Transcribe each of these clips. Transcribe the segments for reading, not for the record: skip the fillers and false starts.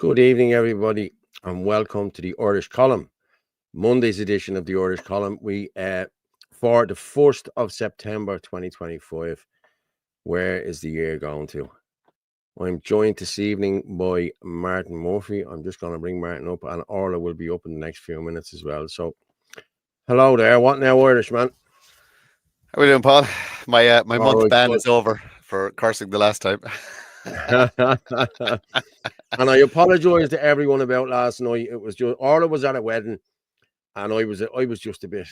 Good evening, everybody, and welcome to the Irish Column, Monday's edition of the Irish Column. We for the 1st of September 2025. Where is the year going to? I'm joined this evening by Martin Murphy. I'm just going to bring Martin up, and Orla will be up in the next few minutes as well. So, hello there. What now, Irishman? How are we doing, Paul? My month right, ban good. is over for cursing the last time. And I apologise to everyone about last night. It was just Orla was at a wedding, and I was just a bit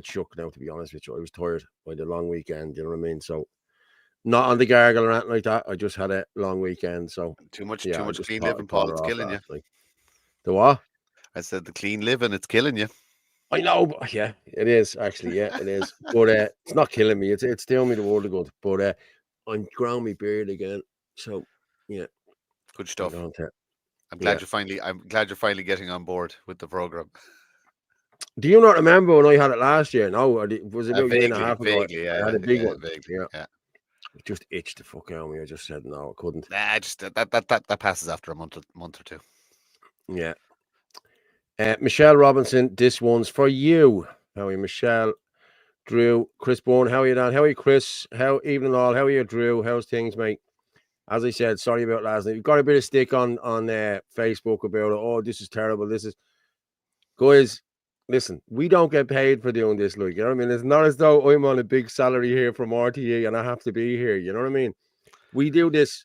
shook now, to be honest with you. I was tired by the long weekend, you know what I mean? So not on the gargle or anything like that. I just had a long weekend. So Too much I just clean thought living, I'd call Paul. her It's off killing you. last night. The what? I said the clean living, it's killing you. I know, but yeah, it is actually. Yeah, it is. But it's not killing me. It's doing me the world of good. But I'm growing my beard again. So yeah, Good stuff. I'm glad you're finally getting on board with the program. Do you not remember when I had it last year? No, it was about a year and a half ago. Vaguely, I had a big one. Vaguely, yeah. It just itched the fuck out of me. I just said no, I couldn't. Nah, just that passes after a month or two. Yeah. Michelle Robinson, this one's for you. How are you, Michelle? Drew, Chris Bourne, how are you, Dan? How are you, Chris? Evening all? How are you, Drew? How's things, mate? As I said, sorry about last night. We've got a bit of stick on Facebook about it. Oh, this is terrible. This is, guys. Listen, we don't get paid for doing this, like, you know what I mean? It's not as though I'm on a big salary here from RTE and I have to be here, you know what I mean? We do this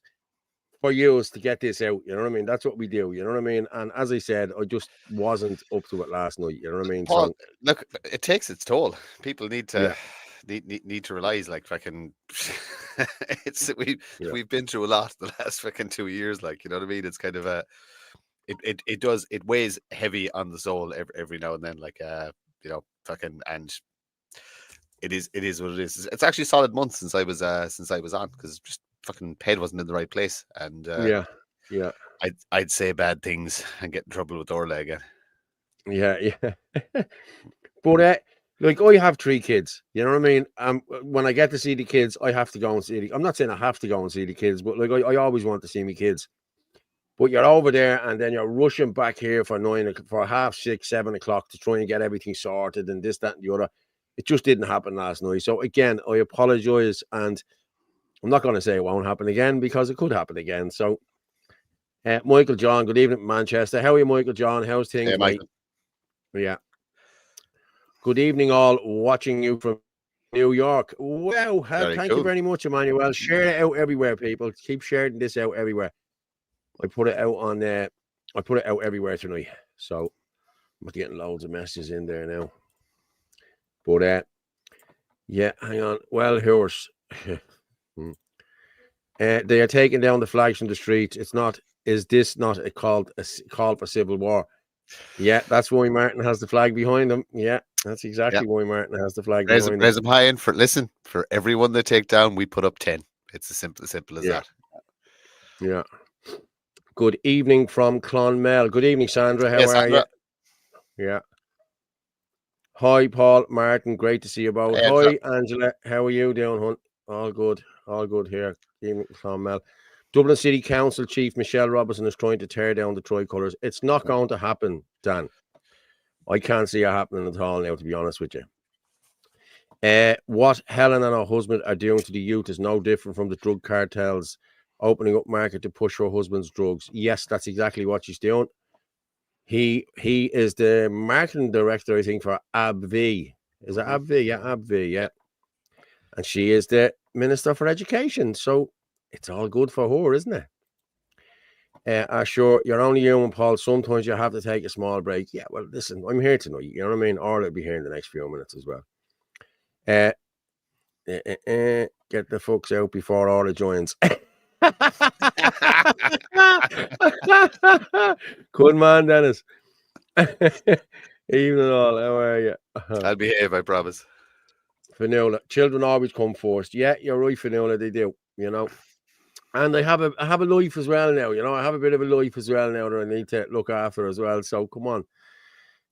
for you to get this out, you know what I mean? That's what we do, you know what I mean? And as I said, I just wasn't up to it last night, you know what I mean? Paul, so look, it takes its toll. People need to need to realize, like, fucking we've been through a lot the last fucking 2 years, like, you know what I mean? It's kind of it weighs heavy on the soul every now and then, like, fucking, and it is what it is. It's actually a solid month since I was on, because just fucking head wasn't in the right place, and I'd say bad things and get in trouble with Orla again. Yeah. But like, I have 3 kids, you know what I mean? When I get to see the kids, I have to go and see I'm not saying I have to go and see the kids, but like, I always want to see my kids. But you're over there and then you're rushing back here for 6:30, 7 o'clock to try and get everything sorted and this, that, and the other. It just didn't happen last night. So again, I apologize, and I'm not going to say it won't happen again, because it could happen again. So Michael John, good evening, Manchester. How are you, Michael John? How's things, Hey, mate? Yeah. Good evening, all. Watching you from New York. Wow. Thank you very much, Emmanuel. Share it out everywhere, people. Keep sharing this out everywhere. I put it out everywhere tonight. So I'm getting loads of messages in there now. But yeah, hang on. Well, horse. They are taking down the flags from the streets. Is this not a call for civil war? Yeah, that's why Martin has the flag behind him. Yeah, that's exactly why Martin has the flag behind him. Raise them high, and for everyone they take down, we put up 10. It's as simple as that. Yeah. Good evening from Clonmel. Good evening, Sandra. How are you? Yeah. Hi, Paul, Martin. Great to see you both. Hi, Angela. How are you doing, hon? All good here. Good evening, Clonmel. Dublin City Council Chief Michelle Robinson is trying to tear down the tricolours. It's not going to happen, Dan. I can't see it happening at all now, to be honest with you. What Helen and her husband are doing to the youth is no different from the drug cartels opening up market to push her husband's drugs. Yes, that's exactly what she's doing. He is the marketing director, I think, for ABV. Is it ABV? Yeah, ABV, yeah. And she is the Minister for Education. So it's all good for her, isn't it? Sure, you're only human, Paul. Sometimes you have to take a small break. Yeah, well, listen, I'm here tonight. You know what I mean? Or I'll be here in the next few minutes as well. Get the fucks out before Orla joins. Good man, Dennis. Evening all, how are you? I'll behave, I promise. Fionnuala, children always come first. Yeah, you're right, Fionnuala, they do, you know. And I have a life as well now, you know. I have a bit of a life as well now that I need to look after as well. So come on.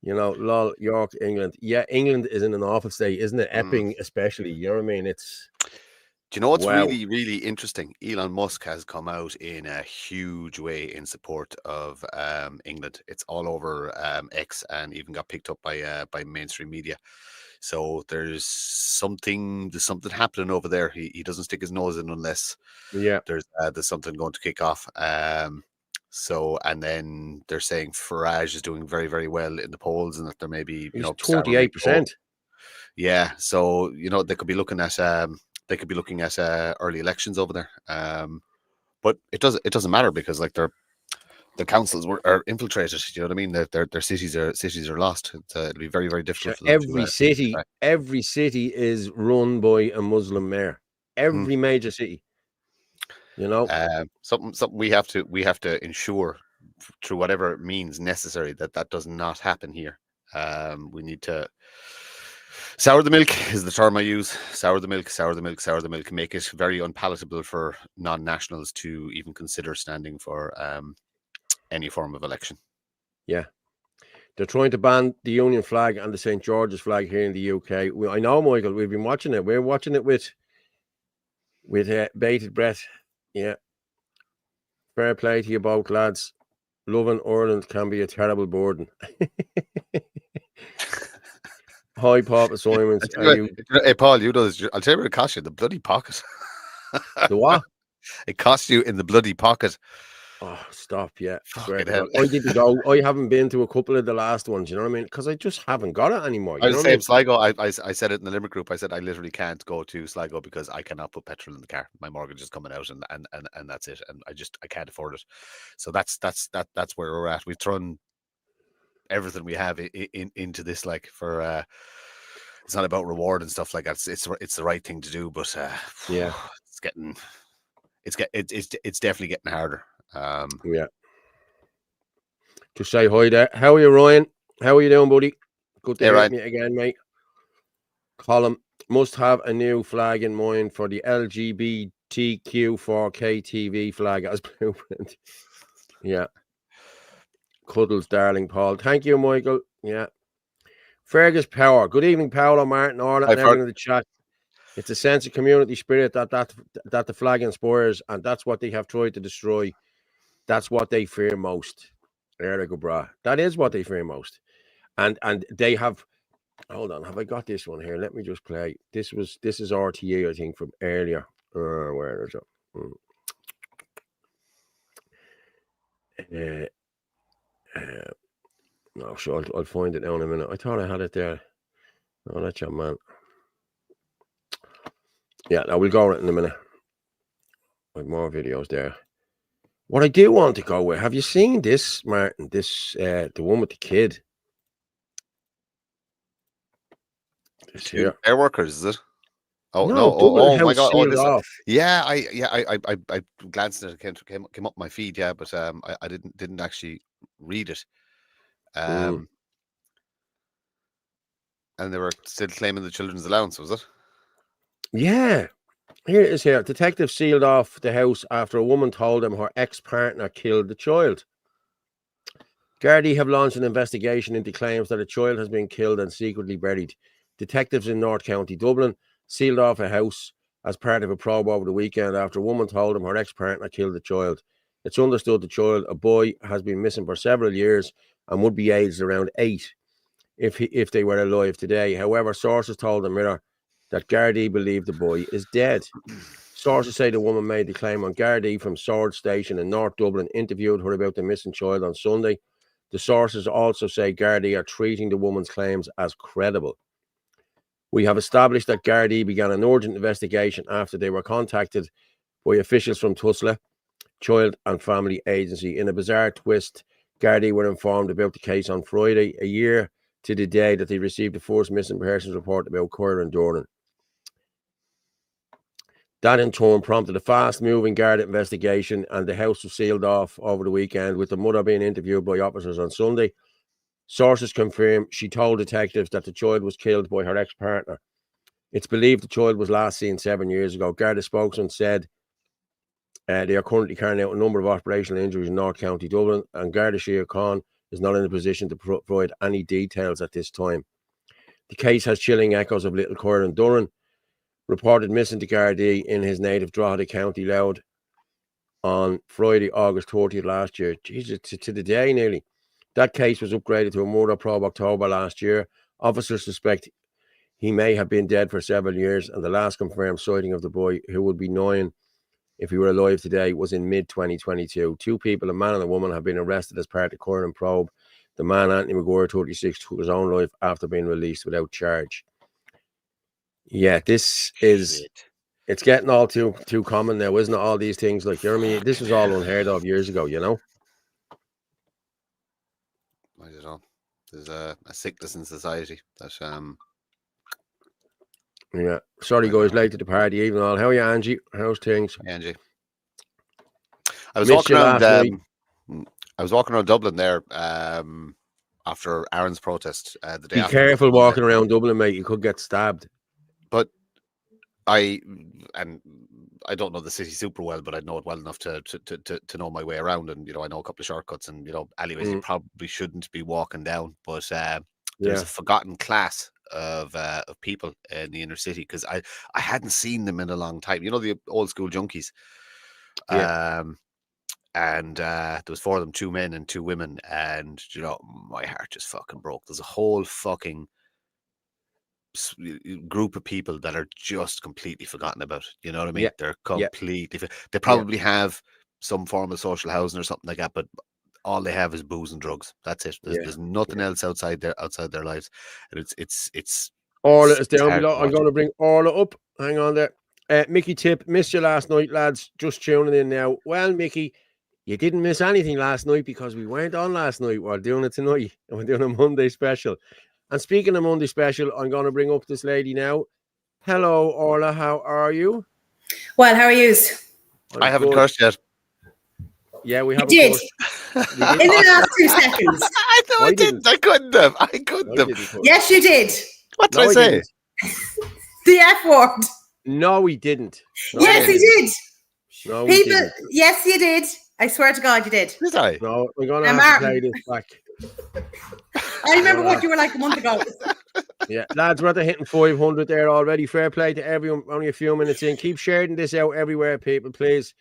You know, lol, York, England. Yeah, England is in an awful state, isn't it? Epping especially, you know what I mean? It's Do you know what's Wow. really, really interesting? Elon Musk has come out in a huge way in support of England. It's all over X and even got picked up by mainstream media. So there's something happening over there. He doesn't stick his nose in unless Yeah. there's something going to kick off. So and then they're saying Farage is doing very, very well in the polls, and that there may be He's starting to go. 28%. Yeah, so they could be looking at early elections over there. But it doesn't matter because like the councils are infiltrated. You know what I mean? Their cities are lost. It'll be very, very difficult Sure, for them to. every city is run by a Muslim mayor. Mm. Every major city, you know. Something we have to ensure through whatever means necessary that does not happen here. We need to sour the milk is the term I use. Sour the milk, sour the milk, sour the milk. Make it very unpalatable for non-nationals to even consider standing for any form of election. Yeah, they're trying to ban the Union flag and the St. George's flag here in the UK. I know, Michael. We've been watching it. We're watching it with bated breath. Yeah, fair play to you both, lads. Loving Ireland can be a terrible burden. Hi, Papa Simons. Are you Hey, Paul, you know this. I'll tell you what it cost you, the bloody pocket. the what? It cost you in the bloody pocket. Oh, stop! Yeah, swear Fucking to hell. God. I didn't go. I haven't been to a couple of the last ones. You know what I mean? Because I just haven't got it anymore. I You was know the what I same, mean? Sligo. I said it in the Limerick group. I said I literally can't go to Sligo because I cannot put petrol in the car. My mortgage is coming out, and that's it. And I can't afford it. So that's where we're at. We've thrown everything we have into this, like for. It's not about reward and stuff like that. It's the right thing to do, but Yeah, it's definitely getting harder. yeah. To say hi there. How are you, Ryan? How are you doing, buddy? Good to Hey, hear Ryan. from you again, mate. Colin must have a new flag in mind for the LGBTQ4KTV flag as blueprint. Yeah. Cuddles, darling Paul. Thank you, Michael. Yeah. Fergus Power. Good evening, Paolo, Martin, Orla, Hi, and everyone Ferg. in the chat. It's a sense of community spirit that the flag inspires, and that's what they have tried to destroy. That's what they fear most. There they go, brah. That is what they fear most. And they have. Hold on, have I got this one here? Let me just play. This is RTA, I think, from earlier. Where is it? No, sure, I'll find it now in a minute. I thought I had it there. No, that's your man. Yeah, now we'll go over it in a minute. With more videos there. What I do want to go with, have you seen this, Martin? This the one with the kid. This here. Air workers, is it? Oh no! No, Dublin Oh my House God! Oh, sealed this. off. Yeah, I glanced at it. It came up my feed. Yeah, but I didn't actually read it. And they were still claiming the children's allowance, was it? Yeah. Here it is here. Detectives sealed off the house after a woman told them her ex-partner killed the child. Gardaí have launched an investigation into claims that a child has been killed and secretly buried. Detectives in North County Dublin sealed off a house as part of a probe over the weekend after a woman told them her ex-partner killed the child. It's understood the child, a boy, has been missing for several years and would be aged around 8 if they were alive today. However, sources told the Mirror that Gardaí believe the boy is dead. Sources say the woman made the claim on Gardaí from Sword Station in North Dublin interviewed her about the missing child on Sunday. The sources also say Gardaí are treating the woman's claims as credible. We have established that Gardaí began an urgent investigation after they were contacted by officials from TUSLA, Child and Family Agency. In a bizarre twist, Gardaí were informed about the case on Friday, a year to the day that they received the first missing persons report about Coir and Doran. That in turn prompted a fast-moving Garda investigation, and the house was sealed off over the weekend, with the mother being interviewed by officers on Sunday. Sources confirm she told detectives that the child was killed by her ex-partner. It's believed the child was last seen 7 years ago. Garda spokesman said they are currently carrying out a number of operational injuries in North County Dublin, and Garda Síochána Khan is not in a position to provide any details at this time. The case has chilling echoes of Little Coir and Doran, reported missing to Gardaí in his native Drogheda, County Louth on Friday, August 30th last year. Jesus, to the day nearly. That case was upgraded to a murder probe October last year. Officers suspect he may have been dead for several years, and the last confirmed sighting of the boy, who would be 9 if he were alive today, was in mid-2022. 2 people, a man and a woman, have been arrested as part of the current probe. The man, Anthony McGuire, 36, took his own life after being released without charge. Yeah, this is... Shit. It's getting all too common now, isn't it? All these things, like, you know what I mean? This was all unheard of years ago, you know? I don't know. There's a sickness in society that Yeah. Sorry, guys, late to the party, even all. How are you, Angie? How's things? Angie. I was Missed walking you around. last night. I was walking around Dublin there after Aaron's protest the day Be after. careful walking around Dublin, mate. You could get stabbed. But I don't know the city super well, but I know it well enough to know my way around, and I know a couple of shortcuts, and alleyways you probably shouldn't be walking down. But there's a forgotten class of people in the inner city, because I hadn't seen them in a long time. The old school junkies. And there was 4 of them, 2 men and 2 women, and my heart just fucking broke. There's a whole fucking group of people that are just completely forgotten about. You know what I mean? They're completely. They probably have some form of social housing or something like that, but all they have is booze and drugs. That's it. There's nothing else outside their lives, and it's. Orla is down below. I'm going to bring Orla up. Hang on there. Mickey Tip, missed you last night, lads. Just tuning in now. Well, Mickey, you didn't miss anything last night because we weren't on last night. We're doing it tonight, and we're doing a Monday special. And speaking of Monday special, I'm going to bring up this lady now. Hello, Orla. How are you? Well, how are you? I haven't cursed yet. Yeah, we haven't. Did. In the last 2 seconds. I didn't. I couldn't have. I couldn't have. Yes, you did. What did I say? The F word. No, he didn't. Yes, he did. No, people. He didn't. Yes, you did. I swear to God, you did. Did I? No, we're going to have to play this back. I remember what you were like a month ago. Yeah, lads, we're at the hitting 500 there already. Fair play to everyone. Only a few minutes in. Keep sharing this out everywhere, people, please.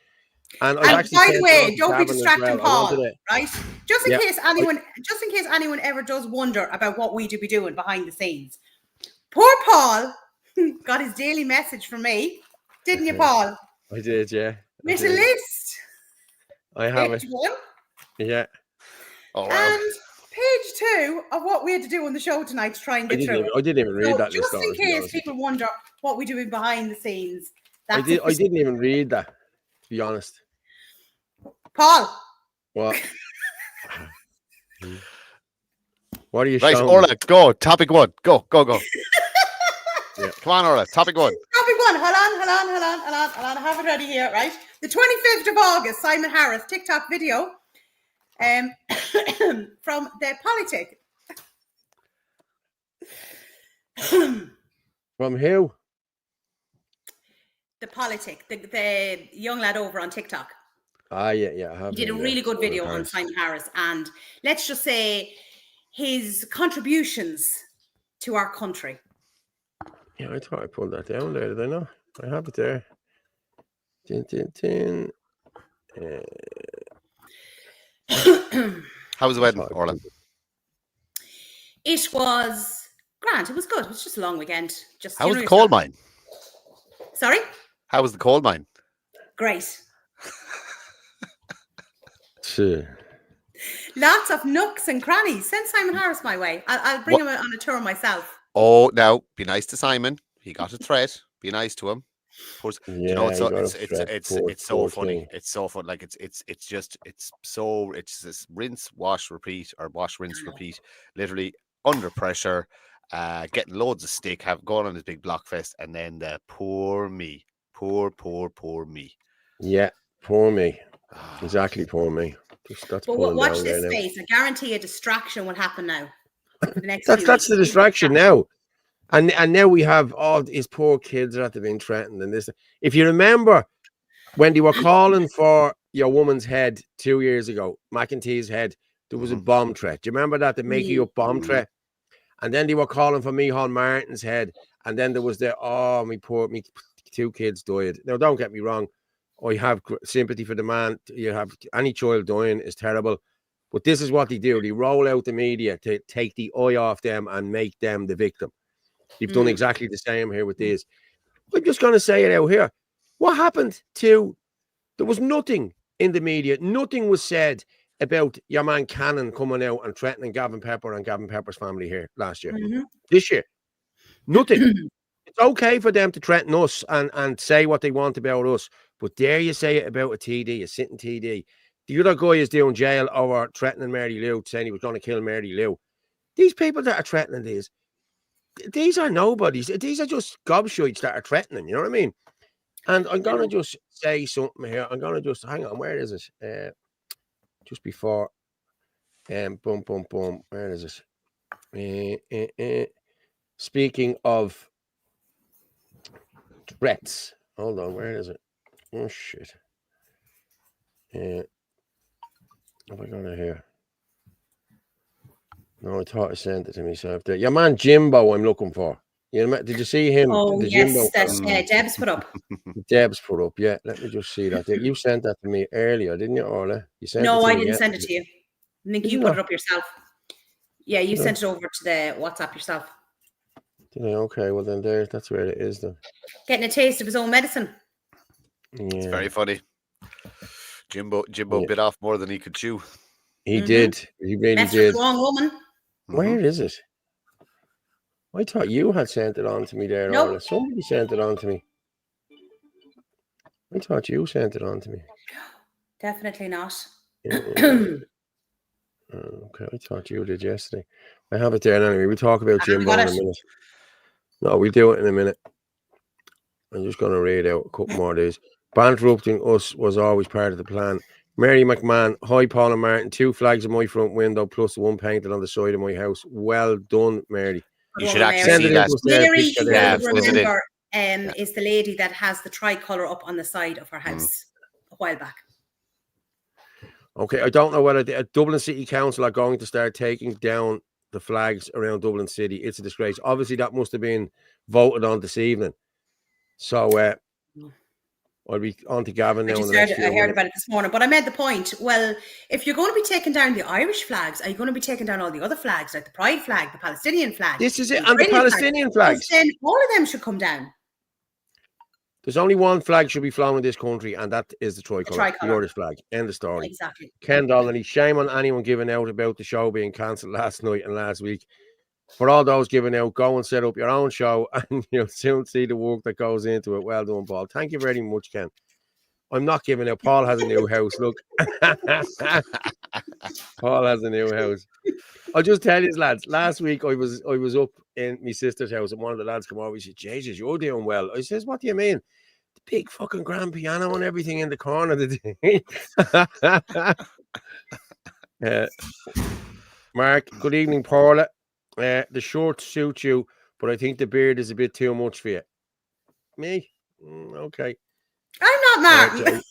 And by the way, don't be distracting Paul, right? Just in case anyone ever does wonder about what we do be doing behind the scenes. Poor Paul got his daily message from me, didn't you, Paul? I did, yeah. With a list. I have it. 1. Yeah. Oh, wow. And page 2 of what we had to do on the show tonight to try and get through. I didn't even read that list. Just in case people wonder what we're doing behind the scenes. I didn't even read that, to be honest. Paul. What? What are you right, showing? Orla, go. Topic 1. Go. Yeah. Come on, Orla. Topic 1. Topic 1. Hold on. I have it ready here, right? The 25th of August, Simon Harris TikTok video from the Politic. From who? The Politic, the young lad over on TikTok. Yeah. He did a really good video on Simon Harris, and let's just say his contributions to our country. Yeah, I thought I pulled that down there. Did I not? I have it there. Tin. How was the wedding, Orla? It was grand. It was good. It was just a long weekend. How was the coal mine? Sorry? How was the coal mine? Great. Sure. Lots of nooks and crannies. Send Simon Harris my way. I'll bring him on a tour myself. Oh, now be nice to Simon. He got a threat. Be nice to him. It's so funny. It's so fun. Like it's this rinse, wash, repeat, or wash, rinse, repeat. Literally under pressure, getting loads of stick, going on his big block fest, and then the poor me. Yeah, poor me. Exactly, poor me. But watch this space. I guarantee a distraction will happen now. For the next that's the distraction now. And now we have all these poor kids that have been threatened and this. If you remember when they were calling for your woman's head 2 years ago, McEntee's head, there was a bomb threat. Do you remember that? The make you up bomb threat. And then they were calling for Micheál Martin's head. And then there was me 2 kids died. Now, don't get me wrong. I have sympathy for the man. You have any child dying is terrible. But this is what they do. They roll out the media to take the eye off them and make them the victim. They've done exactly the same here with this. I'm just going to say it out here. What happened to... There was nothing in the media. Nothing was said about your man Cannon coming out and threatening Gavin Pepper and Gavin Pepper's family here last year. This year. Nothing. It's okay for them to threaten us and say what they want about us. But dare you say it about a TD, a sitting TD. The other guy is doing jail over threatening Mary Lou, saying he was going to kill Mary Lou. These people that are threatening these are nobodies. These are just gobshites that are threatening, you know what I mean? And I'm going to just say something here. I'm going to just, hang on, where is it? Just before, boom, where is it? Speaking of threats, hold on, where is it? Oh, shit. Have I got it here? No, I thought I sent it to myself. Your man Jimbo, I'm looking for. Did you see him? Oh, the yes, Jimbo that Deb's put up. Deb's put up, yeah. Let me just see that. You sent that to me earlier, didn't you, Orla? You sent no, it to I me didn't send it to you. I think you put it up yourself. Yeah, you sent it over to the WhatsApp yourself. Did I? Okay, well then that's where it is then. Getting a taste of his own medicine. Yeah. It's very funny. Jimbo bit off more than he could chew. He did. He really did. The wrong woman. Where is it? I thought you had sent it on to me there, nope. Orla. Somebody sent it on to me. I thought you sent it on to me. Definitely not. Okay, I thought you did yesterday. I have it there anyway. We'll talk about Jimbo in a minute. No, we'll do it in a minute. I'm just going to read out a couple more days. Banterrupting us was always part of the plan. Mary McMahon, hi Paul and Martin, 2 flags in my front window plus the one painted on the side of my house. Well done, Mary. You should actually see that. Mary, you remember, is the lady that has the tricolour up on the side of her house a while back. Okay, I don't know whether Dublin City Council are going to start taking down the flags around Dublin City. It's a disgrace. Obviously, that must have been voted on this evening. So I'll be on to Gavin now. I heard about it this morning, but I made the point. Well, if you're going to be taking down the Irish flags, are you going to be taking down all the other flags, like the Pride flag, the Palestinian flag? This is it, and the Palestinian flags. Then all of them should come down. There's only one flag should be flown in this country, and that is the tricolour, the Irish flag. End of story. Exactly. Ken Donnelly, shame on anyone giving out about the show being cancelled last night and last week. For all those giving out, go and set up your own show, and you'll soon see the work that goes into it. Well done, Paul. Thank you very much, Ken. I'm not giving out. Paul has a new house. Look. Paul has a new house. I'll just tell you, lads, last week I was up in my sister's house, and one of the lads come over. He said, Jesus, you're doing well. I says, what do you mean? The big fucking grand piano and everything in the corner. Mark, good evening, Paula. The shorts suit you, but I think the beard is a bit too much for you. Me? Okay. I'm not Martin.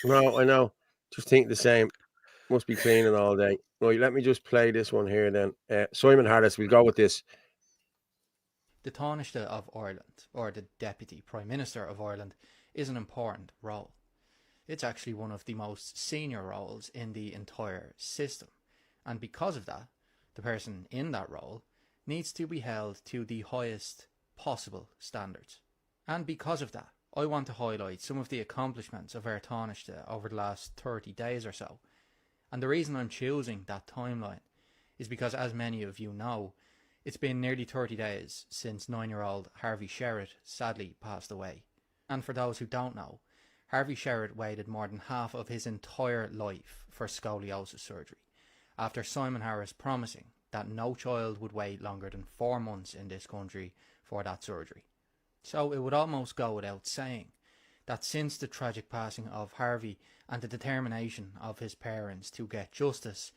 No, I know. Just think the same. Must be cleaning all day. Right, let me just play this one here then. Simon Harris, we'll go with this. The Taoiseach of Ireland, or the Deputy Prime Minister of Ireland, is an important role. It's actually one of the most senior roles in the entire system. And because of that, the person in that role needs to be held to the highest possible standards. And because of that, I want to highlight some of the accomplishments of our Taoiseach over the last 30 days or so. And the reason I'm choosing that timeline is because, as many of you know, it's been nearly 30 days since 9-year-old Harvey Sherritt sadly passed away. And for those who don't know, Harvey Sherritt waited more than half of his entire life for scoliosis surgery, after Simon Harris promising that no child would wait longer than 4 months in this country for that surgery. So it would almost go without saying that since the tragic passing of Harvey and the determination of his parents to get justice,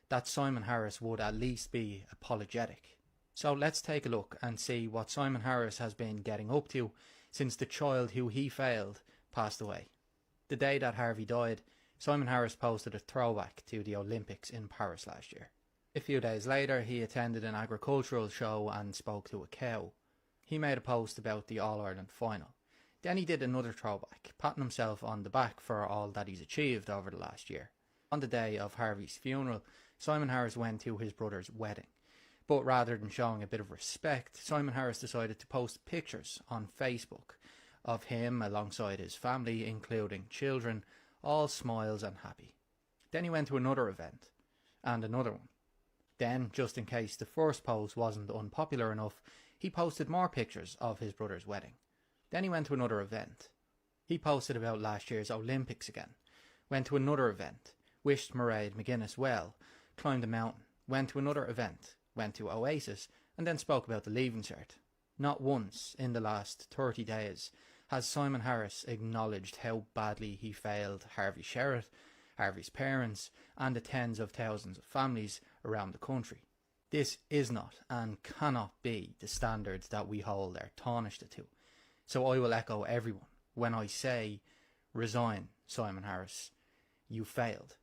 that Simon Harris would at least be apologetic. So let's take a look and see what Simon Harris has been getting up to since the child who he failed passed away. The day that Harvey died, Simon Harris posted a throwback to the Olympics in Paris last year. A few days later, he attended an agricultural show and spoke to a cow. he made a post about the All-Ireland final. Then he did another throwback, patting himself on the back for all that he's achieved over the last year. On the day of Harvey's funeral, Simon Harris went to his brother's wedding. But rather than showing a bit of respect, Simon Harris decided to post pictures on Facebook of him alongside his family, including children, all smiles and happy. Then he went to another event, and another one. Then, just in case the first post wasn't unpopular enough, he posted more pictures of his brother's wedding. Then he went to another event. He posted about last year's Olympics again. Went to another event. Wished Mairead McGuinness well. Climbed a mountain. Went to another event. Went to Oasis. And then spoke about the Leaving Cert. Not once in the last 30 days has Simon Harris acknowledged how badly he failed Harvey Sherritt, Harvey's parents, and the tens of thousands of families around the country. This is not and cannot be the standards that we hold our Taoiseach to. So I will echo everyone when I say, resign, Simon Harris. You failed.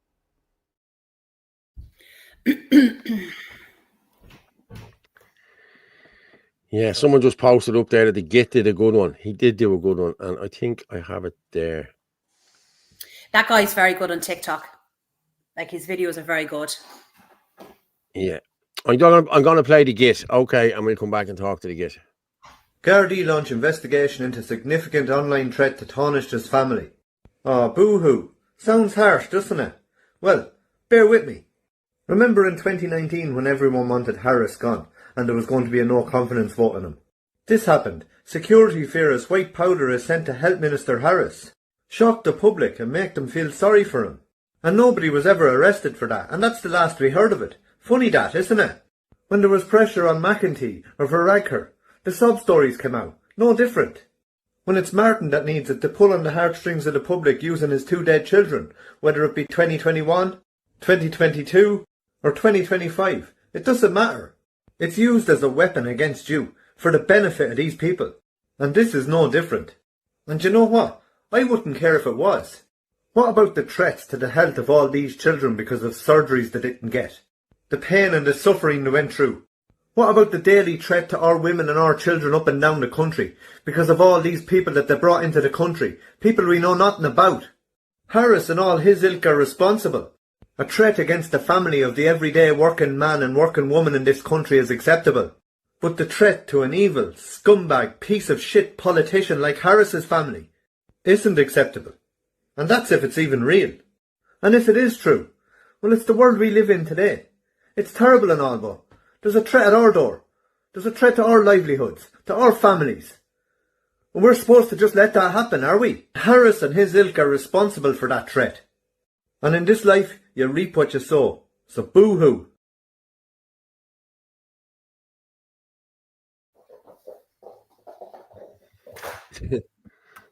Yeah, someone just posted up there that the Git did a good one. He did do a good one, and I think I have it there. That guy's very good on TikTok. Like, his videos are very good. Yeah. I'm gonna play the Git, okay, and we'll come back and talk to the Git. Gardaí launch investigation into significant online threat to Taoiseach's family. Oh, boo-hoo. Sounds harsh, doesn't it? Well, bear with me. Remember in 2019 when everyone wanted Harris gone and there was going to be a no-confidence vote on him? This happened. Security fear as white powder is sent to help Minister Harris. Shock the public and make them feel sorry for him. And nobody was ever arrested for that, and that's the last we heard of it. Funny that, isn't it? When there was pressure on McEntee or Varadkar, the sub-stories came out. No different. When it's Martin that needs it to pull on the heartstrings of the public using his 2 dead children, whether it be 2021, 2022 or 2025, it doesn't matter. It's used as a weapon against you, for the benefit of these people. And this is no different. And you know what? I wouldn't care if it was. What about the threats to the health of all these children because of surgeries they didn't get? The pain and the suffering they went through? What about the daily threat to our women and our children up and down the country because of all these people that they brought into the country, people we know nothing about? Harris and all his ilk are responsible. A threat against the family of the everyday working man and working woman in this country is acceptable. But the threat to an evil, scumbag, piece of shit politician like Harris's family isn't acceptable. And that's if it's even real. And if it is true, well, it's the world we live in today. It's terrible and all, but there's a threat at our door. There's a threat to our livelihoods, to our families. And we're supposed to just let that happen, are we? Harris and his ilk are responsible for that threat. And in this life, you reap what you sow. So boo-hoo.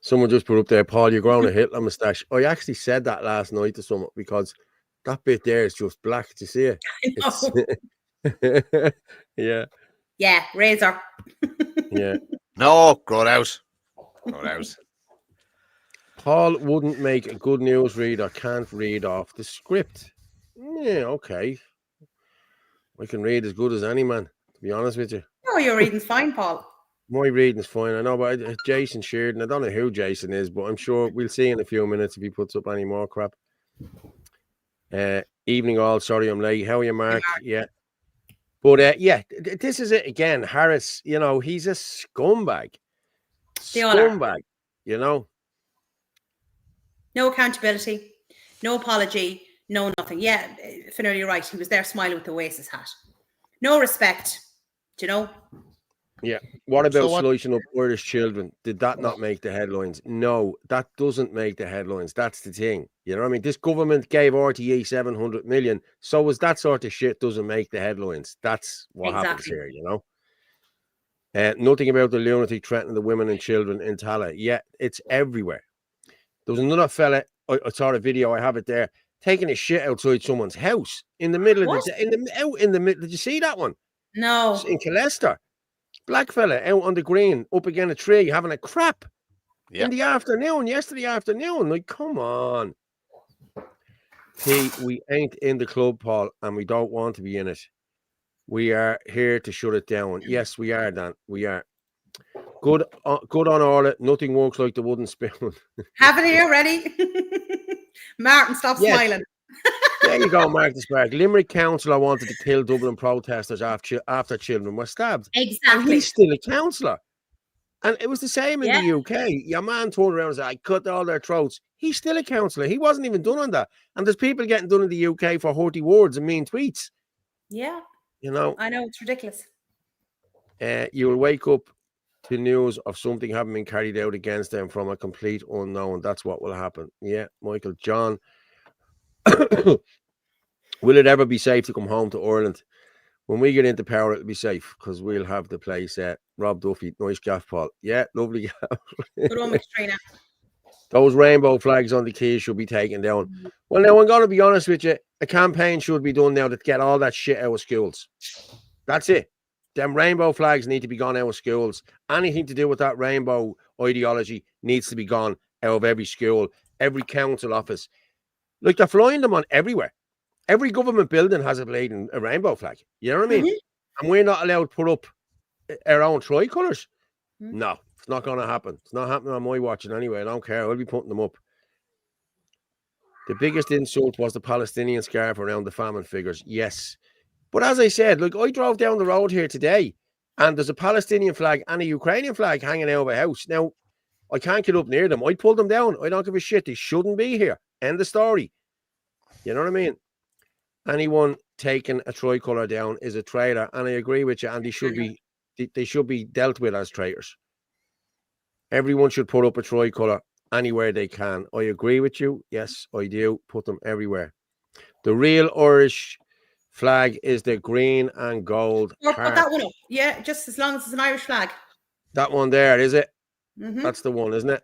Someone just put up there, Paul, you're growing a Hitler moustache. I actually said that last night to someone because that bit there is just black. Do you see it? Yeah. Yeah, razor. Yeah. No, grow it out. Grow it out. Paul wouldn't make a good news reader, can't read off the script. Yeah, okay. I can read as good as any man, to be honest with you. Oh, your reading's fine, Paul. My reading's fine. I know, but Jason Sheardon, I don't know who Jason is, but I'm sure we'll see in a few minutes if he puts up any more crap. Evening all, sorry I'm late. How are you, Mark? Yeah. But yeah, this is it again. Harris, you know, he's a scumbag. Scumbag, you know. No accountability, no apology, no nothing. Yeah, Finner, you're right. He was there smiling with the Oasis hat. No respect, do you know? Yeah. What about slicing up Irish children? Did that not make the headlines? No, that doesn't make the headlines. That's the thing. You know what I mean? This government gave RTE 700 million. So as that sort of shit doesn't make the headlines. That's what happens here, you know? Nothing about the lunatic threatening the women and children in Tala. Yeah, it's everywhere. There was another fella, I saw a video, I have it there, taking a shit outside someone's house in the middle of the day. In the middle. Did you see that one? No. In Killester. Black fella out on the green, up against a tree, having a crap in the afternoon, yesterday afternoon. Like, come on. We ain't in the club, Paul, and we don't want to be in it. We are here to shut it down. Yes, we are, Dan. We are. Good on Orla. Nothing works like the wooden spoon. Have it here, ready? Martin, stop smiling. There you go, Mark the Spark. Limerick councillor wanted to kill Dublin protesters after children were stabbed. Exactly. And he's still a councillor. And it was the same in the UK. Your man turned around and said, I cut all their throats. He's still a councillor. He wasn't even done on that. And there's people getting done in the UK for hurty words and mean tweets. Yeah. You know. I know, it's ridiculous. You will wake up to news of something having been carried out against them from a complete unknown. That's what will happen. Yeah, Michael John. Will it ever be safe to come home to Ireland? When we get into power, it'll be safe because we'll have the place. Rob Duffy, nice gaff, Paul. Yeah, lovely gaff. Good one, Trina. Those rainbow flags on the keys should be taken down. Well, now, I'm going to be honest with you. A campaign should be done now to get all that shit out of schools. That's it. Them rainbow flags need to be gone out of schools. Anything to do with that rainbow ideology needs to be gone out of every school, every council office. Like, they're flying them on everywhere. Every government building has a rainbow flag. You know what I mean? And we're not allowed to put up our own tricolours. No, it's not going to happen. It's not happening on my watching anyway. I don't care. I'll be putting them up. The biggest insult was the Palestinian scarf around the famine figures. Yes. But as I said, look, I drove down the road here today and there's a Palestinian flag and a Ukrainian flag hanging out of a house. Now, I can't get up near them. I pulled them down. I don't give a shit. They shouldn't be here. End of story. You know what I mean? Anyone taking a tricolour down is a traitor, and I agree with you. And they should be dealt with as traitors. Everyone should put up a tricolour anywhere they can. I agree with you. Yes, I do. Put them everywhere. The real Irish flag is the green and gold. Or put that one up. Yeah, just as long as it's an Irish flag. That one there, is it? That's the one, isn't it?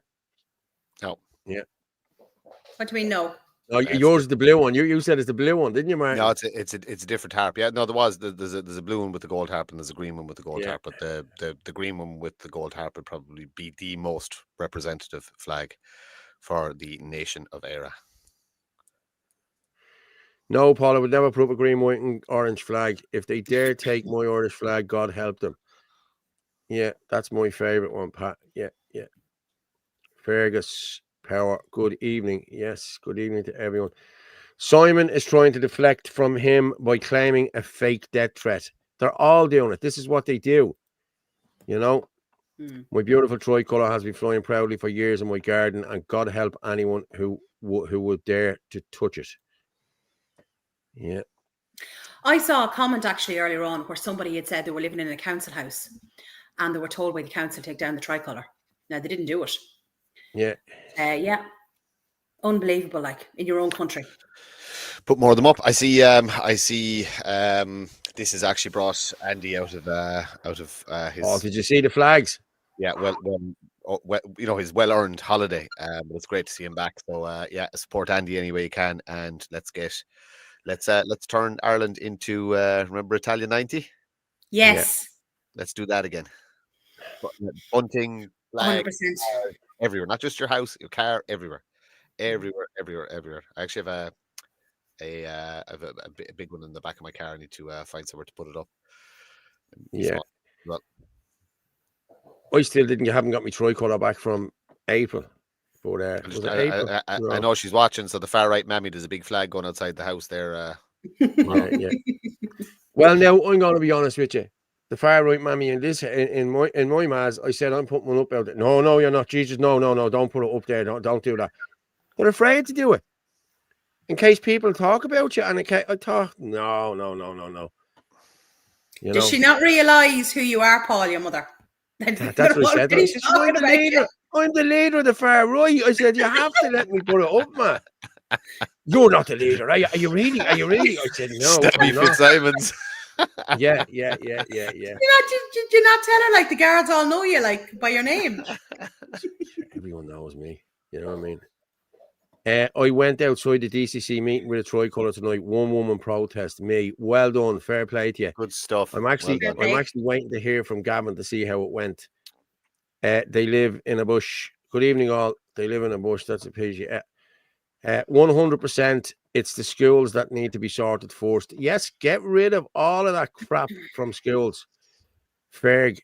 No. Yeah. What do you mean, no? No, yours is the blue one. You said it's the blue one, didn't you, Martin? No, it's a different harp. Yeah, no, there's a blue one with the gold harp and there's a green one with the gold harp. But the green one with the gold harp would probably be the most representative flag for the nation of Éire. No, Paul, I would never put up a green, white, and orange flag. If they dare take my Irish flag, God help them. Yeah, that's my favourite one, Pat. Yeah. Fergus Power, good evening. Yes, good evening to everyone. Simon is trying to deflect from him by claiming a fake death threat. They're all doing it. This is what they do. You know, my beautiful tricolour has been flying proudly for years in my garden, and God help anyone who would dare to touch it. Yeah. I saw a comment actually earlier on where somebody had said they were living in a council house and they were told by the council to take down the tricolour. Now, they didn't do it. Yeah. Unbelievable, like, in your own country. Put more of them up. I see this has actually brought Andy out of his. Oh, did you see the flags? Yeah, well, you know, his well-earned holiday. But it's great to see him back. So support Andy any way you can, and let's turn Ireland into remember Italia 90? Yes. Yeah. Let's do that again. Bunting, flags, 100%. everywhere, not just your house, your car, everywhere. I actually have a big one in the back of my car. I need to find somewhere to put it up. Yeah. Well, I still haven't got my tricolour back from April. But was it April? I know she's watching. So the far right mammy, there's a big flag going outside the house there. Yeah. Well, now I'm going to be honest with you. The far right mammy in my Maz, I said I'm putting one up out there. No, you're not. Jesus, no, don't put it up there. Don't do that. They're afraid to do it in case people talk about you. And I thought, no. Does she not realise who you are, Paul, your mother? That's what I said. I'm the leader of the far right. I said, you have to let me put it up, man. You're not the leader, are you? Are you really? I said, no. Stabby Fitzsimons. Yeah. Did you not tell her, like, the guards all know you, like, by your name? Everyone knows me. You know what I mean? I went outside the DCC meeting with a tricolour tonight. One woman protest. Me. Well done. Fair play to you. Good stuff. I'm actually waiting to hear from Gavin to see how it went. They live in a bush. Good evening, all. They live in a bush. That's a pity. 100%. It's the schools that need to be sorted first. Yes, get rid of all of that crap from schools. Ferg,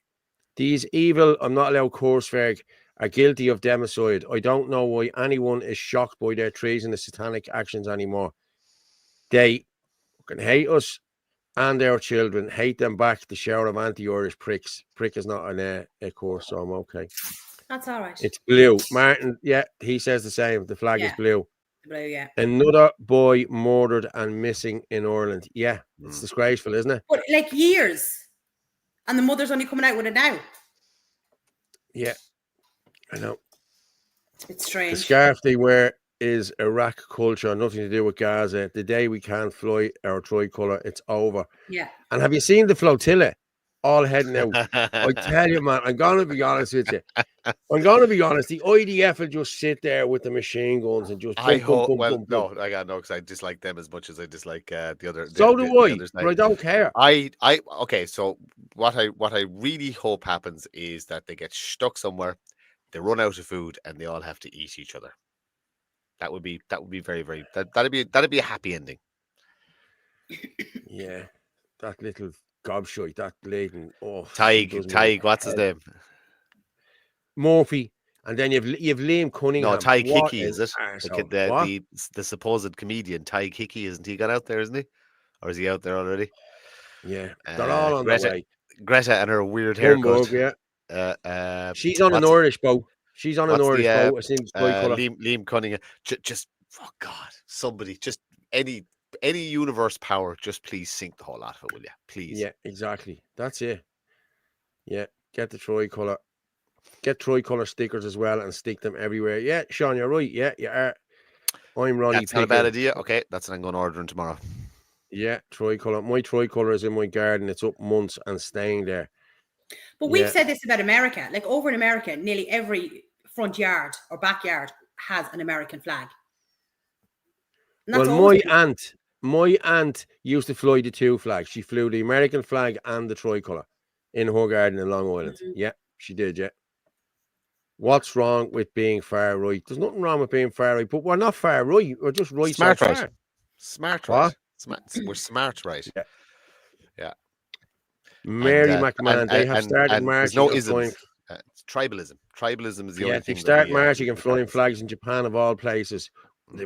These evil, I'm not allowed coursework, are guilty of democide. I don't know why anyone is shocked by their treason and satanic actions anymore. They fucking hate us and our children. Hate them back. The shower of anti-Irish pricks. Prick is not a course, so I'm okay. That's all right. It's blue. Martin, yeah, he says the same. The flag is blue. Blue, yeah. Another boy murdered and missing in Ireland. Yeah, it's disgraceful, isn't it? But like years. And the mother's only coming out with it now. Yeah, I know. It's a bit strange. The scarf they wear is Iraq culture, nothing to do with Gaza. The day we can't fly our tricolour, it's over. Yeah. And have you seen the flotilla all heading out? I tell you, man, I'm going to be honest with you. I'm going to be honest. The IDF will just sit there with the machine guns and just. I hope. No, I got no, because I dislike them as much as I dislike the other. So do I, but I don't care. Okay. So what I really hope happens is that they get stuck somewhere, they run out of food, and they all have to eat each other. That would be very, very. That'd be a happy ending. Yeah, that little gobshite, that laden. Oh, Tig, what's his name? Murphy, and then you've Liam Cunningham. No, Tig Hickey, is it? The supposed comedian Tig Hickey, isn't he got out there, isn't he? Or is he out there already? Yeah, they're all on Greta, the way. Greta and her weird haircut. Yeah. She's on an Irish boat. She's on an Irish boat. I think Liam Cunningham. Just oh God, somebody, just any universe power, just please sink the whole lot of it, will you? Please. Yeah, exactly. That's it. Yeah, get the tricolour. Get tricolour stickers as well and stick them everywhere. Yeah, Sean, you're right. Yeah, you are. I'm Ronnie. That's not a bad idea. Okay, that's what I'm going to order tomorrow. Yeah, tricolour. My tricolour is in my garden. It's up months and staying there. But we've said this about America. Like over in America, nearly every front yard or backyard has an American flag. Well, my aunt used to fly the two flags. She flew the American flag and the tricolour in her garden in Long Island. Mm-hmm. Yeah, she did. Yeah. What's wrong with being far right? There's nothing wrong with being far right, but we're not far right. We're just right. Smart so right. Far. Smart what? Right. We're smart right. Yeah. Mary McMahon, they have started marching. No isms. It's tribalism. Tribalism is the only thing. They start marching and flying flags in Japan of all places.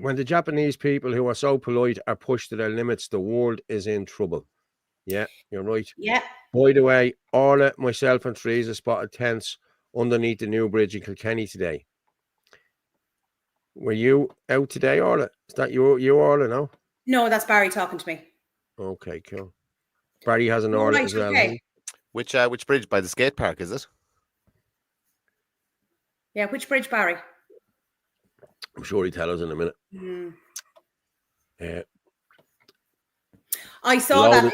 When the Japanese people who are so polite are pushed to their limits, the world is in trouble. Yeah, you're right. Yeah. By the way, Orla, myself, and Teresa spotted tents underneath the new bridge in Kilkenny today. Were you out today, Orla? Is that you, Orla? No. No, that's Barry talking to me. Okay, cool. Barry has an Orla as well. Okay. Which bridge? By the skate park, is it? Yeah, which bridge, Barry? I'm sure he'll tell us in a minute. Yeah. I saw that.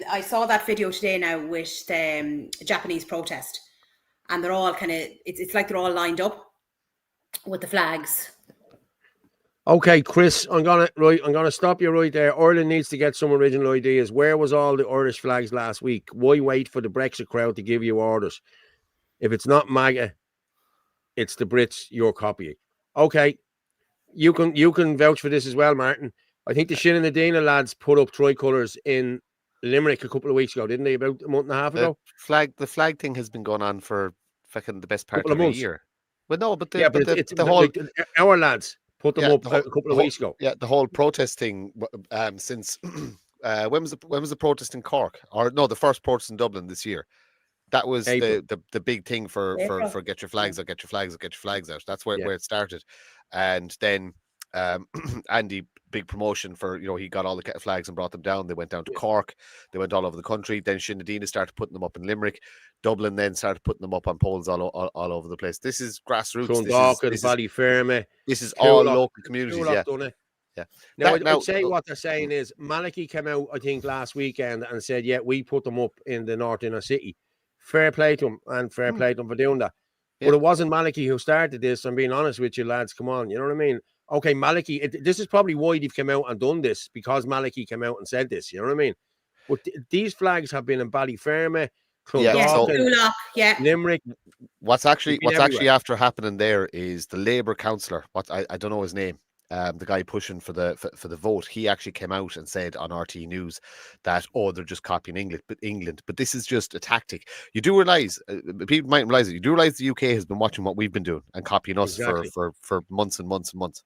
I saw that video today now with the Japanese protest, and they're all kind of. It's like they're all lined up with the flags. Okay, Chris, I'm gonna stop you right there. Ireland needs to get some original ideas. Where was all the Irish flags last week? Why wait for the Brexit crowd to give you orders? If it's not MAGA, it's the Brits you're copying. Okay, you can vouch for this as well, Martin. I think the Shin and the Dana lads put up tricolours in Limerick a couple of weeks ago, didn't they? About a month and a half ago. The flag thing has been going on for fucking the best part of a year. But no, but it's the whole our lads put them up a couple of weeks ago. Yeah, the whole protest thing since when was the protest in Cork? Or no, the first protest in Dublin this year. That was the big thing for get your flags out, get your flags out, get your flags out. That's where it started. And then Andy, big promotion for, he got all the flags and brought them down. They went down to Cork. They went all over the country. Then Shinadina started putting them up in Limerick. Dublin then started putting them up on poles all over the place. This is grassroots. This is all local communities. Yeah. Now, I'd say what they're saying is Malachy came out, I think, last weekend and said, yeah, we put them up in the North Inner City. Fair play to them, and fair play to them for doing that. Yeah. But it wasn't Malachy who started this. I'm being honest with you, lads. Come on, you know what I mean? Okay, Malachy, this is probably why they've come out and done this, because Malachy came out and said this, you know what I mean? But these flags have been in Ballyfermot, Limerick. What's actually after happening there is the Labour councillor, I don't know his name, the guy pushing for the vote, he actually came out and said on RT News that, oh, they're just copying England. But this is just a tactic. You do realize, people might realize it. You do realize the UK has been watching what we've been doing and copying us for months and months and months.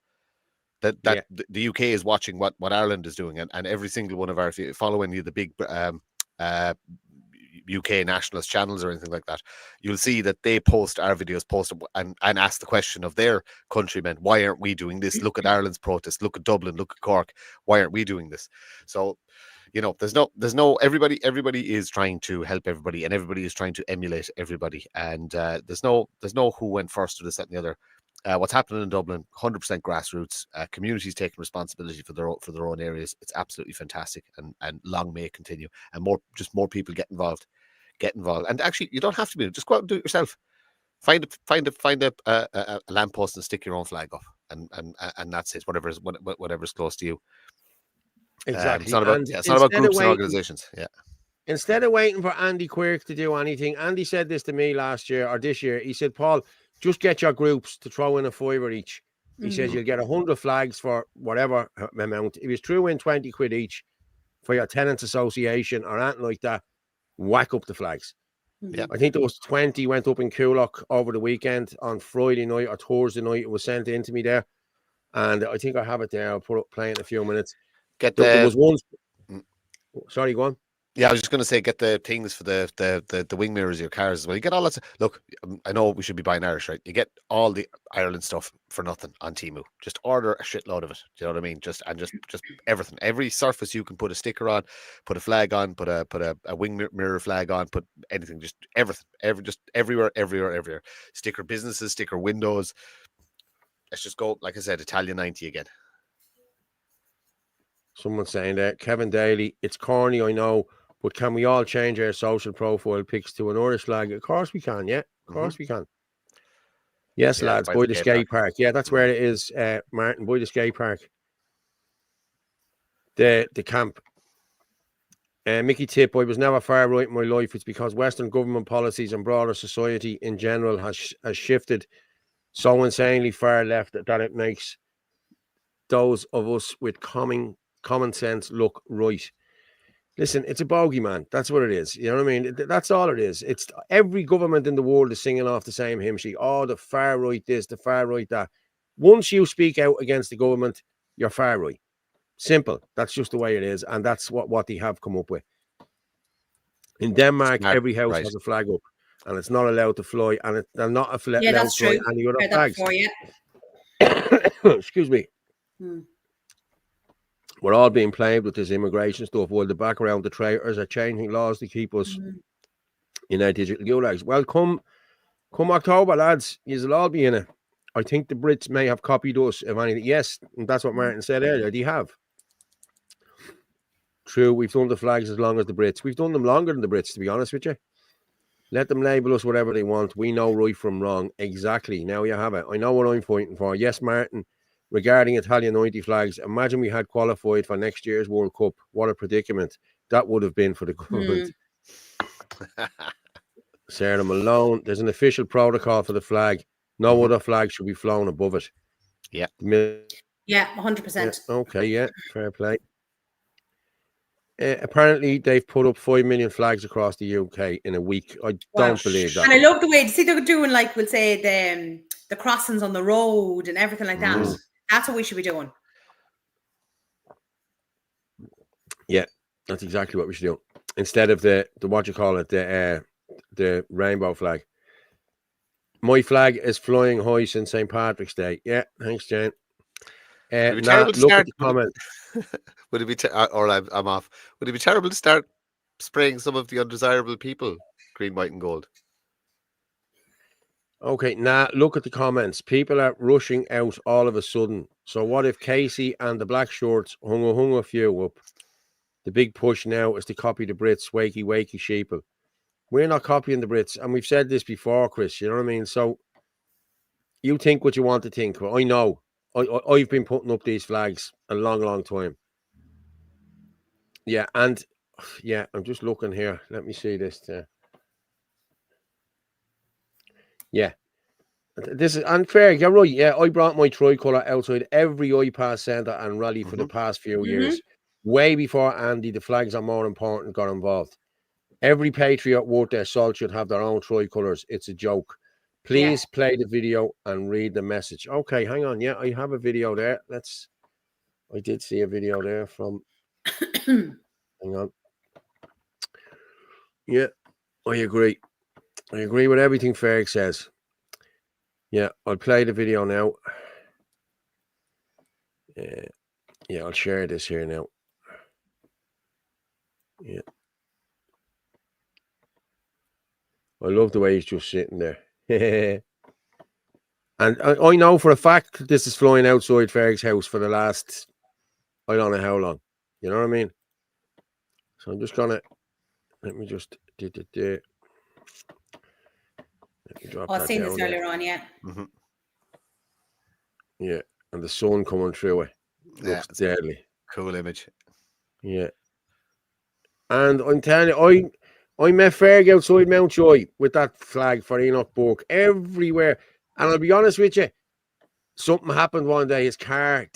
That the UK is watching what Ireland is doing, and every single one of our, if you following the big UK nationalist channels or anything like that, you'll see that they post our videos, and ask the question of their countrymen, why aren't we doing this? Look at Ireland's protest, look at Dublin, look at Cork, why aren't we doing this? So, you know, there's no everybody is trying to help everybody, and everybody is trying to emulate everybody, and there's no who went first or this, that, and the other. What's happening in Dublin, 100% grassroots, communities taking responsibility for their own areas. It's absolutely fantastic, and long may it continue, and more people get involved. And actually, you don't have to be. Just go out and do it yourself. Find a lamppost and stick your own flag up, and that's it. Whatever's close to you. Exactly. It's not about groups and organizations. Yeah. Instead of waiting for Andy Quirk to do anything, Andy said this to me last year or this year. He said, Paul, just get your groups to throw in a £5 each. He says you'll get 100 flags for whatever amount. If you threw in 20 quid each for your tenants association or anything like that, whack up the flags. Yeah, I think there was 20 went up in Coolock over the weekend on Friday night or Thursday night. It was sent in to me there, and I think I have it there. I'll play in a few minutes. There was one. Sorry, go on. Yeah, I was just going to say, get the things for the wing mirrors of your cars as well. You get all that. Look, I know we should be buying Irish, right? You get all the Ireland stuff for nothing on Temu. Just order a shitload of it. Do you know what I mean? Just everything. Every surface you can put a sticker on, put a flag on, put a wing mirror flag on, put anything. Just everything. Just everywhere. Sticker businesses, sticker windows. Let's just go, like I said, Italian 90 again. Someone's saying that Kevin Daly, it's corny, I know, but can we all change our social profile pics to an Irish flag? Of course we can, yeah. Of course we can. Yes, lads, by the skate park. Yeah, that's where it is, Martin, by the skate park. The camp. Mickey Tip, I was never far right in my life. It's because Western government policies and broader society in general has shifted so insanely far left that it makes those of us with common sense look right. Listen, it's a bogey, man. That's what it is. You know what I mean? That's all it is. It's every government in the world is singing off the same hymn sheet. Oh, the far right this, the far right that. Once you speak out against the government, you're far right. Simple. That's just the way it is. And that's what they have come up with. In Denmark, every house has a flag up and it's not allowed to fly. And they're not allowed to fly any other flags. Excuse me. We're all being played with this immigration stuff while the background, the traitors are changing laws to keep us in our digital gulags. Well, come October, lads, you'll all be in it. I think the Brits may have copied us, if anything. Yes, and that's what Martin said earlier. They have. True, we've done the flags as long as the Brits. We've done them longer than the Brits, to be honest with you. Let them label us whatever they want. We know right from wrong. Exactly. Now you have it. I know what I'm fighting for. Yes, Martin. Regarding Italian 90 flags, imagine we had qualified for next year's World Cup. What a predicament that would have been for the government. Sarah Malone, there's an official protocol for the flag. No other flag should be flown above it. Yeah. Yeah, 100%. Yeah, okay, yeah, fair play. Apparently, they've put up 5 million flags across the UK in a week. I don't believe that. And I love the way, see, they're doing, like, we'll say, the crossings on the road and everything like that. That's what we should be doing. Yeah, that's exactly what we should do. Instead of the what you call it, the rainbow flag. My flag is flying high since St. Patrick's Day. Yeah, thanks, Jane. Look at the comment. Would it be I'm off. Would it be terrible to start spraying some of the undesirable people green, white, and gold? Okay, look at the comments. People are rushing out all of a sudden. So what if Casey and the black shorts hung a few up? The big push now is to copy the Brits, wakey sheeple. We're not copying the Brits, and we've said this before, Chris. You know what I mean? So you think what you want to think. But I know. I've been putting up these flags a long time. Yeah, and yeah, I'm just looking here. Let me see this. Yeah. This is unfair. You're right. Yeah, I brought my tricolour outside every iPass centre and rally for the past few years. Way before Andy, the flags are more important, got involved. Every patriot worth their salt should have their own tricolours. It's a joke. Please play the video and read the message. Okay, hang on. Yeah, I have a video there. I did see a video there from. Hang on. Yeah, I agree. I agree with everything Ferg says. Yeah, I'll play the video now. Yeah, I'll share this here now. Yeah. I love the way he's just sitting there. And I know for a fact that this is flying outside Ferg's house for the last, I don't know how long. You know what I mean? So I'm just going to, let me just, let me drop I've that seen down this there. earlier on, yeah. Yeah, and the sun coming through it. Looks deadly. Cool image. Yeah. And I'm telling you, I met Ferg outside Mountjoy with that flag for Enoch Burke everywhere. And I'll be honest with you, something happened one day. His car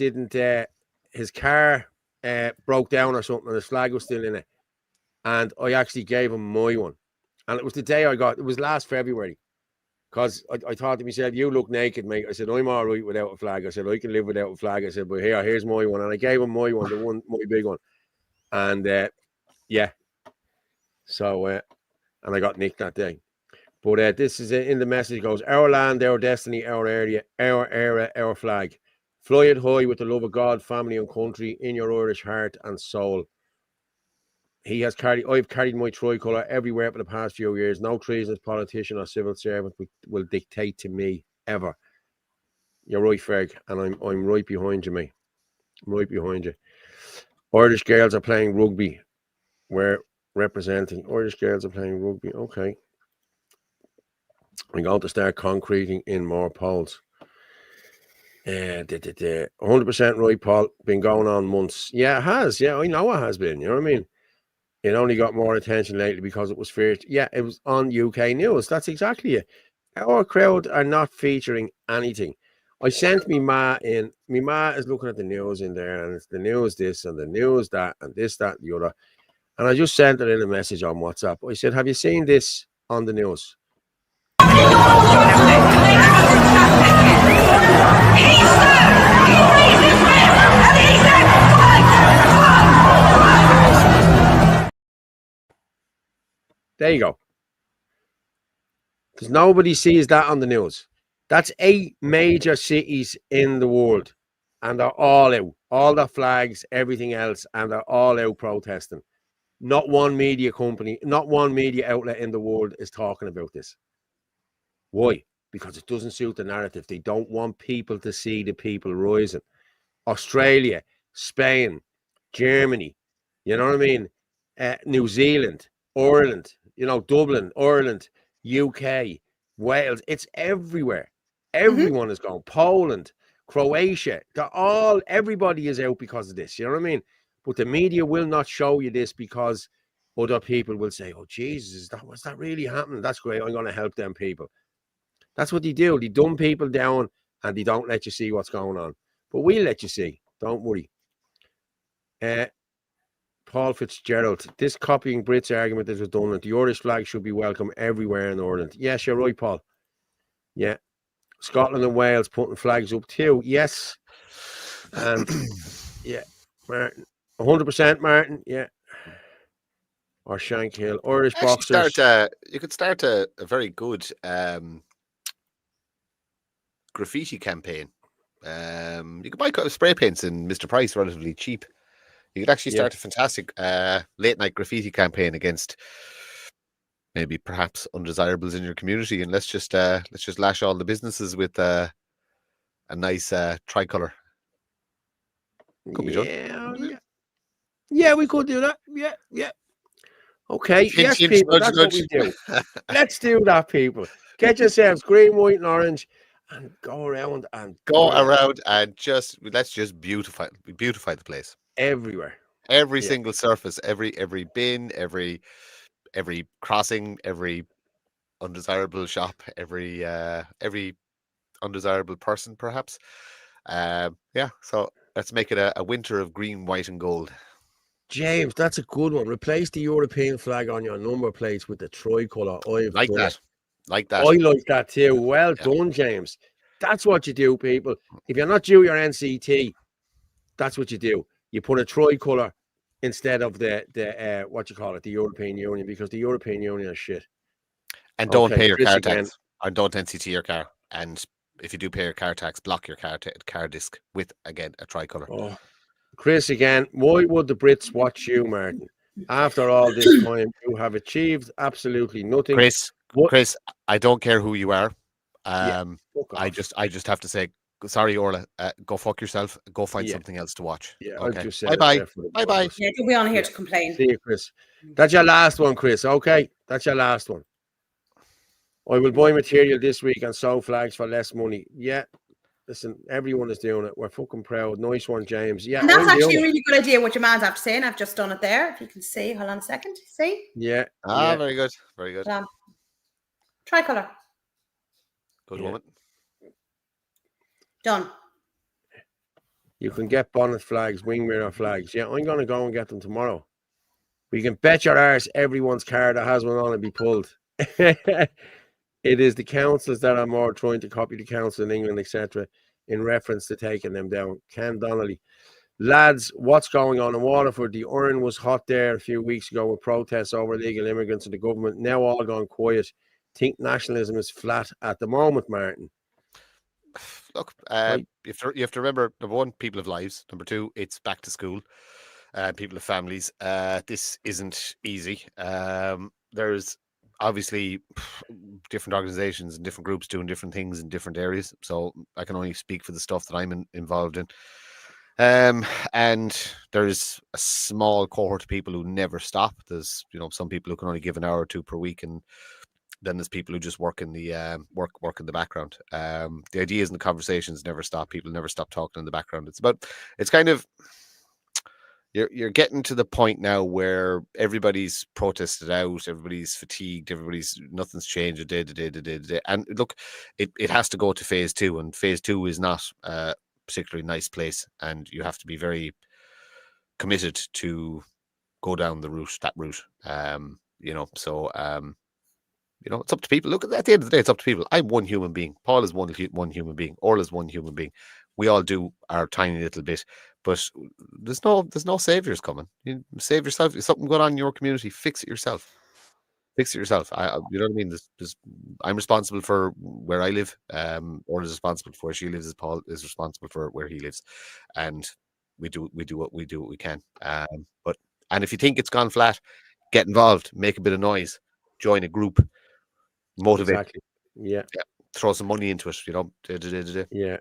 broke down or something, and his flag was still in it. And I actually gave him my one. And it was the day it was last February. Because I thought to myself, you look naked, mate. I said, I'm all right without a flag. I said, I can live without a flag. I said, but here's my one. And I gave him my one, my big one. And yeah. So, and I got nicked that day. But this is in the message goes, our land, our destiny, our area, our era, our flag. Fly it high with the love of God, family and country in your Irish heart and soul. I've carried my tricolour everywhere for the past few years. No treasonous politician or civil servant will dictate to me ever. You're right, Ferg, and I'm right behind you, mate. I'm right behind you. Irish girls are playing rugby. We're representing. Irish girls are playing rugby. Okay. I'm going to start concreting in more polls. 100% right, Paul. Been going on months. Yeah, it has. Yeah, I know it has been. You know what I mean? It only got more attention lately because it was feared. Yeah, it was on UK news. That's exactly it. Our crowd are not featuring anything. I sent me ma in. Me ma is looking at the news in there, and it's the news this and the news that and this, that, and the other. And I just sent her in a message on WhatsApp. I said, have you seen this on the news? There you go. Because nobody sees that on the news. That's 8 major cities in the world. And they're all out. All the flags, everything else. And they're all out protesting. Not one media company, not one media outlet in the world is talking about this. Why? Because it doesn't suit the narrative. They don't want people to see the people rising. Australia, Spain, Germany, you know what I mean? New Zealand, Ireland, Dublin, Ireland, UK, Wales. It's everywhere. Everyone is going. Poland, Croatia. Everybody is out because of this. You know what I mean? But the media will not show you this because other people will say, oh, Jesus, was that really happening? That's great. I'm going to help them people. That's what they do. They dumb people down and they don't let you see what's going on. But we'll let you see. Don't worry. Paul Fitzgerald, this copying Brits argument is redundant. The Irish flag should be welcome everywhere in Ireland. Yes, you're right, Paul. Yeah. Scotland and Wales putting flags up too. Yes. And yeah, Martin. 100% Martin. Yeah. Or Shankill. Irish boxers. You could start a very good graffiti campaign. You could buy spray paints in Mr. Price relatively cheap. You could actually start a fantastic late night graffiti campaign against maybe perhaps undesirables in your community, and let's just lash all the businesses with a nice tricolour. Could be done. Yeah, we could do that. Yeah. Okay, yes, people, that's what we do. Let's do that, people. Get yourselves green, white, and orange, and go around and just let's just beautify the place everywhere. Every single surface, every bin, every crossing, every undesirable shop, every undesirable person, perhaps. Yeah, so let's make it a winter of green, white, and gold. James, that's a good one. Replace the European flag on your number plates with the tricolour. I've Like done that. it. Like that. I like that too. Well Yeah. done, James. That's what you do, people. If you're not due your NCT, that's what you do. You put a tricolour instead of the what you call it, the European Union, because the European Union is shit. And don't pay your Chris car again. tax. Or don't NCT your car. And if you do pay your car tax, block your car disc with, again, a tricolour. Oh, Chris again. Why would the Brits watch you, Martin? After all this time, you have achieved absolutely nothing. Chris, I don't care who you are. Fuck I off. just have to say, sorry, Orla, go fuck yourself. Go find something else to watch. Yeah, okay. I've just said Bye-bye. it there for the both Bye-bye. of us. Yeah, don't be on here to complain. See you, Chris. That's your last one, Chris. Okay, that's your last one. I will buy material this week and sew flags for less money. Yeah, listen, everyone is doing it. We're fucking proud. Nice one, James. Yeah, And that's I'm actually a doing it. really good idea what your man's after saying. I've just done it there. If you can see, hold on a second. See? Yeah. Ah, very good. Very good. Tricolour. Good woman. Done. You can get bonnet flags, wing mirror flags. Yeah, I'm going to go and get them tomorrow. We can bet your arse everyone's car that has one on and be pulled. It is the councils that are more trying to copy the council in England, etc., in reference to taking them down. Ken Donnelly. Lads, what's going on in Waterford? The iron was hot there a few weeks ago with protests over illegal immigrants and the government. Now all gone quiet. Think nationalism is flat at the moment, Martin. Look, you have to remember, number one, people have lives. Number two, it's back to school. People have families. This isn't easy. There's obviously different organizations and different groups doing different things in different areas. So I can only speak for the stuff that I'm involved in. And there's a small cohort of people who never stop. There's, some people who can only give an hour or two per week, and then there's people who just work in the work in the background. The ideas and the conversations never stop. People never stop talking in the background. It's kind of, you're getting to the point now where everybody's protested out, everybody's fatigued, nothing's changed day to day. And look, it has to go to phase 2, and phase 2 is not a particularly nice place, and you have to be very committed to go down that route. It's up to people. Look, at the end of the day, it's up to people. I'm one human being. Paul is one human being. Orla is one human being. We all do our tiny little bit, but there's no saviors coming. You save yourself. If something going on in your community, fix it yourself. You know what I mean? I'm responsible for where I live. Orla is responsible for where she lives. Paul is responsible for where he lives, and we do what we can. And if you think it's gone flat, get involved, make a bit of noise, join a group. Motivate. Exactly. Yeah. Throw some money into it, Yeah.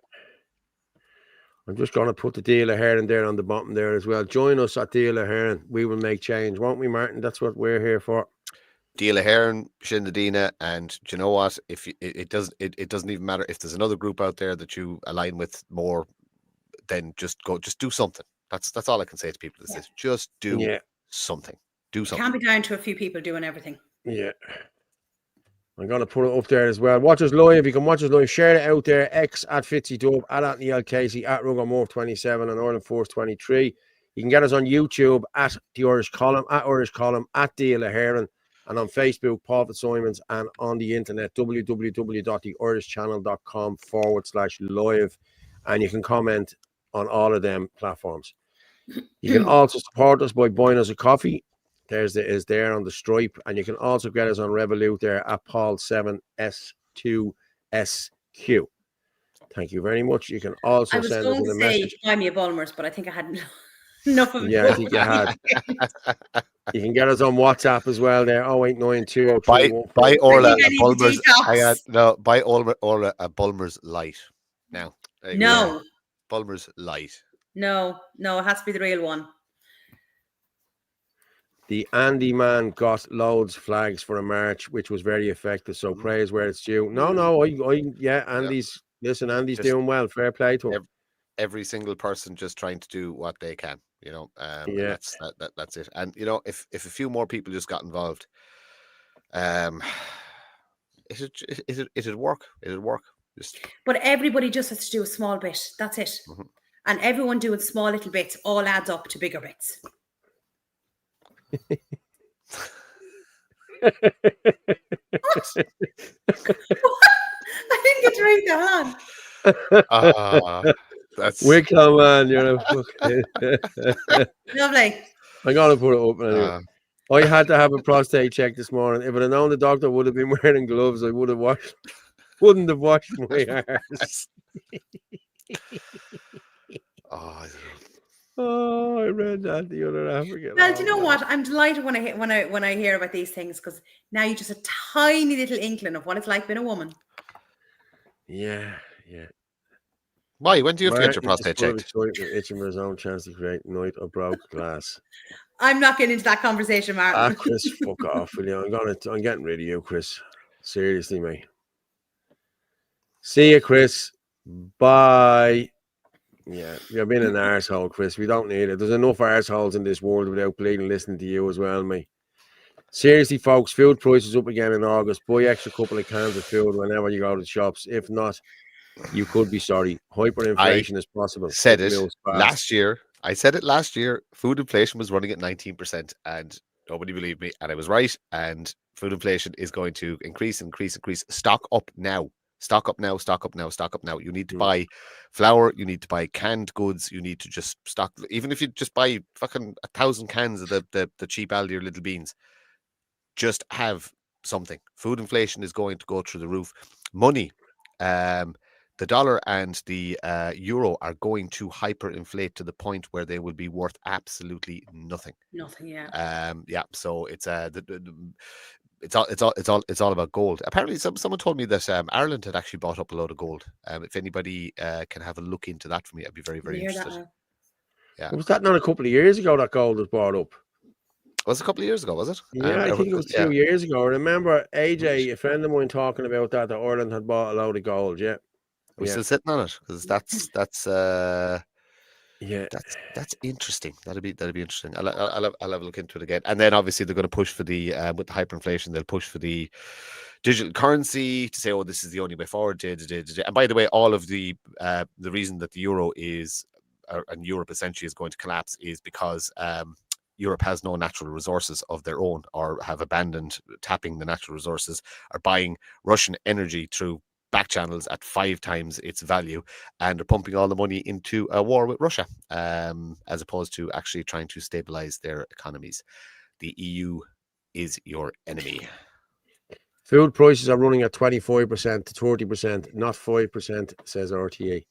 I'm just going to put the Deal of Heron there on the bottom there as well. Join us at Deal of Heron. We will make change, won't we, Martin? That's what we're here for. Deal of Heron, Shindadina, and do you know what? If it doesn't even matter if there's another group out there that you align with more, then just do something. That's all I can say to people. Is just do something. Do something. Can't be down to a few people doing everything. Yeah. I'm going to put it up there as well. Watch us live. You can watch us live. Share it out there. X at FitzyDub, at Anthony L. Casey, at RuggerMorph27, and Ireland Force 23. You can get us on YouTube at The Irish Column, at Deal of Heron, and on Facebook, Paul Fitzsimons, and on the internet, www.theirishchannel.com/live. And you can comment on all of them platforms. You can also support us by buying us a coffee. Is there on the stripe, and you can also get us on Revolut there at Paul7S2SQ. Thank you very much. You can also send us a message. Buy me a Bulmers, but I think I had enough of it. Yeah, I think you had. You can get us on WhatsApp as well there. 0892 buy Orla a Bulmers. Buy Orla a Bulmers Light. Now. No. Bulmers Light. No, it has to be the real one. The Andy man got loads of flags for a march, which was very effective. So praise where it's due. Andy's doing well. Fair play to him. Every single person just trying to do what they can, that's it. And if a few more people just got involved, it'd work. It'd work. But everybody just has to do a small bit. That's it. Mm-hmm. And everyone doing small little bits all adds up to bigger bits. What? I didn't get to raise the hand. That's Wicklow, man, you're a fucking Lovely. I'm gonna put it up anyway. I had to have a prostate check this morning. If I'd have known the doctor would have been wearing gloves, I wouldn't have washed my arse. Oh, I read that the other African. Well, do you know what? I'm delighted when I hear about these things, because now you just a tiny little inkling of what it's like being a woman. Yeah. Why? When do you have to get your prostate checked? Itching for his own chance to create night of broke glass. I'm not getting into that conversation, Martin. Chris, fuck off, will you? I'm getting rid of you, Chris. Seriously, mate. See you, Chris. Bye. Yeah, you've been an arsehole, Chris. We don't need it. There's enough arseholes in this world without bleeding listening to you as well, mate. Seriously, folks, food prices up again in August. Buy extra couple of cans of food whenever you go to the shops. If not, you could be sorry. Hyperinflation is possible. Said it last year. I said it last year. Food inflation was running at 19%, and nobody believed me. And I was right. And food inflation is going to increase. Stock up now. Stock up now. You need to buy flour. You need to buy canned goods. You need to just stock. Even if you just buy fucking 1,000 cans of the cheap Aldi or Little Beans, just have something. Food inflation is going to go through the roof. Money. The dollar and the euro are going to hyperinflate to the point where they will be worth absolutely nothing. Nothing, yeah. So it's all about gold. Apparently, someone told me that Ireland had actually bought up a load of gold. If anybody can have a look into that for me, I'd be very, very interested. Yeah. Was that not a couple of years ago that gold was bought up? Was it a couple of years ago, was it? Yeah, I think it was 2 years ago. I remember AJ, a friend of mine, talking about that Ireland had bought a load of gold. Yeah. We're still sitting on it because that's interesting. That'll be interesting. I'll have a look into it again. And then obviously they're going to push for the with the hyperinflation, they'll push for the digital currency to say, oh, this is the only way forward. And by the way, all of the reason that the euro is and Europe essentially is going to collapse is because Europe has no natural resources of their own, or have abandoned tapping the natural resources, are buying Russian energy through back channels at 5 times its value, and are pumping all the money into a war with Russia, as opposed to actually trying to stabilize their economies. The EU is your enemy. Food prices are running at 25% to 30%, not 5%, says RTA.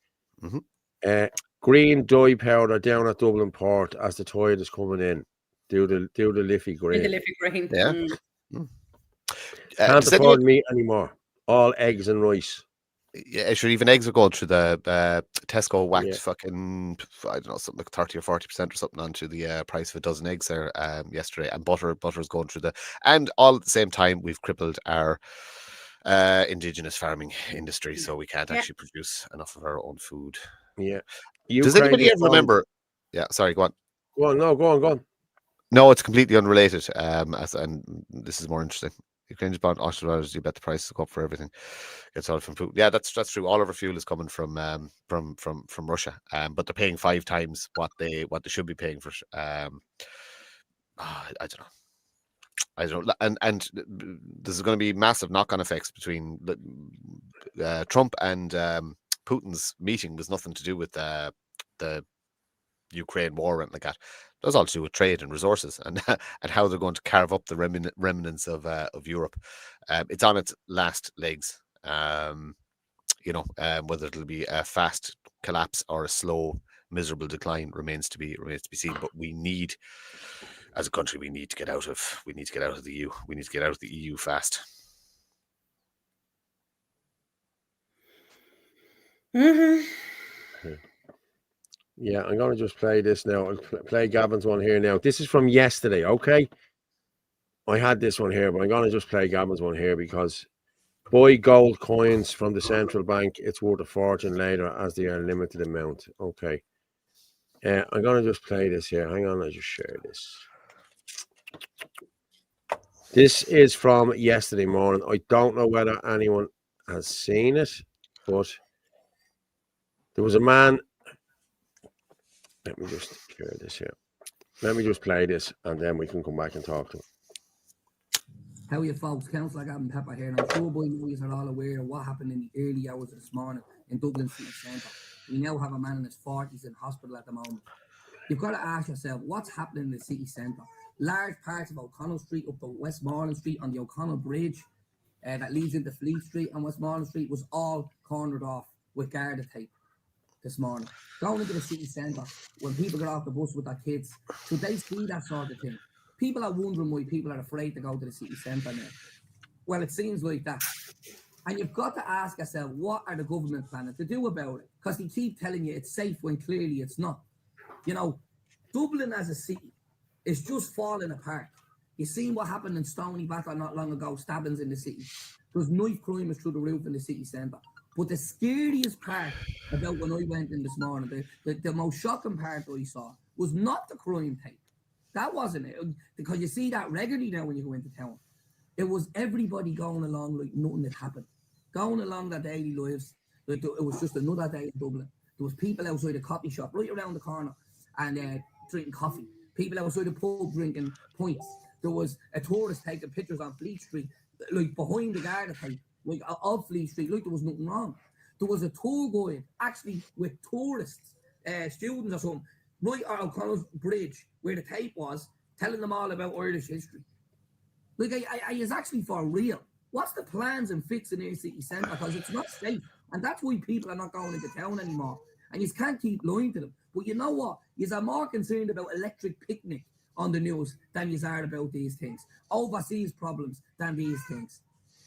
Green dye powder down at Dublin Port as the tide is coming in. Do the Liffey green. The Liffey green. Yeah. Can't afford meat anymore. All eggs and rice. Yeah, sure. Even eggs are going through the Tesco whacked fucking, I don't know, something like 30 or 40% or something onto the price of a dozen eggs there yesterday. And butter is going through and all at the same time we've crippled our indigenous farming industry, so we can't actually produce enough of our own food. Yeah. Does anybody ever remember? Yeah, sorry, go on. Go on. No, it's completely unrelated. And this is more interesting. Ukraine's bought $100. You bet the prices go up for everything. It's all from food. Yeah, that's true. All of our fuel is coming from Russia. But they're paying 5 times what they should be paying for. I don't know. And there's going to be massive knock-on effects between Trump and Putin's meeting. Was nothing to do with the Ukraine war and like that. It was all to do with trade and resources and how they're going to carve up the remnants of Europe. It's on its last legs. Whether it'll be a fast collapse or a slow, miserable decline remains to be seen. But we need, as a country, we need to get out of the EU. We need to get out of the EU fast. Yeah, I'm going to just play this now. I'll play Gavin's one here now. This is from yesterday, okay? I had this one here, but I'm going to just play Gavin's one here because buy gold coins from the central bank. It's worth a fortune later as they are limited amount. Okay. I'm going to just play this here. Hang on, I'll just share this. This is from yesterday morning. I don't know whether anyone has seen it. but there was a man. Let me just clear this here. Let me just play this, and then we can come back and talk to him. How are you folks? Councillor Gavin Pepper here. And I'm sure by now you are all aware of what happened in the early hours of this morning in Dublin City Centre. We now have a man in his 40s in hospital at the moment. You've got to ask yourself, what's happening in the city centre? Large parts of O'Connell Street up to Westmoreland Street on the O'Connell Bridge that leads into Fleet Street and Westmoreland Street was all cornered off with Garda tape this morning. Going into the city centre, when people get off the bus with their kids, should they see that sort of thing? People are wondering why people are afraid to go to the city centre now. Well, it seems like that. And you've got to ask yourself, what are the government planning to do about it? Because they keep telling you it's safe when clearly it's not. You know, Dublin as a city is just falling apart. You seen what happened in Stony Batter not long ago, stabbings in the city. There's knife crime is through the roof in the city centre. But the scariest part about when I went in this morning, the most shocking part I saw was not the crime tape. That wasn't it. Because you see that regularly now when you go into town. It was everybody going along like nothing had happened. Going along their daily lives. Like it was just another day in Dublin. There was people outside the coffee shop right around the corner and drinking coffee. People outside the pub drinking pints. There was a tourist taking pictures on Fleet Street, like behind the Garda tape, like of Fleet Street, like there was nothing wrong. There was a tour guide actually with tourists, students or something, right on O'Connell's Bridge where the tape was, telling them all about Irish history. Like, I is actually for real. What's the plans in fixing our city centre? Because it's not safe. And that's why people are not going into town anymore. And you can't keep lying to them. But you know what? You are more concerned about electric picnic on the news than you are about these things. Overseas problems than these things.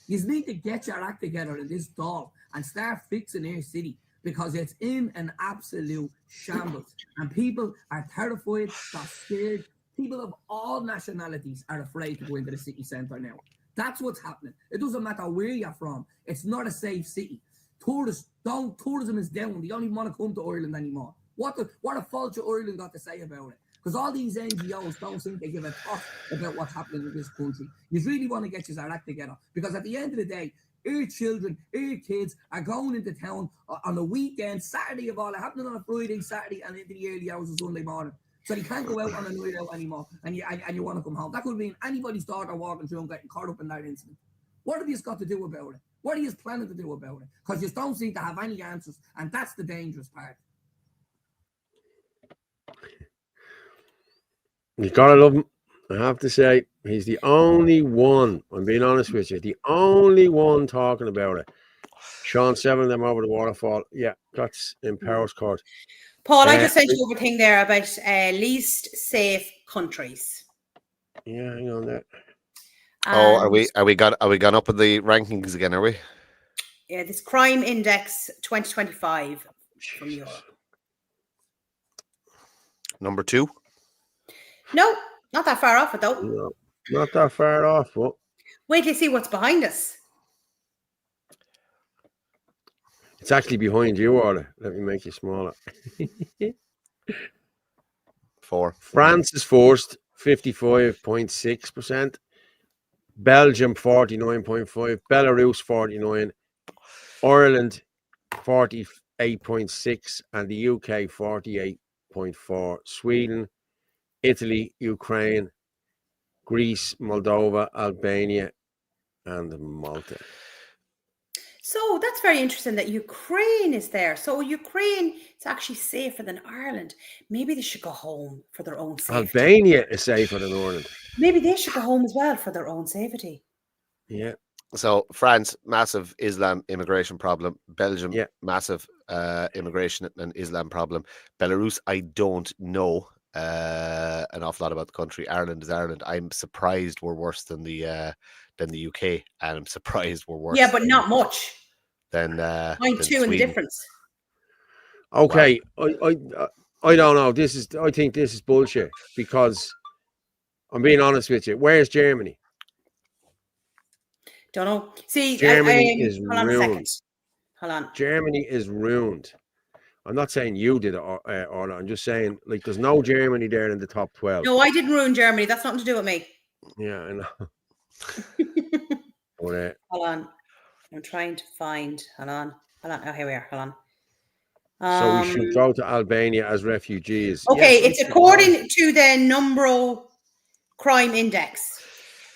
You need to get your act together in this doll and start fixing our city because it's in an absolute shambles. And people are terrified, they're scared. People of all nationalities are afraid to go into the city centre now. That's what's happening. It doesn't matter where you're from. It's not a safe city. Tourism is down. They don't even want to come to Ireland anymore. What a fault Ireland got to say about it? Because all these NGOs don't think they give a thought about what's happening in this country. You really want to get your act together. Because at the end of the day, our children, our kids are going into town on the weekend, Saturday of all, it happening on a Friday, Saturday, and into the early hours of Sunday morning. So they can't go out on a night out anymore, and you want to come home. That could mean anybody's daughter walking through and getting caught up in that incident. What have you got to do about it? What are you planning to do about it? Because you don't seem to have any answers, and that's the dangerous part. You gotta love him. I have to say, he's the only one, I'm being honest with you, the only one talking about it. Sean, 7 of them over the waterfall. Yeah, that's in Powers Court. Paul, I just sent you over a thing there about least safe countries. Yeah, hang on there. Are we gone up in the rankings again, are we? Yeah, this crime index 2025 from Europe. Number 2? No, not that far off it though. No, not that far off, but wait till you see what's behind us. It's actually behind you, Orla. Let me make you smaller. 4. France is first, 55.6%. Belgium, 49.5%. Belarus, 49%. Ireland, 48.6%. And the UK, 48.4%. Sweden, Italy, Ukraine, Greece, Moldova, Albania, and Malta. So that's very interesting that Ukraine is there. So Ukraine is actually safer than Ireland. Maybe they should go home for their own safety. Albania is safer than Ireland. Maybe they should go home as well for their own safety. Yeah. So France, massive Islam immigration problem. Belgium, yeah. Massive immigration and Islam problem. Belarus, I don't know an awful lot about the country. Ireland is Ireland. I'm surprised we're worse than the UK, and I'm surprised we're worse. Yeah, but not much. Than 0.2 in the difference. Okay, wow. I don't know. I think this is bullshit because I'm being honest with you. Where's Germany? Don't know. See, Germany is hold on ruined. a second. Hold on. Germany is ruined. I'm not saying you did it, Orla. I'm just saying, like, there's no Germany there in the top 12. No, I didn't ruin Germany. That's nothing to do with me. Yeah, I know. But, hold on. I'm trying to find. Hold on. Hold on. Oh, here we are. Hold on. So we should go to Albania as refugees. Okay, Yes, it's according to the Numbro Crime Index.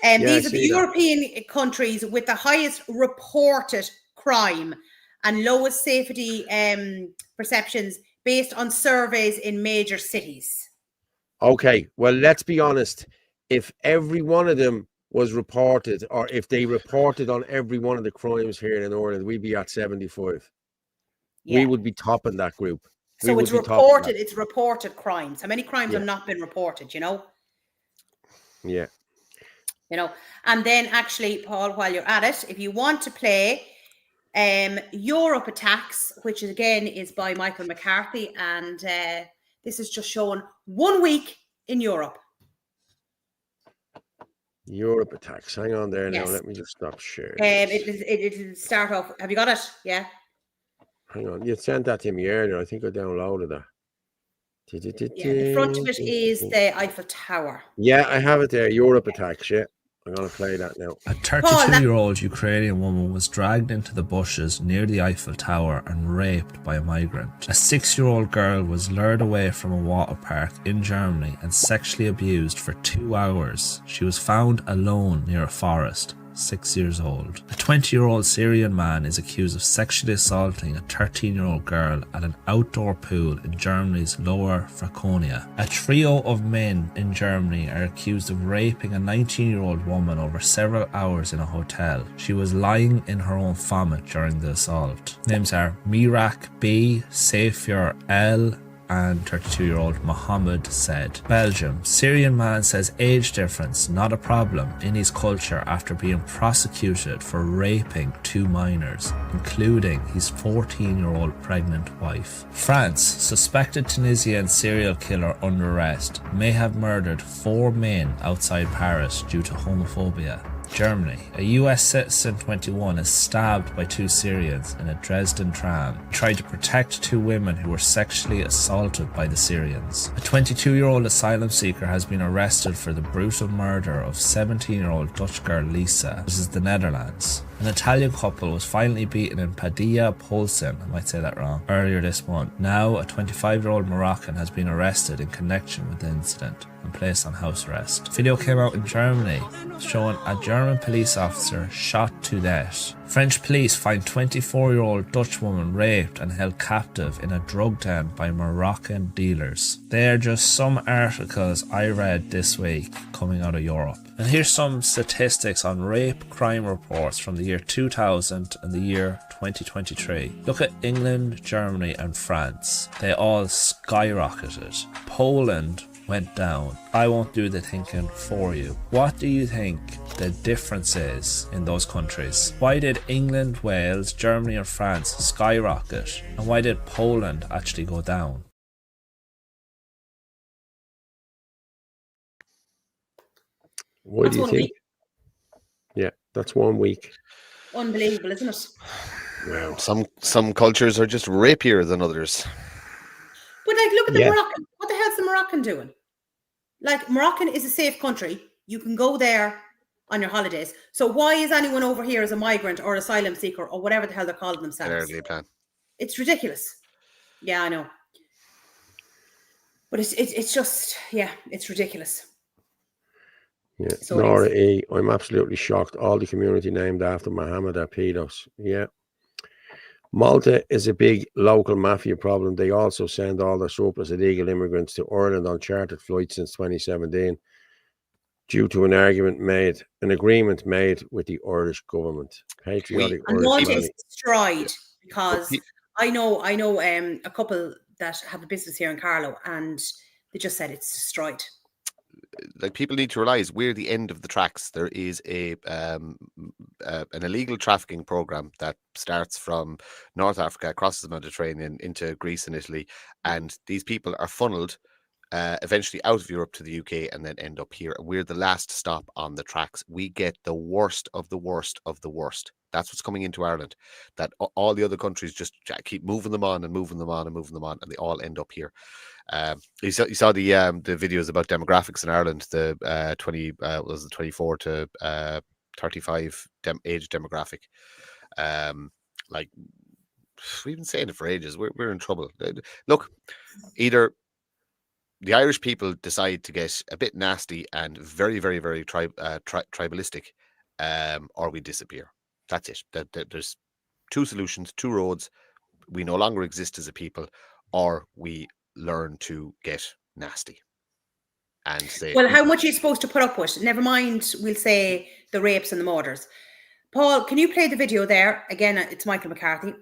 These are the European countries with the highest reported crime and lowest safety perceptions based on surveys in major cities. Okay, well, let's be honest. If every one of them was reported, or if they reported on every one of the crimes here in Ireland, we'd be at 75. Yeah. We would be topping that group. So it's reported. It's reported crimes. How many crimes have not been reported? You know. Yeah. You know, and then actually, Paul, while you're at it, if you want to play Europe Attacks, which again is by Michael McCarthy, and this is just showing 1 week in Europe. Europe Attacks. Hang on there now. Let me just stop sharing. It'll start off. Have you got it? Yeah. Hang on. You sent that to me earlier. I think I downloaded that. Yeah, the front of it is the Eiffel Tower. Yeah, I have it there. Europe Attacks. Yeah. I'm going to play that now. A 32-year-old Ukrainian woman was dragged into the bushes near the Eiffel Tower and raped by a migrant. A 6-year-old girl was lured away from a water park in Germany and sexually abused for 2 hours. She was found alone near a forest. 6 years old. A 20-year-old Syrian man is accused of sexually assaulting a 13-year-old girl at an outdoor pool in Germany's Lower Franconia. A trio of men in Germany are accused of raping a 19-year-old woman over several hours in a hotel. She was lying in her own vomit during the assault. Names are Mirak B, Safier L, and 32-year-old Mohammed said. Belgium. Syrian man says age difference not a problem in his culture after being prosecuted for raping 2 minors, including his 14-year-old pregnant wife. France. Suspected Tunisian serial killer under arrest may have murdered 4 men outside Paris due to homophobia. Germany. A US citizen 21 is stabbed by 2 Syrians in a Dresden tram. He tried to protect 2 women who were sexually assaulted by the Syrians. A 22-year-old asylum seeker has been arrested for the brutal murder of 17-year-old Dutch girl Lisa. This is the Netherlands. An Italian couple was finally beaten in Padilla, Polsen, I might say that wrong, earlier this month. Now, a 25-year-old Moroccan has been arrested in connection with the incident and placed on house arrest. Video came out in Germany showing a German police officer shot to death. French police find 24-year-old Dutch woman raped and held captive in a drug den by Moroccan dealers. They are just some articles I read this week coming out of Europe. And here's some statistics on rape crime reports from the year 2000 and the year 2023. Look at England, Germany and France. They all skyrocketed. Poland went down. I won't do the thinking for you. What do you think the difference is in those countries? Why did England, Wales, Germany and France skyrocket? And why did Poland actually go down? What do you think? Yeah, that's 1 week. Unbelievable, isn't it? Wow. Some cultures are just rapier than others. But like, look at the Moroccan. What the hell's the Moroccan doing? Like, Moroccan is a safe country. You can go there on your holidays. So why is anyone over here as a migrant or asylum seeker or whatever the hell they're calling themselves? It's ridiculous. Yeah, I know. But it's just, yeah, it's ridiculous. Yeah, so Nora E, I'm absolutely shocked. All the community named after Mohammed are pedos. Yeah. Malta is a big local mafia problem. They also send all their surplus illegal immigrants to Ireland on chartered flights since 2017 due to an agreement made with the Irish government. Patriotic and Malta is destroyed because I know a couple that have a business here in Carlow and they just said it's destroyed. Like, people need to realize we're the end of the tracks. There is an illegal trafficking program that starts from North Africa, crosses the Mediterranean into Greece and Italy, and these people are funneled eventually out of Europe to the UK and then end up here. We're the last stop on the tracks. We get the worst of the worst of the worst. That's what's coming into Ireland. That all the other countries just keep moving them on and moving them on and moving them on, and they all end up here. You saw the videos about demographics in Ireland. The 24 to 35 age demographic. Like, we've been saying it for ages. We're in trouble. Look, either the Irish people decide to get a bit nasty and very, very, very tribalistic, or we disappear. That's it. There's two solutions, two roads. We no longer exist as a people, or we learn to get nasty and say, well, how much are you supposed to put up with? Never mind, we'll say the rapes and the murders. Paul, can you play the video there? Again, it's Michael McCarthy.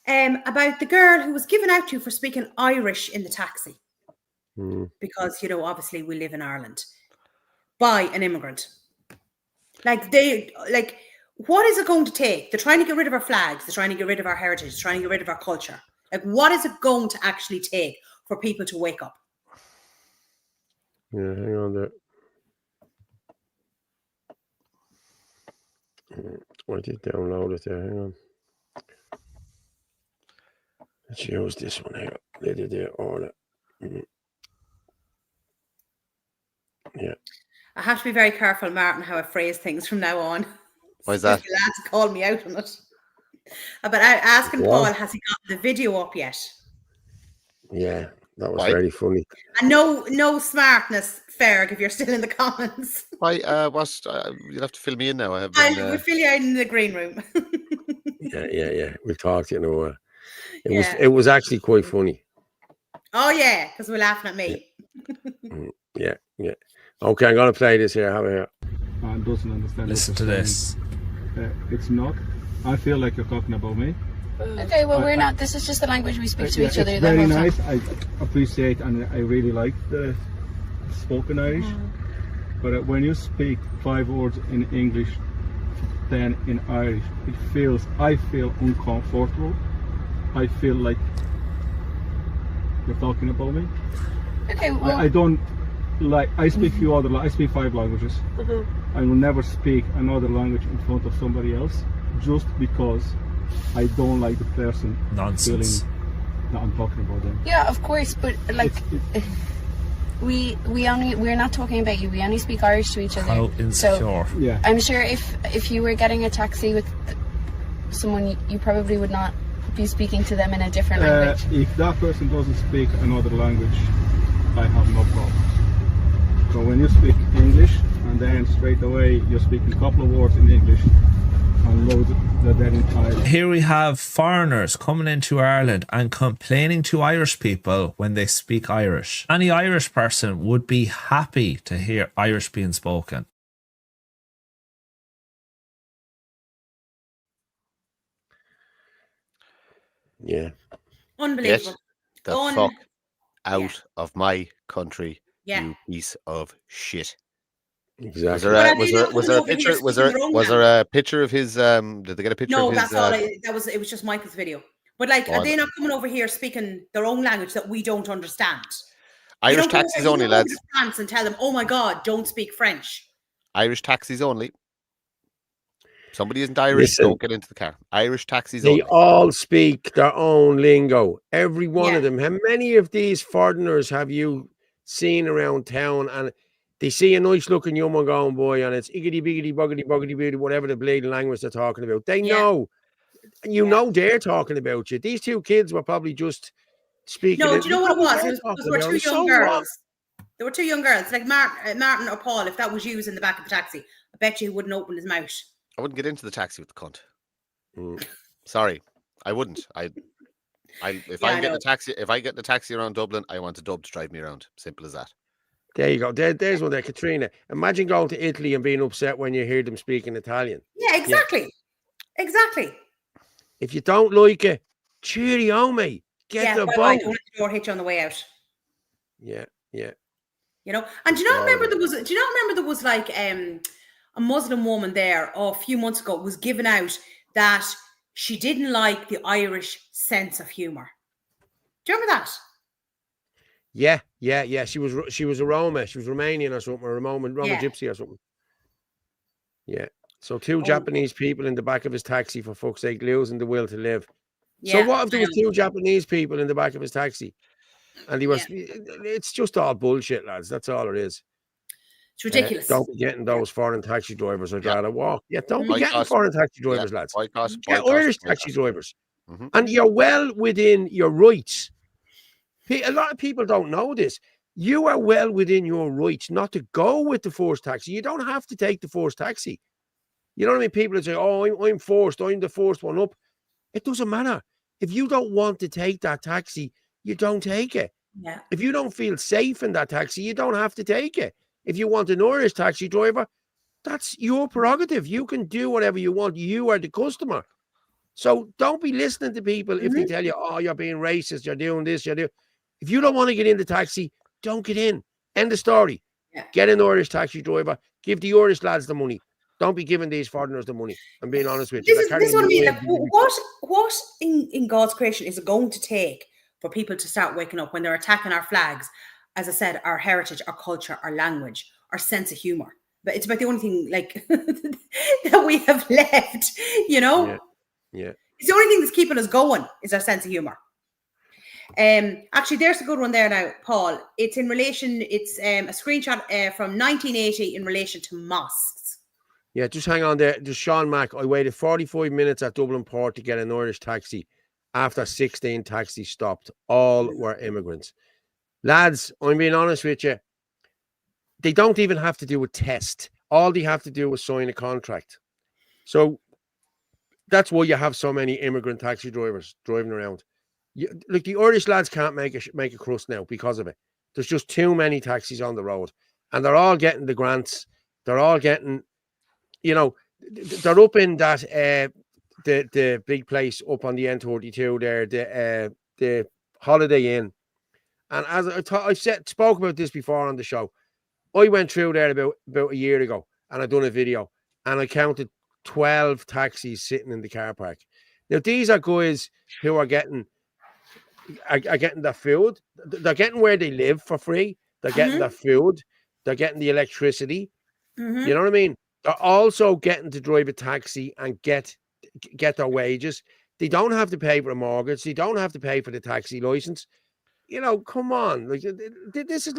About the girl who was given out to for speaking Irish in the taxi. Because, obviously we live in Ireland. By an immigrant. What is it going to take? They're trying to get rid of our flags. They're trying to get rid of our heritage. They're trying to get rid of our culture. What is it going to actually take for people to wake up? Yeah, hang on there. I did download it there. Hang on. Let's use this one here. They did the order. Yeah. I have to be very careful, Martin, how I phrase things from now on. Why is that? The lads call me out on it. But asking Paul, has he got the video up yet? Yeah, that was very funny. And no smartness, Ferg, if you're still in the comments. You'll have to fill me in now. We'll fill you in the green room. Yeah. We'll talk to you in a while. It was actually quite funny. Oh yeah, because we're laughing at me. Yeah. Okay, I'm gonna play this here. Have it here. And doesn't understand. Listen to this. It's not. I feel like you're talking about me. Okay, well, we're not. This is just the language we speak to each other. It's very nice. I appreciate and I really like the spoken Irish. But when you speak 5 words in English, then in Irish, I feel uncomfortable. I feel like you're talking about me. Okay, well, I don't like. I speak I speak 5 languages. I will never speak another language in front of somebody else, just because I don't like the person feeling that I'm talking about them. Yeah, of course, but we're not talking about you. We only speak Irish to each other. How insecure. So, yeah. I'm sure if you were getting a taxi with someone, you probably would not be speaking to them in a different language. If that person doesn't speak another language, I have no problem. So when you speak English and then straight away you're speaking a couple of words in English and loads that then in Irish. Here we have foreigners coming into Ireland and complaining to Irish people when they speak Irish. Any Irish person would be happy to hear Irish being spoken. Yeah. Unbelievable. Get the fuck out of my country, you piece of shit. Exactly. Was there a picture of his? Did they get a picture? No, of his, that's all. It was just Michael's video. But are they not coming over here speaking their own language that we don't understand? Irish taxis only, lads. France and tell them, oh my God, don't speak French. Irish taxis only. Somebody isn't Irish, don't get into the car. Irish taxis only. They all speak their own lingo. Every one of them. How many of these foreigners have you seen around town and they see a nice looking young one going by and it's iggity biggity buggity buggity booty, whatever the bleeding language they're talking about. They know. You know they're talking about you. These two kids were probably just speaking. No, do you know what it was? There were 2 young girls. There were 2 young girls, like Martin or Paul. If that was you in the back of the taxi, I bet you he wouldn't open his mouth. I wouldn't get into the taxi with the cunt. Sorry, I wouldn't. If I get the taxi around Dublin, I want a dub to drive me around. Simple as that. There you go. There's one there, Katrina. Imagine going to Italy and being upset when you hear them speaking Italian. Yeah, exactly. Yeah. Exactly. If you don't like it, cheerio, mate. Get the boat. Don't let the door hit you on the way out. Yeah. You know, and do you not remember there was like a Muslim woman there a few months ago was given out that she didn't like the Irish sense of humor. Do you remember that? Yeah. She was a Roma. She was Romanian or something, or a Roma gypsy or something. Yeah. So 2 Japanese people in the back of his taxi, for fuck's sake, losing the will to live. Yeah, so what if there was 2 Japanese people in the back of his taxi? And he was, it's just all bullshit, lads. That's all it is. It's ridiculous. Don't be getting those foreign taxi drivers. I'd rather walk. Yeah, don't be getting foreign taxi drivers, lads. Get Irish taxi drivers. And you're well within your rights. A lot of people don't know this. You are well within your rights not to go with the forced taxi. You don't have to take the forced taxi. You know what I mean? People that say, oh, I'm forced. I'm the forced one up. It doesn't matter. If you don't want to take that taxi, you don't take it. Yeah. If you don't feel safe in that taxi, you don't have to take it. If you want an Irish taxi driver, that's your prerogative. You can do whatever you want. You are the customer. So don't be listening to people if they tell you, oh, you're being racist, you're doing this, you're doing. If you don't want to get in the taxi, don't get in. End of story. Yeah. Get an Irish taxi driver. Give the Irish lads the money. Don't be giving these foreigners the money. I'm being honest with you. This is what I mean. Like, what in God's creation is it going to take for people to start waking up when they're attacking our flags? As I said, our heritage, our culture, our language, our sense of humor. But it's about the only thing like that we have left, you know? Yeah. It's the only thing that's keeping us going is our sense of humor. Actually, there's a good one there now, Paul. It's in relation, it's a screenshot from 1980 in relation to mosques. Yeah, just hang on there. Just Sean Mack. I waited 45 minutes at Dublin Port to get an Irish taxi after 16 taxis stopped. All were immigrants. Lads, I'm being honest with you. They don't even have to do a test. All they have to do is sign a contract. So that's why you have so many immigrant taxi drivers driving around. Look, the Irish lads can't make a crust now because of it. There's just too many taxis on the road. And they're all getting the grants. They're all getting, you know, they're up in that, the big place up on the N32 there, the Holiday Inn. And as I spoke about this before on the show, I went through there about a year ago and I done a video and I counted 12 taxis sitting in the car park. Now, these are guys who are getting their food. They're getting where they live for free. They're getting their food. They're getting the electricity. You know what I mean? They're also getting to drive a taxi and get their wages. They don't have to pay for a mortgage. They don't have to pay for the taxi license. You know, come on. Like this is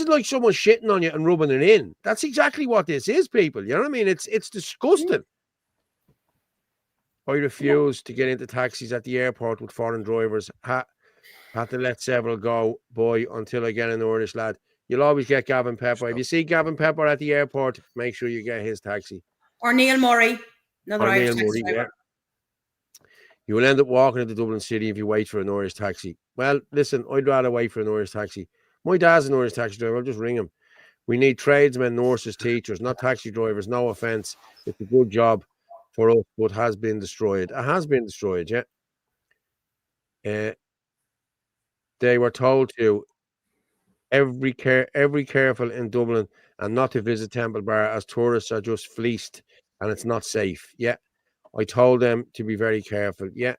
like someone shitting on you and rubbing it in. That's exactly what this is, people. You know what I mean? It's disgusting. I refused to get into taxis at the airport with foreign drivers. Had to let several go, boy, until I get an Irish lad. You'll always get Gavin Pepper. If you see Gavin Pepper at the airport, make sure you get his taxi. Or Neil Murray, another Irish taxi driver. Yeah. You will end up walking into Dublin City if you wait for an Irish taxi. Well, listen, I'd rather wait for an Irish taxi. My dad's an Irish taxi driver. I'll just ring him. We need tradesmen, nurses, teachers, not taxi drivers. No offense. It's a good job for us, but has been destroyed. It has been destroyed, yeah. They were told to every careful in Dublin and not to visit Temple Bar as tourists are just fleeced and it's not safe. Yeah. I told them to be very careful. Yeah.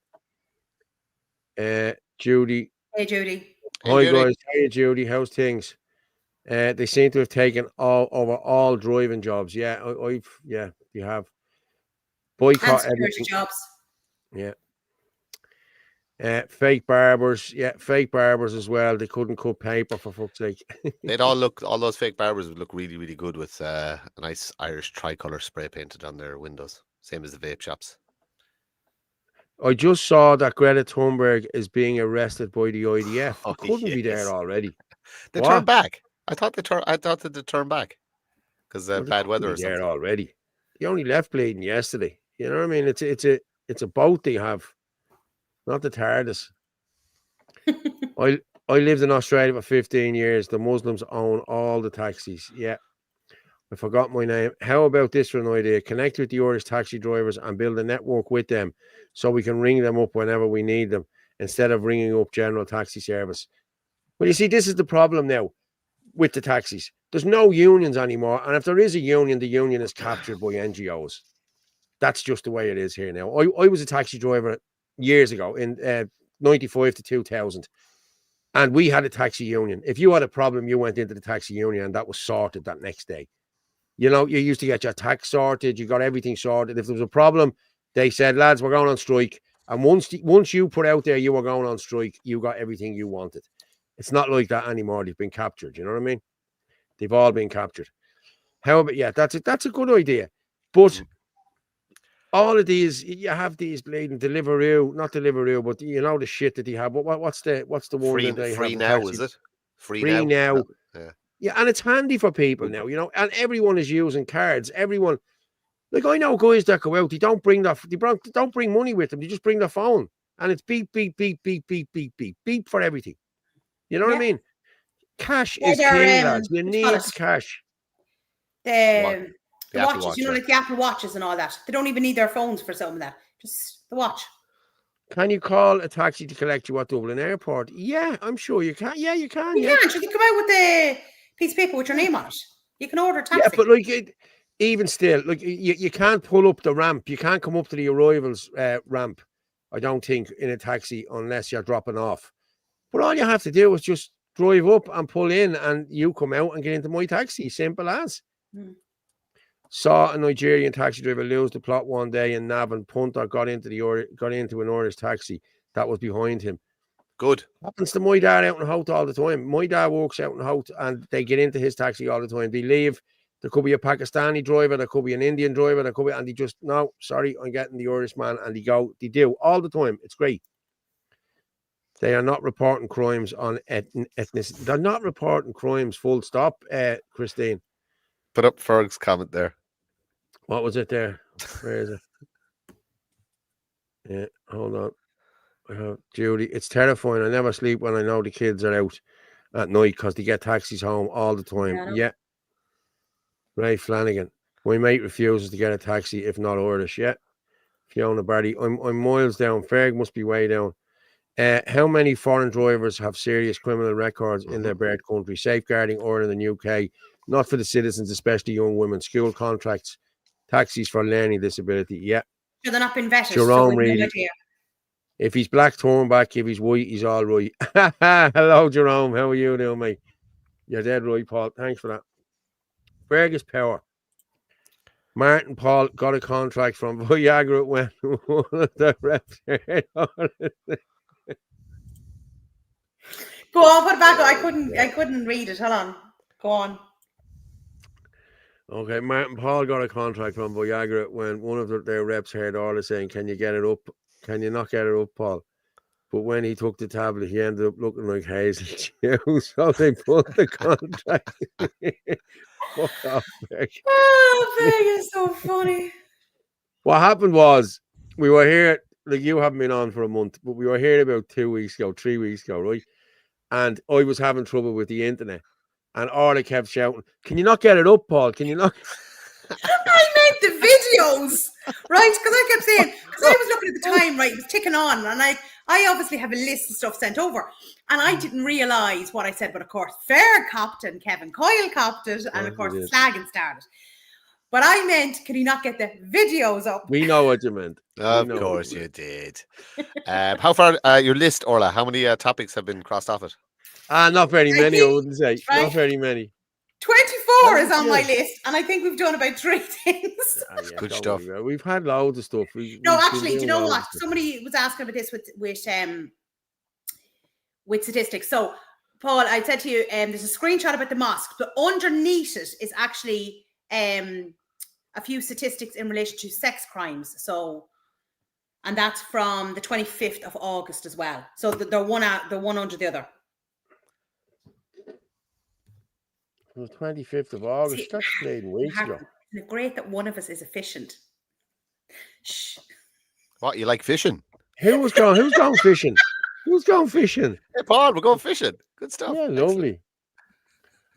Judy. Hey, Judy. Hi, guys. Hey, Judy. How's things? They seem to have taken over all driving jobs. Yeah, you have. Boycott everything. Jobs. Yeah. Fake barbers. Yeah, fake barbers as well. They couldn't cut paper for fuck's sake. All those fake barbers would look really, really good with a nice Irish tricolour spray painted on their windows. Same as the vape shops. I just saw that Greta Thunberg is being arrested by the IDF. Oh, they couldn't be there already. They turned back. I thought they turned back because bad weather or something. There already. They only left bleeding yesterday. You know what I mean? It's a boat they have, not the TARDIS. I lived in Australia for 15 years. The Muslims own all the taxis. Yeah. I forgot my name. How about this for an idea? Connect with the Irish taxi drivers and build a network with them so we can ring them up whenever we need them instead of ringing up general taxi service. Well, you see, this is the problem now with the taxis. There's no unions anymore. And if there is a union, the union is captured by NGOs. That's just the way it is here now. I was a taxi driver years ago in 95 to 2000. And we had a taxi union. If you had a problem, you went into the taxi union and that was sorted that next day. You know, you used to get your tax sorted. You got everything sorted. If there was a problem, they said, lads, we're going on strike. And once you put out there you were going on strike, you got everything you wanted. It's not like that anymore. They've been captured. You know what I mean? They've all been captured. However, yeah, that's a good idea. But all of these, you have these bleeding Deliveroo, not Deliveroo, but you know the shit that they have. What's the one that they free have? now, is it? Free now. Yeah. Yeah, and it's handy for people now, you know, and everyone is using cards. Everyone, like I know guys that go out, they don't bring money with them. They just bring their phone, and it's beep, beep, beep, beep, beep, beep, beep, beep for everything. You know what I mean? Cash is king, lads. You need cash. The watches, Watch, you know, like the Apple Watches and all that. They don't even need their phones for some of that. Just the watch. Can you call a taxi to collect you at Dublin Airport? Yeah, I'm sure you can. Yeah, you can. You can. You can come out with the piece of paper with your name on it. You can order a taxi. Yeah, but like even still, like you can't pull up the ramp. You can't come up to the arrivals ramp, I don't think, in a taxi unless you're dropping off. But all you have to do is just drive up and pull in, and you come out and get into my taxi. Simple as. Saw a Nigerian taxi driver lose the plot one day in Navan. Punter got into an Irish taxi that was behind him. Good. Happens to my dad out in Hout all the time. My dad works out in Hout, and they get into his taxi all the time. They leave. There could be a Pakistani driver, there could be an Indian driver, and they just, no, sorry, I'm getting the Irish man, and they do all the time. It's great. They are not reporting crimes on ethnicity. They're not reporting crimes, full stop, Christine. Put up Ferg's comment there. What was it there? Where is it? Yeah, hold on. I have Judy. It's terrifying. I never sleep when I know the kids are out at night because they get taxis home all the time. Yeah. Ray Flanagan. My mate refuses to get a taxi if not Irish. Yeah. Fiona Barty. I'm miles down. Ferg must be way down. How many foreign drivers have serious criminal records in their birth country? Safeguarding Ireland and UK, not for the citizens, especially young women. School contracts, taxis for learning disability. Yeah. So they're not been vetted. Jerome Reedy. If he's black, turn back. If he's white, he's all right. Hello, Jerome. How are you doing, mate? You're dead right, Paul. Thanks for that. Fergus Power. Martin Paul got a contract from Viagra when one of the reps. Go on, put it back. I couldn't read it. Hold on. Go on. Okay, Martin Paul got a contract from Viagra when one of their reps heard Orla saying, "Can you get it up? Can you not get it up, Paul?" But when he took the tablet, he ended up looking like Hazel Chew, so they put the contract. Fuck off, Beck. Oh, Beck is so funny. What happened was, we were here, like you haven't been on for a month, but we were here about 3 weeks ago, right? And I was having trouble with the internet. And Orla kept shouting, "Can you not get it up, Paul? Can you not?" I made the videos, right? Because I kept saying, because I was looking at the time, right? It was ticking on. And I obviously have a list of stuff sent over. And I didn't realise what I said. But of course, Fair copped and Kevin Coyle copped it. And of course, Slagging started. But I meant, can you not get the videos up? We know what you meant. Of course you did. How far, your list, Orla, how many topics have been crossed off it? Not very many, I wouldn't say. Right? Not very many. 24 is on my list, and I think we've done about 3 things. Yeah, good stuff. We've had loads of stuff. No, actually, do you know what? Somebody was asking about this with statistics. So, Paul, I said to you, there's a screenshot about the mosque, but underneath it is actually a few statistics in relation to sex crimes. So, and that's from the 25th of August as well. So they're one under the other. The 25th of August. See, that's played weeks ago. Isn't it great that one of us is efficient? Shh. What, you like fishing? Who's going fishing? Who's going fishing? Hey, Paul, we're going fishing. Good stuff. Yeah, lovely.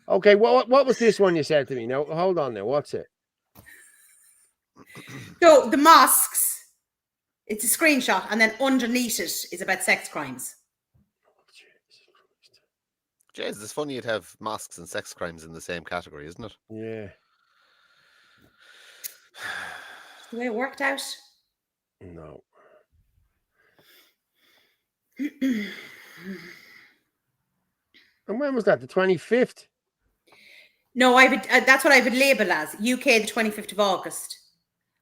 Okay, what was this one you said to me? Now, hold on now. What's it? So, the mosques, it's a screenshot, and then underneath it is about sex crimes. Jeez, it's funny you'd have mosques and sex crimes in the same category, isn't it? Yeah. The way it worked out? No. And when was that? The 25th? No, that's what I would label as UK, the 25th of August.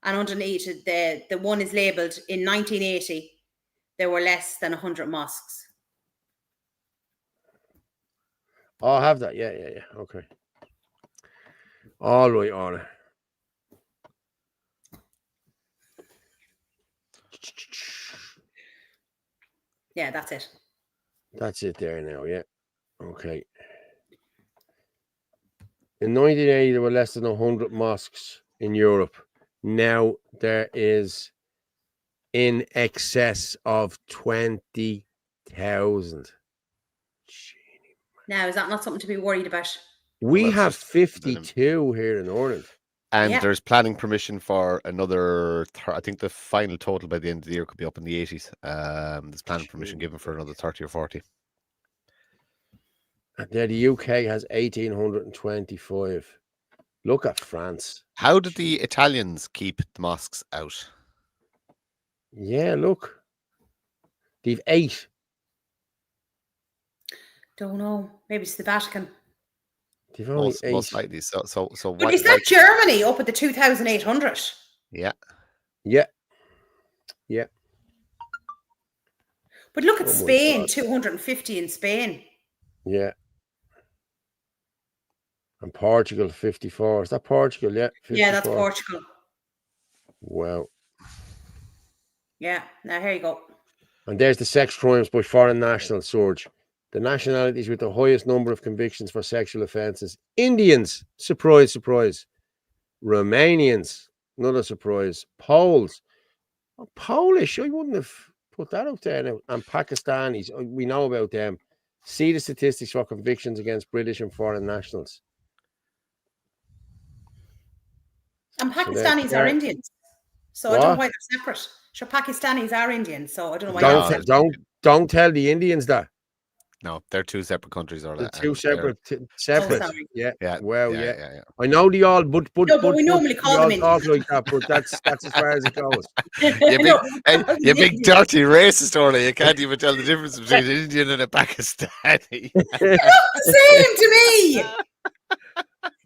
And underneath it, the one is labelled in 1980, there were less than 100 mosques. Oh, I have that. Yeah. Okay. All right, Orla. Yeah, that's it. That's it there now, yeah. Okay. In 1980, there were less than 100 mosques in Europe. Now there is in excess of 20,000. Now, is that not something to be worried about? We Well, that's have just 52 here in Ireland. And Yeah. there's planning permission for another, I think the final total by the end of the year could be up in the 80s. There's planning permission given for another 30 or 40. And there the UK has 1,825. Look at France. How did the Italians keep the mosques out? Yeah, look. They've 8. Don't know. Maybe it's the Vatican. They've only 8. Most likely. So But is that Germany up at the 2,800? Yeah. Yeah. Yeah. But look at Oh my Spain, God. 250 in Spain. Yeah. And Portugal, 54. Is that Portugal? Yeah. 54. Yeah, that's Portugal. Wow. Yeah. Now, here you go. And there's the sex crimes by foreign nationals surge. The nationalities with the highest number of convictions for sexual offences. Indians, surprise, surprise. Romanians, another surprise. Poles. Oh, Polish, I wouldn't have put that up there now. And Pakistanis, we know about them. See the statistics for convictions against British and foreign nationals. And Pakistanis are Indians. So I don't know why they're separate. Sure, Pakistanis are Indians, so I don't know why. Don't tell the Indians that. No, they're two separate countries. Or they're two separate. Oh, yeah. Yeah. Well, yeah. I know they all, but we normally call them Indians. Like that, but that's as far as it goes. You big dirty racist, Orla. You can't even tell the difference between an Indian and a Pakistani. They're not the same to me.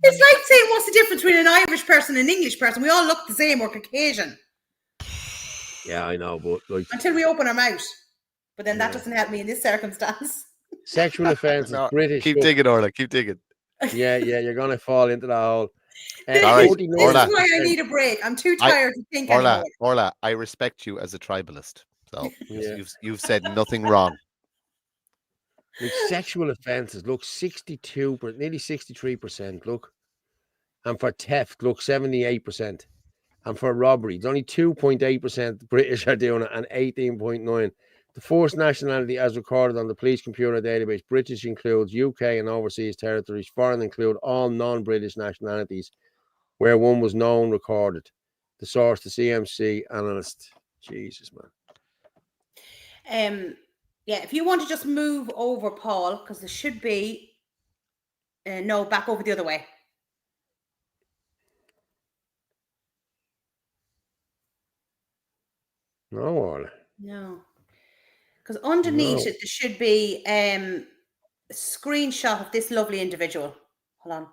It's like saying what's the difference between an Irish person and an English person? We all look the same. We're Caucasian. Yeah, I know, but like until we open our mouth. But then that doesn't help me in this circumstance. Sexual offences, no, British. Keep digging, Orla. Keep digging. Yeah, you're gonna fall into that hole. This is why I need a break. I'm too tired to think anymore. Orla, I respect you as a tribalist. So you've said nothing wrong. With sexual offences, look, 62%, nearly 63%, look. And for theft, look, 78%. And for robbery, it's only 2.8% British are doing it and 18.9%. The first nationality as recorded on the police computer database, British includes UK and overseas territories. Foreign include all non-British nationalities where one was known recorded. The source, the CMC analyst. Jesus, man. Yeah, if you want to just move over, Paul, because there should be no, back over the other way. No, Orla. No. Because underneath it, there should be a screenshot of this lovely individual. Hold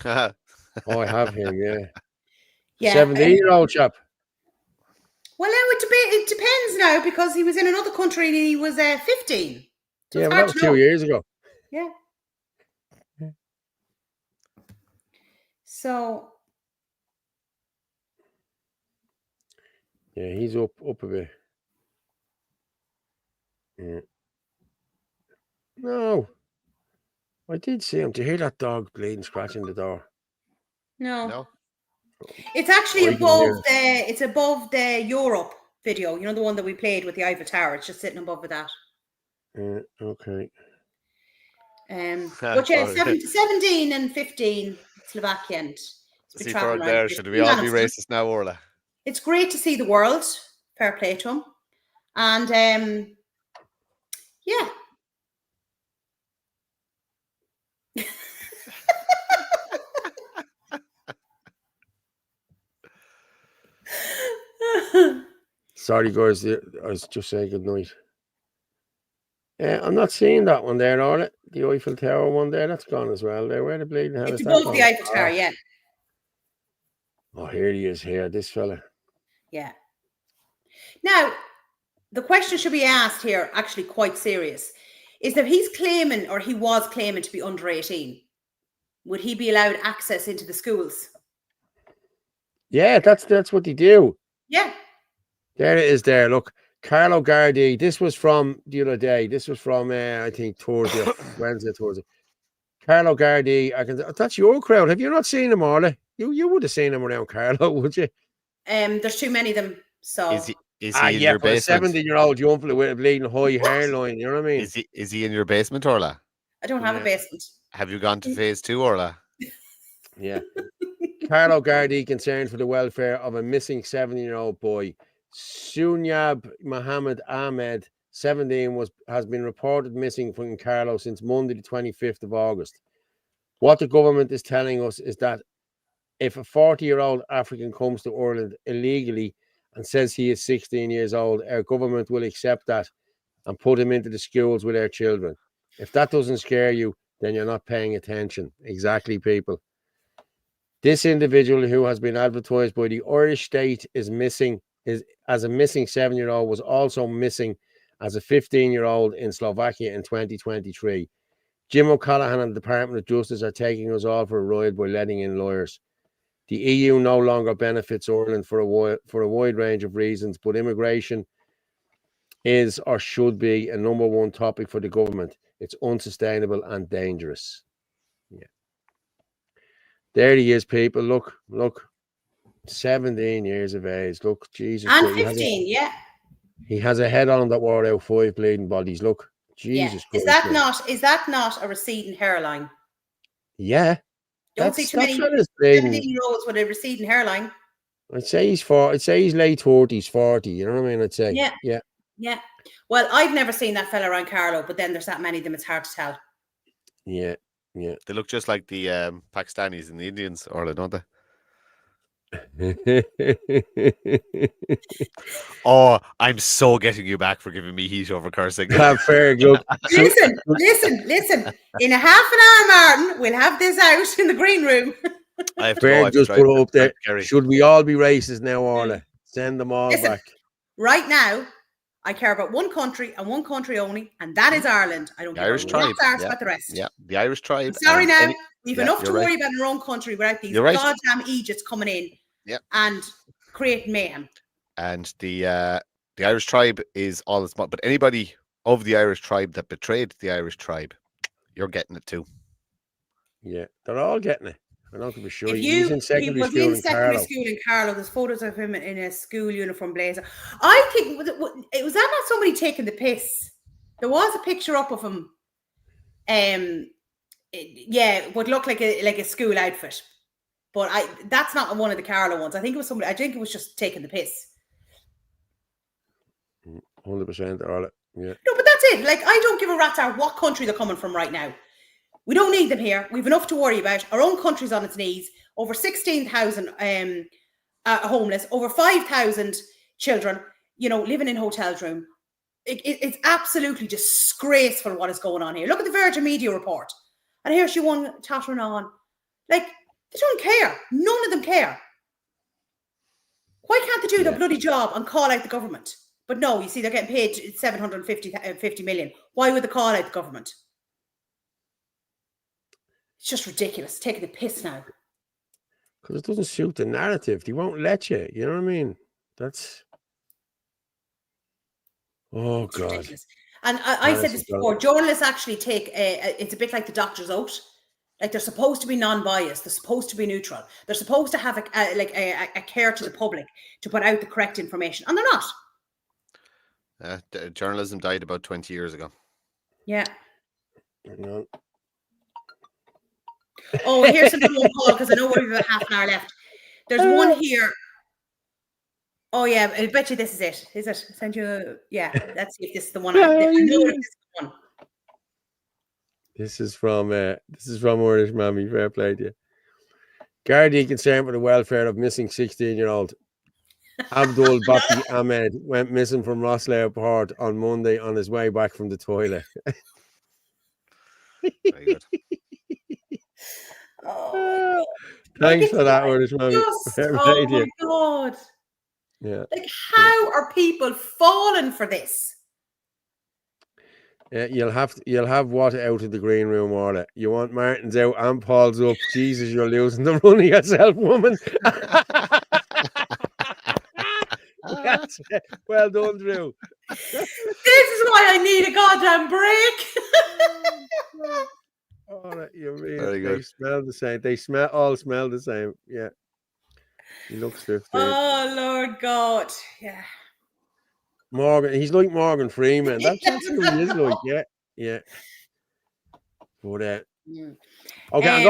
on. Oh, I have him, yeah. Yeah. 17-year-old chap. Well, now it depends now because he was in another country and he was 15. So yeah, that was 2 years ago. Yeah. So. Yeah, he's up a bit. Yeah. No. I did see him. Did you hear that dog bleeding, scratching the door? No. It's actually above the Europe video. You know, the one that we played with the Eiffel Tower. It's just sitting above with that. Okay. But yeah, 17 and 15 Slovakian. See for there, should we all be racist now, Orla? It's great to see the world. Fair play to him. And yeah. Sorry, guys. I was just saying good night. I'm not seeing that one there, Orla. The Eiffel Tower one there, that's gone as well. There, where the bleeding hell it's is above the Eiffel Tower, yeah. Oh, here he is. Here, this fella. Yeah. Now, the question should be asked here, actually quite serious, is that he's claiming, or he was claiming to be under 18. Would he be allowed access into the schools? Yeah, that's what they do. Yeah. There it is there. Look, Carlo Gardi. This was from the other day. This was from, I think, Thursday, Wednesday, Thursday. Carlo Gardi. That's your crowd. Have you not seen him, Orla? You would have seen him around Carlo, would you? There's too many of them. So is he in your for basement? A 17-year-old young fella with a bleeding high hairline. You know what I mean? Is he in your basement, Orla? I don't have a basement. Have you gone to phase 2, Orla? Yeah. Carlo Gardi concerned for the welfare of a missing 17-year-old boy. Sunyab Mohammed Ahmed, 17, has been reported missing from Carlo since Monday, the 25th of August. What the government is telling us is that if a 40-year-old African comes to Ireland illegally and says he is 16 years old, our government will accept that and put him into the schools with our children. If that doesn't scare you, then you're not paying attention. Exactly, people. This individual who has been advertised by the Irish state as a missing 7-year-old was also missing as a 15-year-old in Slovakia in 2023. Jim O'Callaghan and the Department of Justice are taking us all for a ride by letting in lawyers. The EU no longer benefits Ireland for a wide range of reasons, but immigration is or should be a number one topic for the government. It's unsustainable and dangerous. Yeah. There he is, people. Look. 17 years of age. Look, Jesus. And 15, yeah. He has a head on that wore out 5 bleeding bodies. Look, Jesus Christ. Is that not a receding hairline? Yeah. Don't see too many 17-year-olds with a receding hairline. I'd say he's late 30s, 40. You know what I mean? I'd say. Yeah. Well, I've never seen that fella around Carlo, but then there's that many of them. It's hard to tell. Yeah. They look just like the Pakistanis and the Indians, Orla, don't they? Oh, I'm so getting you back for giving me heat over cursing. Fair good. Listen. In a half an hour, Martin, we'll have this out in the green room. I have to Fair, go. just put it up there. Should we all be racist now, Orla? Send them all back. Right now, I care about one country and one country only, and that is Ireland. I don't care about the rest. Yeah, the Irish tribe. I'm sorry now. We've enough to worry about in our own country without these goddamn Egypts coming in and creating mayhem. And the Irish tribe is all that's but anybody of the Irish tribe that betrayed the Irish tribe, you're getting it too. Yeah, they're all getting it. I don't think we're sure. He's in secondary school in Carlo. There's photos of him in a school uniform blazer. I think was that not somebody taking the piss? There was a picture up of him. It would look like a school outfit, but that's not one of the Carlo ones. I think it was somebody. I think it was just taking the piss. 100%, all it. Yeah. No, but that's it. Like, I don't give a rat's out what country they're coming from right now. We don't need them here. We've enough to worry about. Our own country's on its knees. Over 16,000 homeless. Over 5,000 children, living in hotel rooms. It's absolutely disgraceful what is going on here. Look at the Virgin Media report. And here's she one tottering on. Like, they don't care. None of them care. Why can't they do their bloody job and call out the government? But no, you see, they're getting paid 750 million. Why would they call out the government? It's just ridiculous. Taking the piss now. Because it doesn't suit the narrative. They won't let you. You know what I mean? That's... Oh, God. Ridiculous. And I said this before. Journalists actually take... it's a bit like the doctor's oath. Like, they're supposed to be non-biased. They're supposed to be neutral. They're supposed to have a care to the public to put out the correct information. And they're not. Journalism died about 20 years ago. Yeah. Oh, here's another one, Paul, because I know we have half an hour left. There's one here. Oh, yeah. I bet you this is it. Is it? Send you. Yeah. Let's see if this is the one. I know if this is the one. This is from Irish Mammy. Fair play to you. Gardaí concerned with the welfare of missing 16-year-old Abdul Baki Ahmed went missing from Rosslare Port on Monday on his way back from the toilet. Very good. Oh, thanks for that, Irish Mammy. Oh my God. Yeah. Like, how are people falling for this? Yeah, you'll have what out of the green room, Orla. You want Martin's out and Paul's up. Jesus, you're losing the running yourself, woman. Well done, Drew. This is why I need a goddamn break. Oh, you mean Very they good. smell the same. They all smell the same. Yeah. He looks 15. Oh Lord God. Yeah. Morgan, he's like Morgan Freeman. That's who he is like. Yeah. But okay,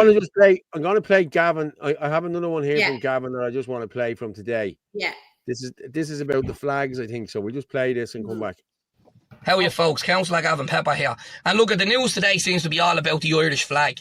I'm gonna play Gavin. I have another one here from Gavin that I just want to play from today. Yeah. This is about the flags, I think. So we'll just play this and come back. How are you folks? Councillor Gavin Pepper here. And look, at the news today seems to be all about the Irish flag.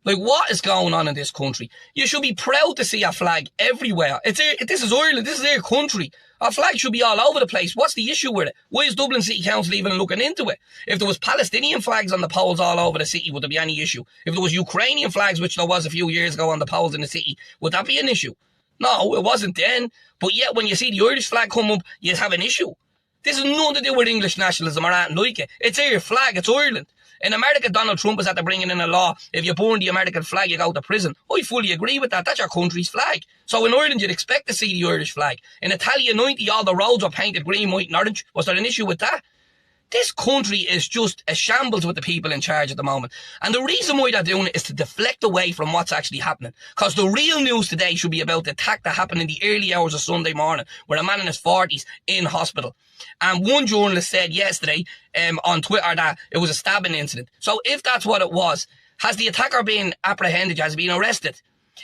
Like, what is going on in this country? You should be proud to see a flag everywhere. This is Ireland. This is their country. Our flag should be all over the place. What's the issue with it? Why is Dublin City Council even looking into it? If there was Palestinian flags on the poles all over the city, would there be any issue? If there was Ukrainian flags, which there was a few years ago on the poles in the city, would that be an issue? No, it wasn't then. But yet, when you see the Irish flag come up, you have an issue. This has nothing to do with English nationalism or anything like it. It's our flag. It's Ireland. In America, Donald Trump is after bringing in a law, if you burn the American flag, you go to prison. I fully agree with that. That's your country's flag. So in Ireland, you'd expect to see the Irish flag. In Italia 90, all the roads were painted green, white and orange. Was there an issue with that? This country is just a shambles with the people in charge at the moment. And the reason why they're doing it is to deflect away from what's actually happening. Because the real news today should be about the attack that happened in the early hours of Sunday morning, where a man in his 40s in hospital. And one journalist said yesterday on Twitter that it was a stabbing incident. So if that's what it was, has the attacker been apprehended? Has he been arrested?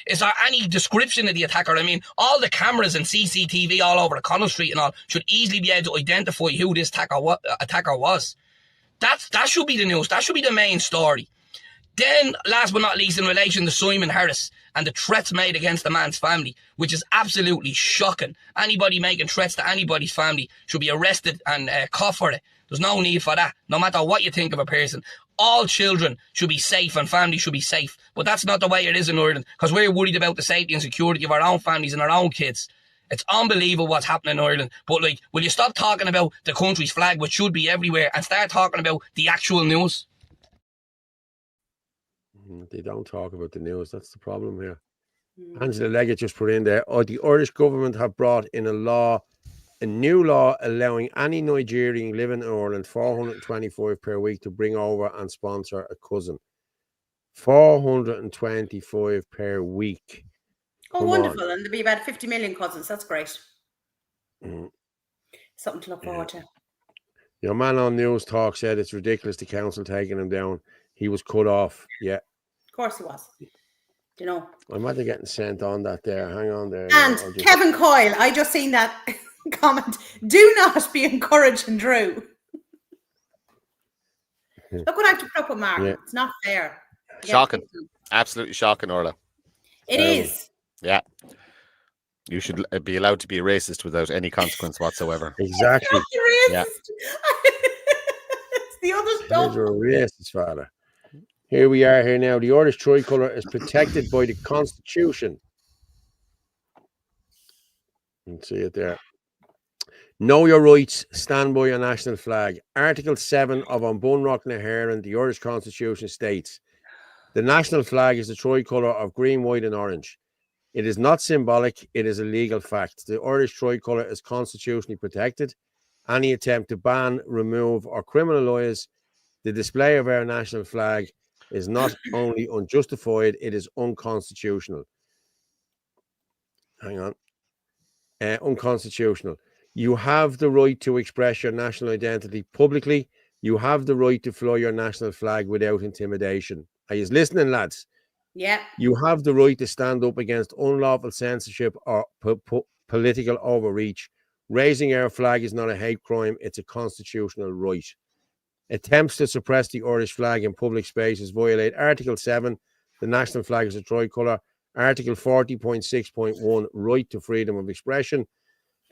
Is there any description of the attacker? I mean, all the cameras and CCTV all over the Connell Street and all should easily be able to identify who this attacker was. That should be the news. That should be the main story. Then, last but not least, in relation to Simon Harris and the threats made against the man's family, which is absolutely shocking. Anybody making threats to anybody's family should be arrested and caught for it. There's no need for that, no matter what you think of a person. All children should be safe and families should be safe. But that's not the way it is in Ireland, because we're worried about the safety and security of our own families and our own kids. It's unbelievable what's happening in Ireland. But, like, will you stop talking about the country's flag, which should be everywhere, and start talking about the actual news? They don't talk about the news. That's the problem here. Angela Leggett just put in there, the Irish government have brought in a new law allowing any Nigerian living in Ireland $425 per week to bring over and sponsor a cousin. $425 per week. Oh, wonderful. And there'll be about 50 million cousins. That's great. Something to look forward to. Your man on News Talk said it's ridiculous the council taking him down. He was cut off. Yeah. Of course he was. You know. I might be getting sent on that there. Hang on there. And Kevin Coyle, I just seen that comment. Do not be encouraging Drew. Look what I have to put up with Mark. Yeah. It's not fair. Shocking. Absolutely shocking, Orla. It is. Yeah. You should be allowed to be a racist without any consequence whatsoever. Exactly. Yeah. It's the other stuff. You're a racist, father. Here we are here now. The Irish tricolour is protected by the Constitution. You can see it there. Know your rights, stand by your national flag. Article 7 of An Bunreacht na hÉireann, the Irish Constitution states, the national flag is the tricolour of green, white and orange. It is not symbolic, it is a legal fact. The Irish tricolour is constitutionally protected. Any attempt to ban, remove or criminalise the display of our national flag is not only unjustified, it is unconstitutional. Hang on. Unconstitutional. You have the right to express your national identity publicly. You have the right to fly your national flag without intimidation. Are you listening, lads? Yeah. You have the right to stand up against unlawful censorship or political overreach. Raising our flag is not a hate crime, it's a constitutional right. Attempts to suppress the Irish flag in public spaces violate Article 7, the national flag is a tricolour, Article 40.6.1, right to freedom of expression,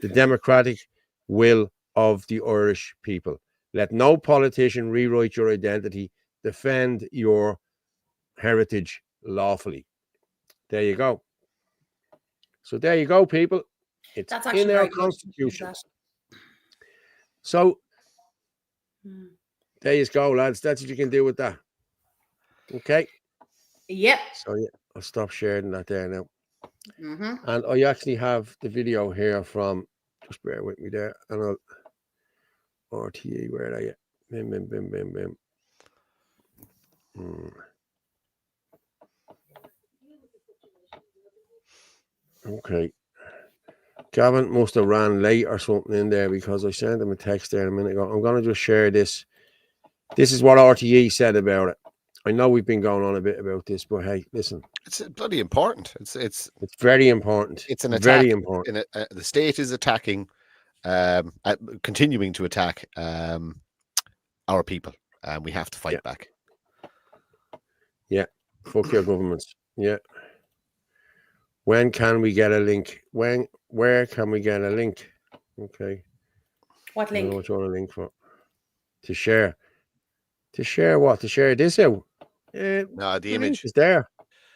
the democratic will of the Irish people. Let no politician rewrite your identity. Defend your heritage lawfully. There you go. So there you go, people. It's in our Constitution. So there you go, lads. That's what you can do with that. Okay. Yep. So yeah, I'll stop sharing that there now. And I actually have the video here from Just bear with me there. And I'll RTE, where are you? Bim. Okay. Gavin must have ran late or something in there because I sent him a text there a minute ago. I'm going to just share this. This is what RTE said about it. I know we've been going on a bit about this, but hey, listen. It's bloody important. It's very important. It's an attack. Very important. The state is attacking, continuing to attack our people, and we have to fight back. Yeah. Fuck your governments. Yeah. When can we get a link? Where can we get a link? Okay. What link? I don't know what you want a link for. To share. To share what? To share this out? No, the image is there.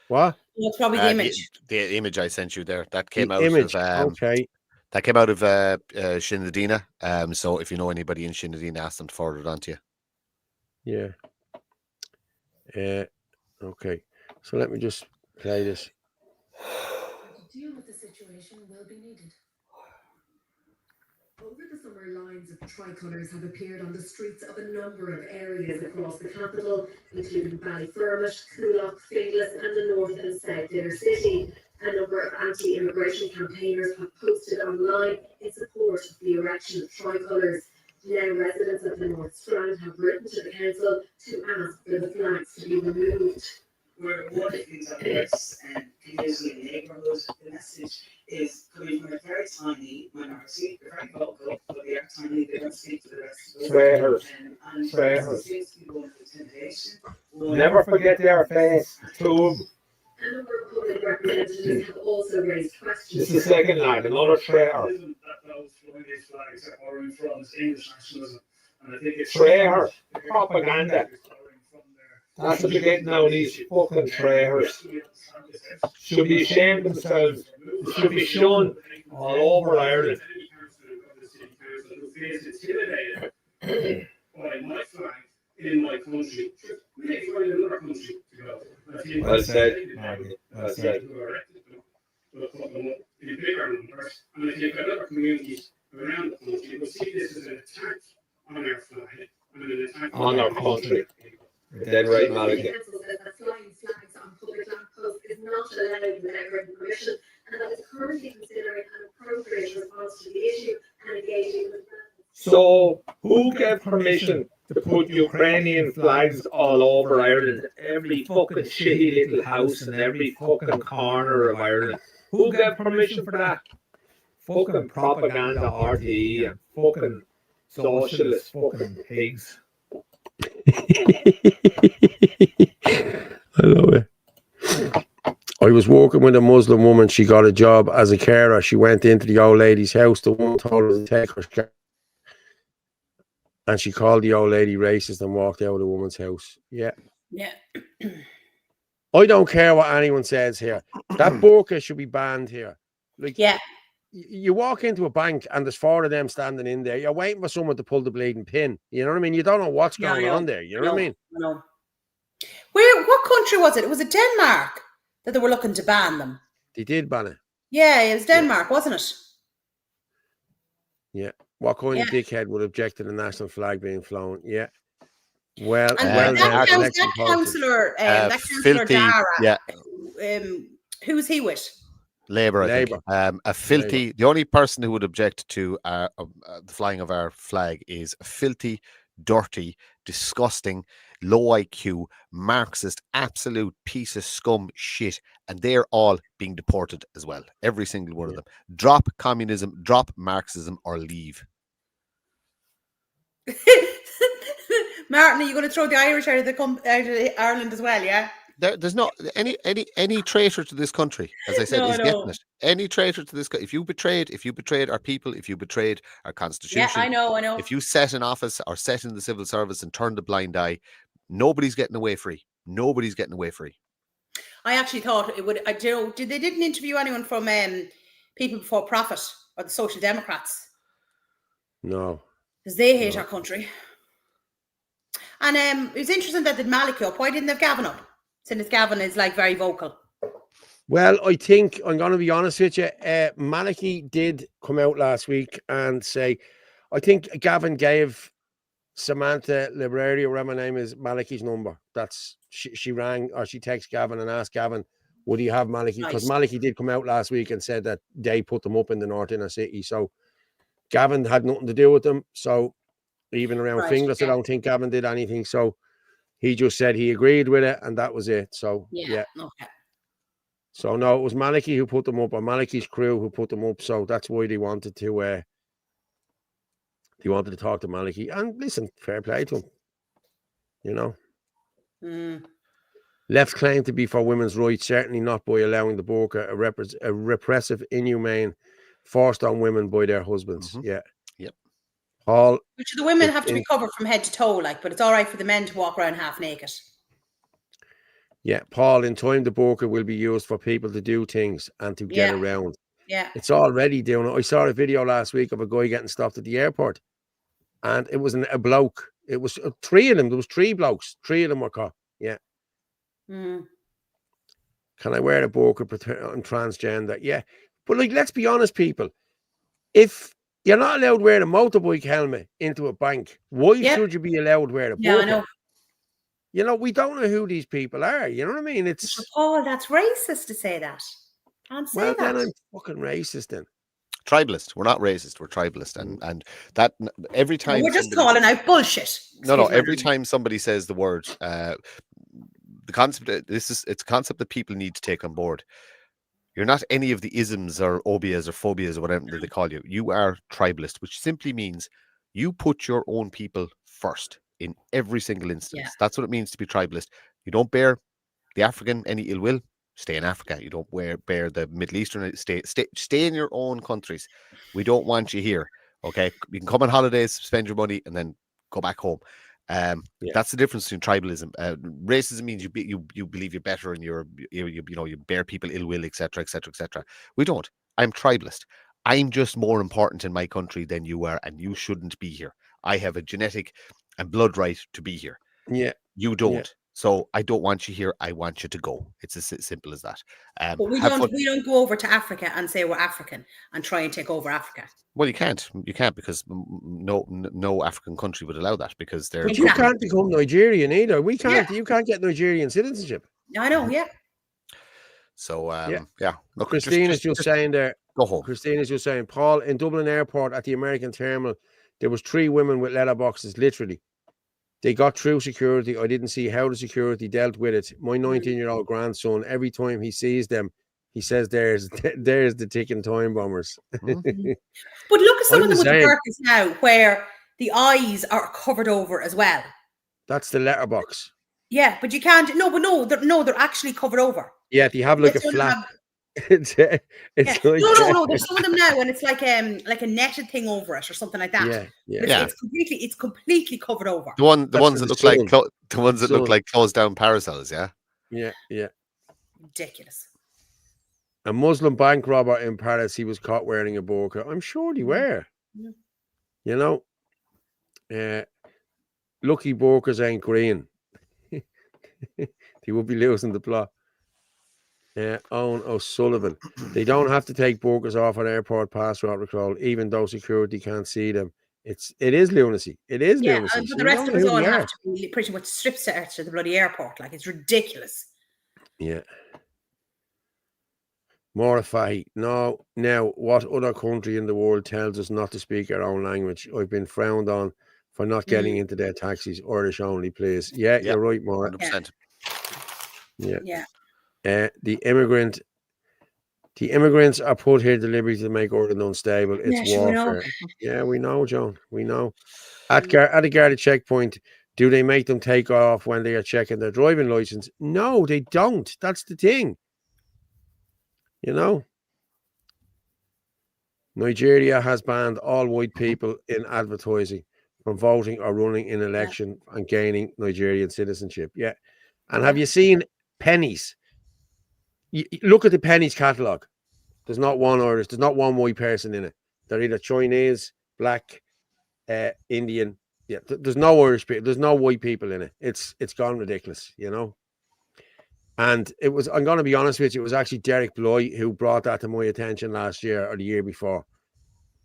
What? It's probably the image. The image I sent you there. That came out image. of okay. That came out of Shinadina. So if you know anybody in Shinadina, ask them to forward it on to you. Yeah. Okay. So let me just play this. To deal with the situation will be needed. Over the summer, lines of tricolours have appeared on the streets of a number of areas across the capital, including Ballyfermot, Coolock, Finglas and the north and south inner city. A number of anti-immigration campaigners have posted online in support of the erection of tricolours. Now residents of the North Strand have written to the council to ask for the flags to be removed. We're working on this and community and neighbourhood. The message is coming from a very tiny minority. They're very vocal, but they are tiny. They don't speak to the rest of us. Never forget their face. A number of public representatives have also raised questions. This is the second line, another traitor. These flags are borrowing from English nationalism. And I think it's traitor, propaganda. That's what you're getting now, these fucking traitors. Should be ashamed of themselves. It should be shown all over Ireland. By my flag in my country. We need to find another country to go. Well said. Well said. In bigger numbers, and I think other communities around the country will see this as an attack on our flag and an attack on our country. Dead right, Malika. The council says that flying flags on public lampposts is not allowed without written permission, and that it's currently considering an appropriate response to the issue and engaging with. So, who gave permission to put Ukrainian flags all over Ireland? Every fucking shitty little house in every fucking corner of Ireland. Who gave permission for that? Fucking propaganda RTE and fucking socialist fucking pigs. I love it. I was working with a Muslim woman. She got a job as a carer. She went into the old lady's house. The woman told her to take her car. And she called the old lady racist and walked out of the woman's house. Yeah. Yeah. I don't care what anyone says here. That burqa should be banned here. Like, yeah. You walk into a bank and there's four of them standing in there. You're waiting for someone to pull the bleeding pin. You know what I mean? You don't know what's going on there. You know what I mean? No. What country was it? It was it Denmark that they were looking to ban them. They did ban it. Yeah, it was Denmark, wasn't it? Yeah. What kind of dickhead would object to the national flag being flown? Yeah. Well, and that councillor Dara. Yeah. Who's he with? Labour, I think. A filthy. Labour. The only person who would object to the flying of our flag is a filthy, dirty, disgusting, low IQ, Marxist, absolute piece of scum shit, and they're all being deported as well. Every single one of them. Drop communism, drop Marxism, or leave. Martin, are you going to throw the Irish out of Ireland as well? Yeah. There's not any traitor to this country, as I said, is getting it. Any traitor to this country. If you betrayed our people, if you betrayed our constitution, yeah, I know. If you sat in office or sat in the civil service and turned a blind eye, nobody's getting away free. Nobody's getting away free. I actually thought it would. They didn't interview anyone from People Before Profit or the Social Democrats. No, because they hate our country. And it was interesting that they did Malik up. Why didn't they have Gavin up? Since Gavin is like very vocal. Well, I think I'm going to be honest with you. Malachy did come out last week and say, I think Gavin gave Samantha Library, or whatever her name is, Malachy's number. That's she rang or she texted Gavin and asked Gavin, would he have Malachy? Because Malachy did come out last week and said that they put them up in the North Inner City. So Gavin had nothing to do with them. So even around Finglas, I don't think Gavin did anything. So he just said he agreed with it, and that was it. So yeah. Okay. So no, it was Malachy who put them up, or Malachy's crew who put them up. So that's why they wanted to talk to Malachy. And listen, fair play to him. You know. Left claim to be for women's rights, certainly not by allowing the burqa, a repressive, inhumane, forced on women by their husbands. Yeah. Yep. Paul. Which the women have to be covered from head to toe, like, but it's all right for the men to walk around half naked. Yeah, Paul, in time the burqa will be used for people to do things and to get around. Yeah. It's already doing it. I saw a video last week of a guy getting stopped at the airport, and it was a bloke. It was three of them. There was three blokes. Three of them were caught. Yeah. Can I wear a burqa and transgender? Yeah. But like, let's be honest, people. If you're not allowed to wear a motorbike helmet into a bank, why should you be allowed to wear a burqa? Yeah, I know. You know, we don't know who these people are. You know what I mean? It's Paul, that's racist to say that. Can't say that. Then I'm fucking racist then. Tribalist. We're not racist. We're tribalist, and that every time we're just calling out bullshit. No. Every time somebody says the word, the concept. It's a concept that people need to take on board. You're not any of the isms or obias or phobias or whatever they call you. You are tribalist, which simply means you put your own people first in every single instance. That's what it means to be tribalist. You don't bear the African any ill will. Stay in Africa. You don't bear the Middle Eastern. Stay in your own countries. We don't want you here. Okay, you can come on holidays, spend your money, and then go back home. That's the difference between tribalism. Racism means you believe you're better and you bear people ill will, etc., etc., etc. We don't. I'm tribalist. I'm just more important in my country than you are, and you shouldn't be here. I have a genetic and blood right to be here. Yeah, you don't. Yeah. So I don't want you here. I want you to go. It's as simple as that. But we don't go over to Africa and say we're African and try and take over Africa. Well, you can't. You can't, because no African country would allow that, because they're. But you can't become Nigerian either. We can't. Yeah. You can't get Nigerian citizenship. I know. Yeah. So yeah. Look, Christina's just saying there. Go home. Christina's just saying, Paul, in Dublin Airport at the American terminal, there was 3 women with letterboxes. Literally, they got through security. I didn't see how the security dealt with it. My 19-year-old grandson, every time he sees them, he says, "There's the ticking time bombers." But look at some of them with the burqas now, where the eyes are covered over as well. That's the letterbox. Yeah, but you can't. No, they're actually covered over. Yeah, they have like a flap. It's like no. There's some of them now, and it's like a netted thing over it or something like that. Yeah. It's completely covered over. The ones that look like closed down parasols. Yeah. Ridiculous. A Muslim bank robber in Paris, he was caught wearing a burqa. I'm sure they were. Yeah. You know, lucky burqas ain't green. They would be losing the plot. Owen O'Sullivan. They don't have to take burqas off an airport passport recall, even though security can't see them. It is lunacy. It is lunacy. But the rest of us all have to be pretty much strip searched at the bloody airport. Like, it's ridiculous. Yeah. Morify. No. Now, what other country in the world tells us not to speak our own language? I've been frowned on for not getting into their taxis. Irish only, please. Yeah, you're right, Maura. 100%. Yeah. The immigrants are put here deliberately to make Ireland unstable. It's warfare. Yeah, we know, John. We know. At a guarded checkpoint, do they make them take off when they are checking their driving license? No, they don't. That's the thing. You know, Nigeria has banned all white people in advertising from voting or running in election and gaining Nigerian citizenship. Yeah. And have you seen pennies? You look at the pennies catalogue. There's not one Irish. There's not one white person in it. They're either Chinese, black, Indian. Yeah, there's no Irish people. There's no white people in it. It's gone ridiculous, you know. And it was, I'm going to be honest with you, it was actually Derek Bly who brought that to my attention last year or the year before.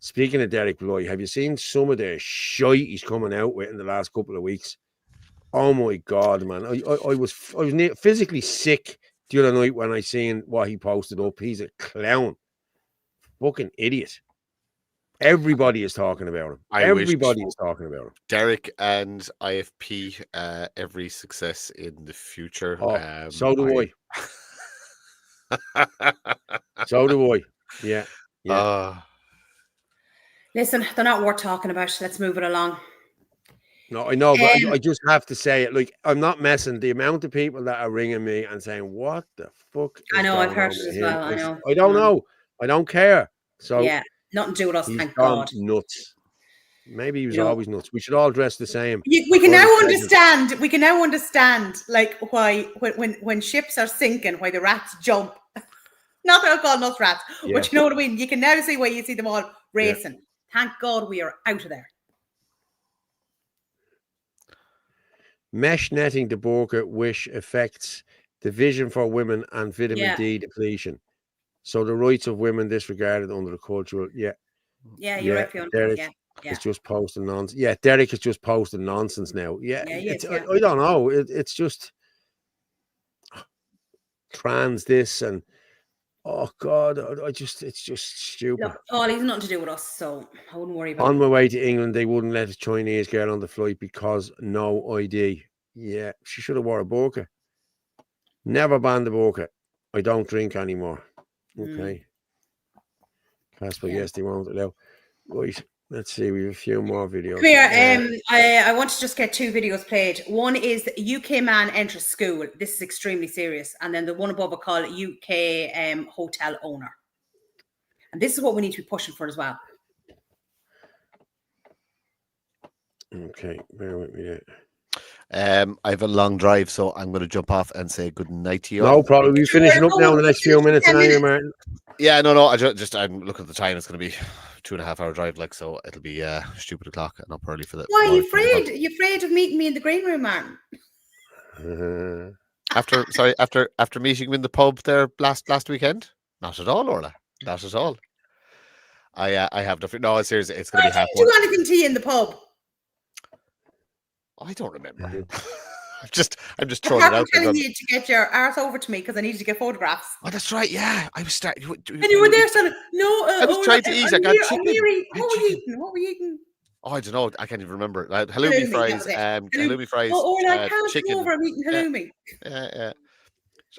Speaking of Derek Bly, have you seen some of the shite he's coming out with in the last couple of weeks? Oh my God, man. I was physically sick the other night when I seen what he posted up. He's a clown. Fucking idiot. Everybody is talking about him. Everybody is talking about him. Derek and IFP, every success in the future. Oh, so do I. So do I. Yeah. Yeah. Listen, they're not worth talking about. Let's move it along. No, I know, but I just have to say it. Like, I'm not messing. The amount of people that are ringing me and saying, "What the fuck?" I know, I've heard it as well. I know. I don't know. I don't care. So yeah, nothing to do with us. He's thank gone God. Nuts. Maybe he was always nuts. We should all dress the same. We can now understand. We can now understand, like, why when ships are sinking, why the rats jump. Not that I'll call us rats, but you know what I mean. You can now see why you see them all racing. Yeah. Thank God we are out of there. Mesh netting to burqa wish affects the vision for women and vitamin D depletion. So the rights of women disregarded under the cultural. Yeah, you're right, Fiona. Derek is just posting nonsense. Yeah, Derek is just posting nonsense now. Yeah, I don't know. It's just trans this and oh God, it's just stupid. Look, Paul, he's nothing to do with us, so I wouldn't worry about it. On my way to England, they wouldn't let a Chinese girl on the flight because no ID. Yeah, she should have wore a burqa. Never banned the burqa. I don't drink anymore. Okay. Casper, yes, they won't allow. Right, let's see. We have a few more videos. Come here. I want to just get 2 videos played. One is UK man enters school. This is extremely serious. And then the one above it called UK hotel owner. And this is what we need to be pushing for as well. Okay, bear with me there. I have a long drive, so I'm going to jump off and say good night to you. No problem. We're finishing up now in the next few minutes, anyway, Martin. Yeah, no. I'm looking at the time. It's going to be 2.5 hour drive, like, so it'll be stupid o'clock and up early for that. Why are you afraid? Are you afraid of meeting me in the green room, Martin? After meeting you in the pub there last weekend? Not at all, Orla. Not at all. I have nothing. No, seriously, it's going to be half. Do anything to you in the pub? I don't remember. I'm just throwing it out. I'm telling you to get your arse over to me because I needed to get photographs. Oh, that's right. Yeah, I was starting. And you were there saying, "No, I was trying to eat. I got chicken. What were you eating? Oh, I don't know. I can't even remember. Halloumi fries. Halloumi fries. Oh, I can't chicken. go over. I'm eating halloumi. Yeah.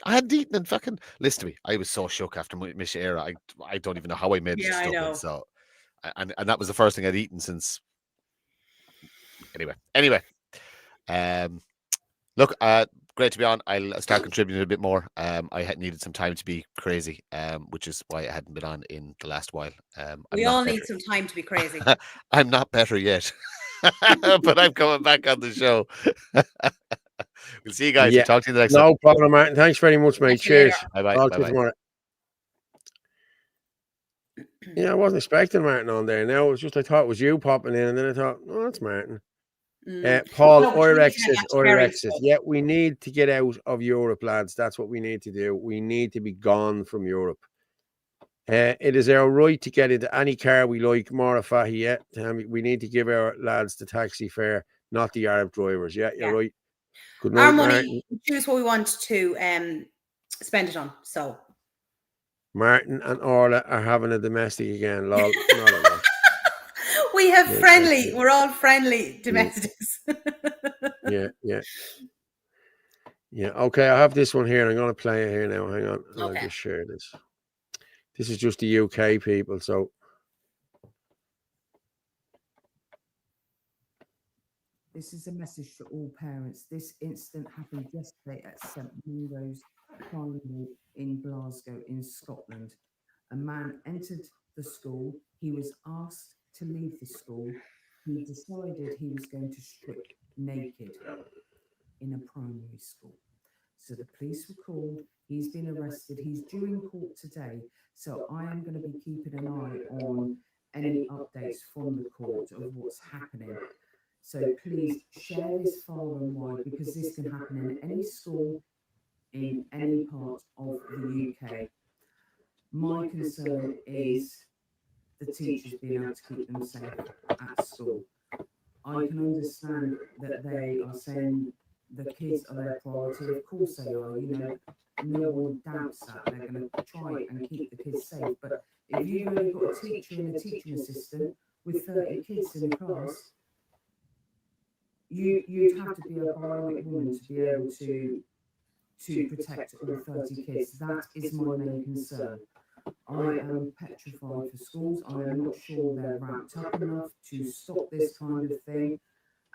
I hadn't eaten and fucking. Listen to me. I was so shook after Mish Era. I don't even know how I made it. I know. So, and that was the first thing I'd eaten since. Anyway. Look, great to be on. I'll start contributing a bit more. I had needed some time to be crazy, which is why I hadn't been on in the last while. We all need some time to be crazy. I'm not better yet, but I'm coming back on the show. We'll see you guys. We'll talk to you the next time. No problem, Martin. Thanks very much, mate. Cheers. Bye-bye. Talk to you tomorrow. Yeah, I wasn't expecting Martin on there. Now it's just I thought it was you popping in, and then I thought, oh, that's Martin. Paul, or exit. Yeah, we need to get out of Europe, lads. That's what we need to do. We need to be gone from Europe. It is our right to get into any car we like. Mara Fahy, yeah. We need to give our lads the taxi fare, not the Arab drivers. Yeah, you're right. Good night, our money, Martin. Choose what we want to spend it on. So Martin and Orla are having a domestic again. Lol. Not at all. We have friendly. We're all friendly domestics. Yeah. Okay, I have this one here. I'm going to play it here now. Hang on. I'll just share this. This is just the UK people. So this is a message to all parents. This incident happened yesterday at St Mungo's Primary in Glasgow, in Scotland. A man entered the school. He was asked to leave the school. He decided he was going to strip naked in a primary school. So the police were called. He's been arrested. He's due in court today. So I am going to be keeping an eye on any updates from the court of what's happening. So please share this far and wide, because this can happen in any school, in any part of the UK. My concern is the teachers being able to keep them safe at school. I can understand that they are saying the kids are their priority. Of course they are, you know, no one doubts that. They're going to try and keep the kids safe. But if you've only got a teacher and a teaching assistant with 30 kids in a class, you'd have to be a bionic woman to be able to protect all 30 kids. That is my main concern. I am petrified for schools. I am not sure they're ramped up enough to stop this kind of thing.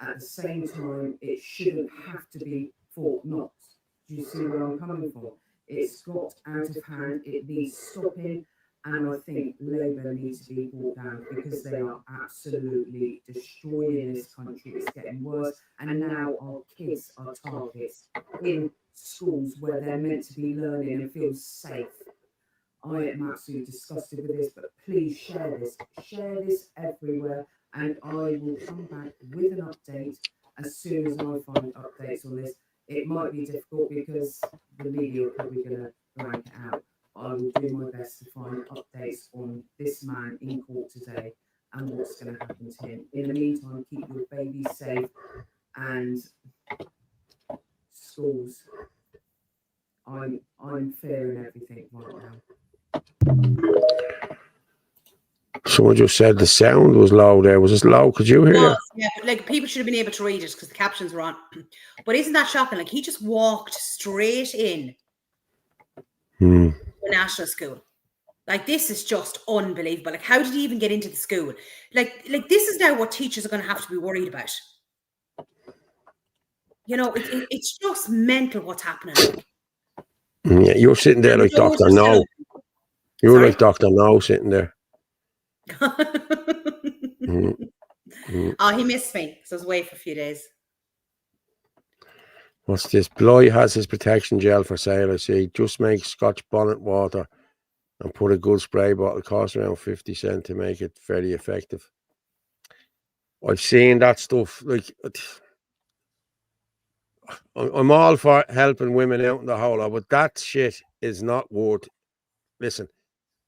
At the same time, it shouldn't have to be Fort Knox. Do you see where I'm coming from? It's got out of hand. It needs stopping. And I think Labour needs to be brought down because they are absolutely destroying this country. It's getting worse. And now our kids are targets in schools where they're meant to be learning and feel safe. I am absolutely disgusted with this, but please share this everywhere, and I will come back with an update as soon as I find updates on this. It might be difficult because the media are probably going to blank it out. I will do my best to find updates on this man in court today and what's going to happen to him. In the meantime, keep your babies safe and schools. I'm fearing everything right now. Someone just said the sound was low there. Was this low? Could you hear it? Yeah, but like people should have been able to read it because the captions were on. But isn't that shocking? Like he just walked straight in to a national school. Like this is just unbelievable. Like how did he even get into the school? Like this is now what teachers are going to have to be worried about. You know, it's just mental what's happening. Yeah, you're sitting there like Dr. No. You're like Dr. No sitting there. Oh, he missed me because I was away for a few days. What's this? Bly has his protection gel for sale, I see. Just make Scotch bonnet water and put a good spray bottle. Costs around 50 cents to make it very effective. I've seen that stuff. Like, I'm all for helping women out in the whole lot, but that shit is not worth. Listen,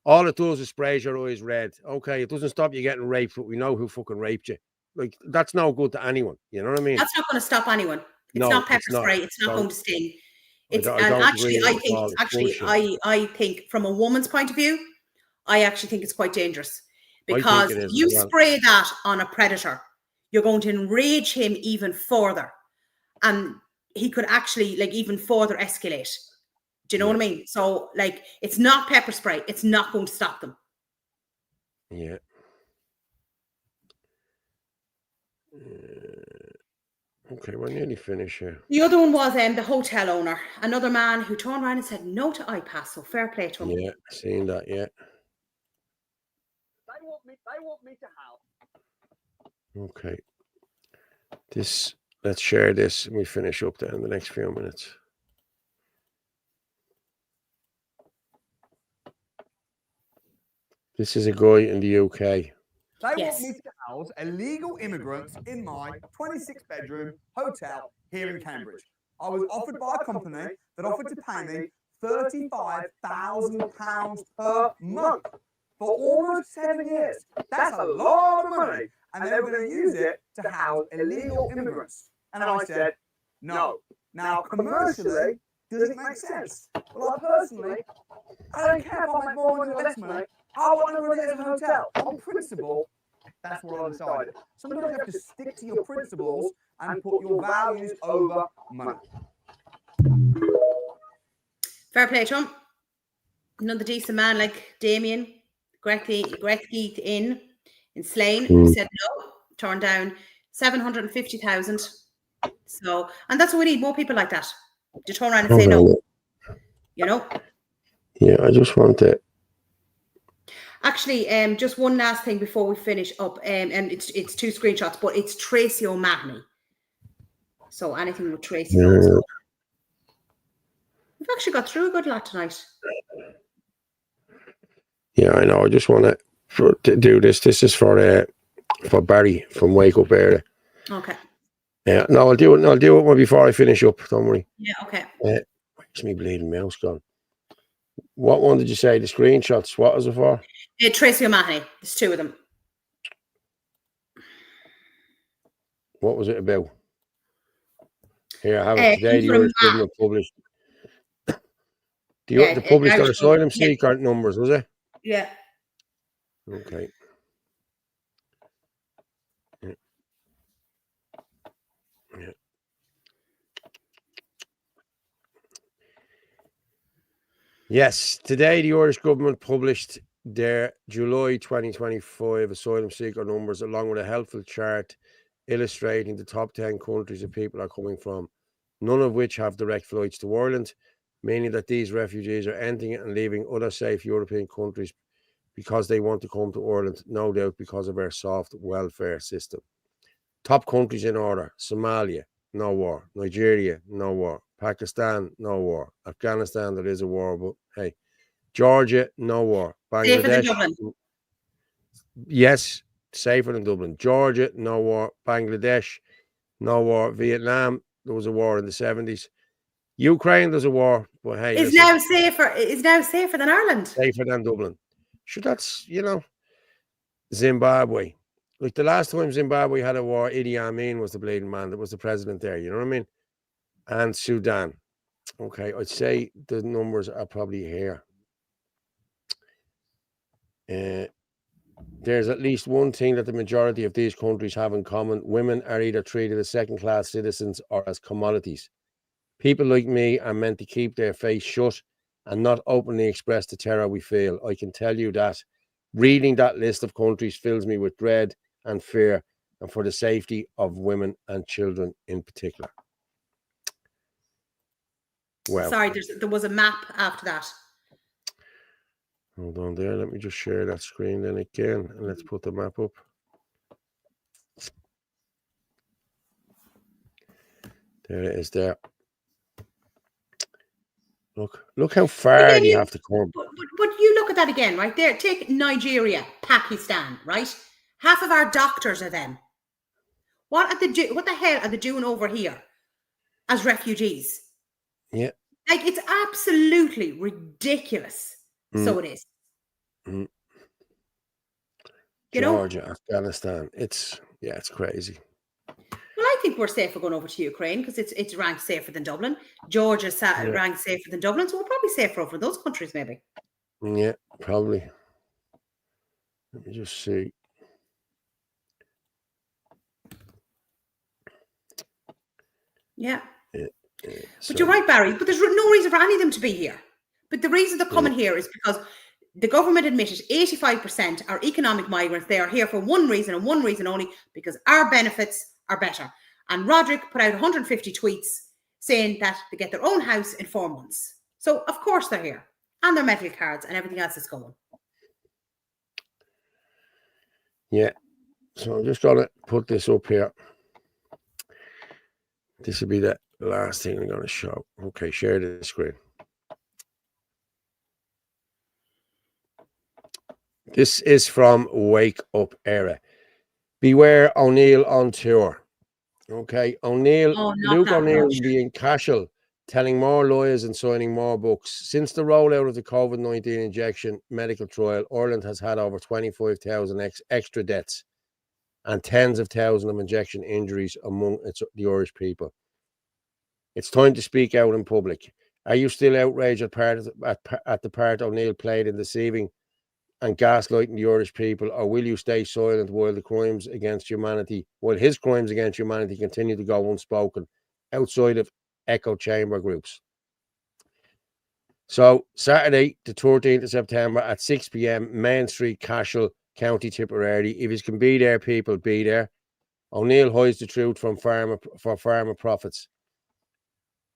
all it does is sprays your eyes red. Okay, it doesn't stop you getting raped, but we know who fucking raped you. Like, that's no good to anyone. You know what I mean? That's not going to stop anyone. It's not pepper spray. It's not going to sting. I think from a woman's point of view, I actually think it's quite dangerous because if you spray that on a predator, you're going to enrage him even further, and he could actually like even further escalate. Do you know what I mean? So like, it's not pepper spray. It's not going to stop them. Yeah. Okay, we're nearly finished here. The other one was the hotel owner, another man who turned around and said no to iPass. So fair play to him. Yeah, seen that. Yeah. They want me to help. Okay. Let's share this and we finish up there in the next few minutes. This is a guy in the UK. They want me to house illegal immigrants in my 26-bedroom hotel here in Cambridge. I was offered by a company that offered to pay me £35,000 per month for almost 7 years. That's a lot of money. And they were going to use it to house illegal immigrants. And I said, no. Now, commercially, does it make sense? Well, I personally, I don't care if I make more money or less money. I want to run it as a hotel. On principle, that's what I decided. Sometimes you have to stick to your principles and put your values over money. Fair play to him. Another decent man like Damien Gretzky in Slane, who said no, turned down 750,000. So, and that's what we need, more people like that. To turn around and say no. You know? Yeah, I just want to. Actually, just one last thing before we finish up, and it's two screenshots, but it's Tracy O'Mahony. So anything with Tracy. We've actually got through a good lot tonight. Yeah, I know. I just want to do this. This is for Barry from Wake Up Area. Okay. Yeah, no, I'll do it. I'll do it before I finish up. Don't worry. Yeah. Okay. It's me bleeding mouse gone. What one did you say? The screenshots. What was it for? Tracy O'Mahony. There's two of them. What was it about? Here, I have it today. The Irish government published. The published their asylum seeker numbers, was it? Yeah. Okay. Yeah. Yes, today the Irish government published their July 2025 asylum seeker numbers along with a helpful chart illustrating the top 10 countries that people are coming from, none of which have direct flights to Ireland, meaning that these refugees are entering and leaving other safe European countries because they want to come to Ireland, no doubt because of our soft welfare system. Top countries in order: Somalia, no war; Nigeria, no war; Pakistan, no war; Afghanistan, there is a war, but hey; Georgia, no war; Bangladesh, yes, safer than Dublin; Georgia, no war; Bangladesh, no war; Vietnam, there was a war in the 70s; Ukraine, there's a war, but hey, it's now safer. It's now safer than Ireland. Safer than Dublin. Sure, that's, Zimbabwe. Like the last time Zimbabwe had a war, Idi Amin was the bleeding man that was the president there. You know what I mean? And Sudan. Okay, I'd say the numbers are probably here. There's at least one thing that the majority of these countries have in common: women are either treated as second-class citizens or as commodities. People like me are meant to keep their face shut and not openly express the terror we feel. I can tell you that reading that list of countries fills me with dread and fear, and for the safety of women and children in particular. Well, sorry, there was a map after that. Hold on there. Let me just share that screen then again, and let's put the map up. There it is there. Look how far they have to come. But you look at that again, right there. Take Nigeria, Pakistan, right? Half of our doctors are them. What the hell are they doing over here as refugees? Yeah. Like, it's absolutely ridiculous. So it is. Georgia, Afghanistan. It's crazy. Well, I think we're safer going over to Ukraine because it's ranked safer than Dublin. Georgia's ranked safer than Dublin, so we're probably safer over those countries, maybe. Yeah, probably. Let me just see. Yeah. But you're right, Barry. But there's no reason for any of them to be here. But the reason they're coming here is because the government admitted 85% are economic migrants. They are here for one reason and one reason only: because our benefits are better. And Roderick put out 150 tweets saying that they get their own house in 4 months. So, of course, they're here. And their medical cards and everything else is going. Yeah. So I'm just going to put this up here. This will be the last thing I'm going to show. Okay, share the screen. This is from Wake Up Era. Beware O'Neill on tour. Okay, Luke O'Neill will be in Cashel telling more lies and signing more books. Since the rollout of the COVID-19 injection medical trial, Ireland has had over 25,000 extra deaths and tens of thousands of injection injuries among the Irish people. It's time to speak out in public. Are you still outraged at the part O'Neill played in deceiving and gaslighting the Irish people, or will you stay silent while his crimes against humanity continue to go unspoken outside of echo chamber groups? So Saturday, the 13th of September at 6 p.m, Main Street, Cashel, County Tipperary. If you can be there, people, be there. O'Neill hides the truth for pharma profits.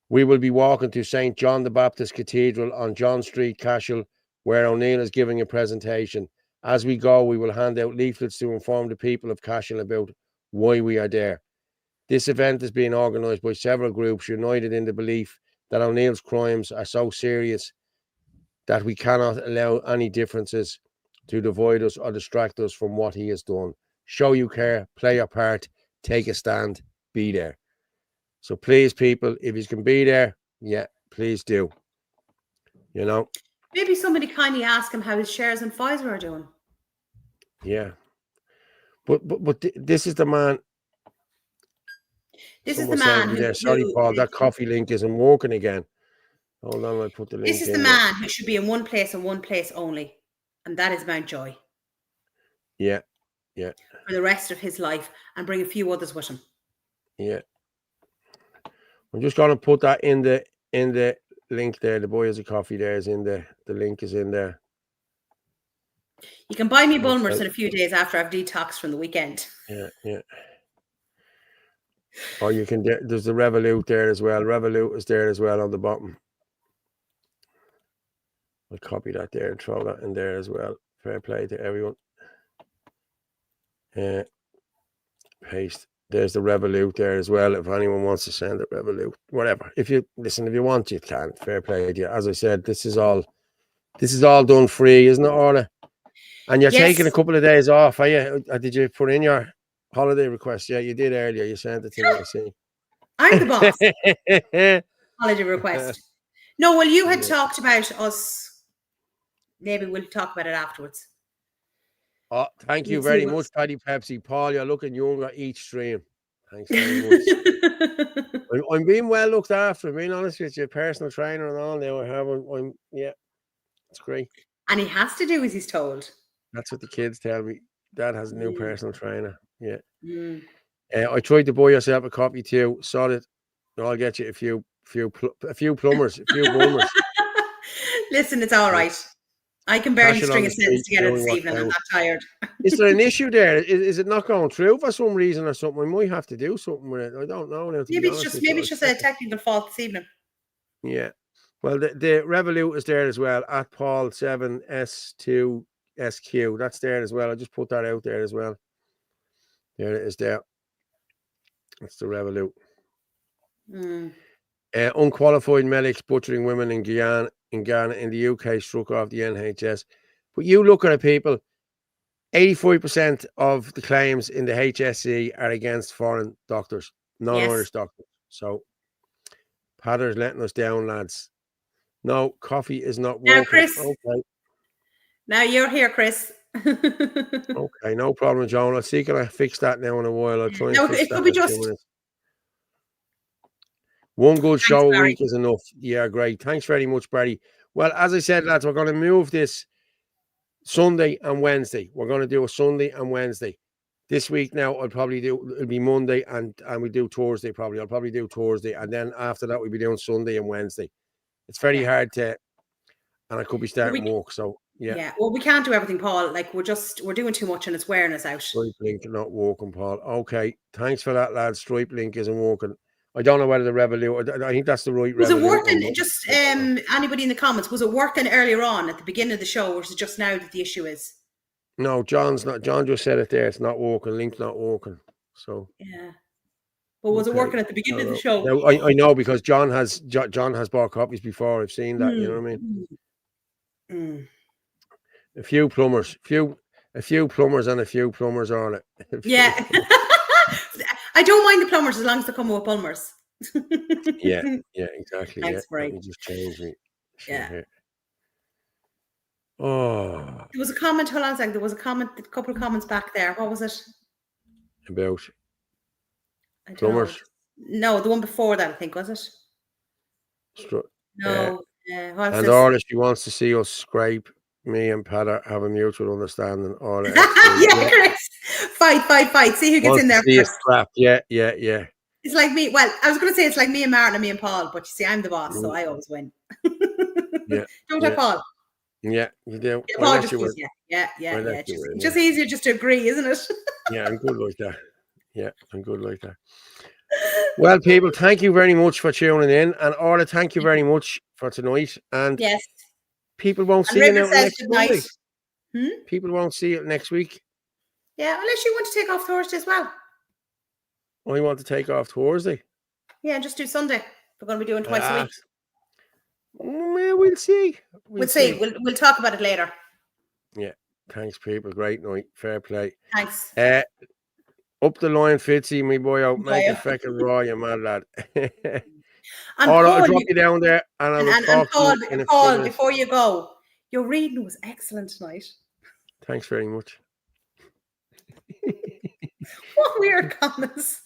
We will be walking to St. John the Baptist Cathedral on John Street, Cashel, where O'Neill is giving a presentation. As we go, we will hand out leaflets to inform the people of Cashel about why we are there. This event is being organised by several groups united in the belief that O'Neill's crimes are so serious that we cannot allow any differences to divide us or distract us from what he has done. Show you care, play your part, take a stand, be there. So please, people, if you can be there, Please do. You know. Maybe somebody kindly ask him how his shares in Pfizer are doing. Yeah. But this is the man. This Someone is the man said who. there, sorry, Paul, that coffee link isn't working again. Hold on, I'll put the link in. This is the man who should be in one place and one place only, and that is Mountjoy. Yeah, yeah. For the rest of his life, and bring a few others with him. Yeah. I'm just gonna put that in the link there. The boy has a coffee there is in the link is in there. You can buy me Bulmers in a few days after I've detoxed from the weekend. Yeah, yeah. Or you can there's the Revolut there as well. Revolut is there as well on the bottom. I'll copy that there and throw that in there as well. Fair play to everyone. Paste. There's the Revolut there as well. If anyone wants to send a Revolut, whatever. If you want, you can. Fair play to you. As I said, this is all done free, isn't it, Orla? And you're taking a couple of days off, are you? Did you put in your holiday request? Yeah, you did earlier. You sent it to me. I see. I'm the boss. Holiday request. No, well, you had talked about us. Maybe we'll talk about it afterwards. Oh, thank you very much, Paddy Pepsi. Paul, you're looking younger each stream. Thanks very much. I'm being well looked after. I'm being honest with you, personal trainer and all now. Yeah, it's great. And he has to do as he's told. That's what the kids tell me. Dad has a new personal trainer. Yeah. I tried to buy yourself a copy too. Solid. I'll get you a few plumbers, a few bombers. Listen, it's all right. I can barely string a sentence together this evening. I'm not tired. Is there an issue there? Is it not going through for some reason or something? I might have to do something with it. I don't know. Maybe it's just a technical fault this evening. Yeah. Well, the Revolut is there as well at Paul 7S2 SQ. That's there as well. I just put that out there as well. There it is there. That's the Revolut. Unqualified medics butchering women in Ghana in the UK struck off the NHS. But you look at it, people, 85% of the claims in the HSE are against foreign doctors, non-Irish doctors. So Patter's letting us down, lads. No, coffee is not working. Now, Chris. Okay. Now you're here, Chris. Okay, no problem, John. I'll see can I fix that now in a while. I'll try and fix that. It could be just one good show a week is enough. Yeah, great. Thanks very much, Barry. Well, as I said, lads, we're going to move this Sunday and Wednesday. We're going to do a Sunday and Wednesday. This week now, it'll be Monday and we do Thursday probably. I'll probably do Thursday. And then after that, we'll be doing Sunday and Wednesday. It's very hard to, and I could be starting work. So, yeah. Yeah. Well, we can't do everything, Paul. Like, we're doing too much and it's wearing us out. Stripe link not working, Paul. Okay. Thanks for that, lads. Stripe link isn't working. I don't know whether the Revolut, I think that's the right Revolut. Was it working? Just anybody in the comments, was it working earlier on at the beginning of the show, or is it just now that the issue is? No, John just said it there. It's not working. Link's not working. So yeah. Well, was it working at the beginning of the show? No, I know because John has bought copies before. I've seen that. You know what I mean? A few plumbers and a few plumbers on it. Yeah. I don't mind the plumbers as long as they come with Bulmers. yeah, exactly. Thanks, Let me just change me. Yeah. Here. Oh. There was a comment. Hold on a second. There was a couple of comments back there. What was it? About plumbers? No, the one before that, I think, was it? No. And Orla, she wants to see us scrape. Me and Pat have a mutual understanding. All yeah, Chris. Fight. See who gets in there first. Yeah. It's like me. Well, I was going to say it's like me and Martin and me and Paul, but you see, I'm the boss, so I always win. Yeah. Don't have Paul. Yeah, you do. Yeah, Paul just goes, yeah. It's just easier just to agree, isn't it? Yeah, I'm good like that. Yeah, I'm good like that. Well, people, thank you very much for tuning in. And Orla, thank you very much for tonight. And yes. People won't see it next week. People won't see it next week. Yeah, unless you want to take off Thursday as well. I want to take off Thursday. Yeah, just do Sunday. We're going to be doing twice a week. We'll see. We'll see. We'll talk about it later. Yeah. Thanks, people. Great night. Fair play. Thanks. Up the line, Fitzy, me boy out. Make it fucking raw, you mad lad. And All right, I'll Paul, drop you down there, and I will and talk to Paul, you in a few Paul, minutes. before you go, your reading was excellent tonight. Thanks very much. What weird comments.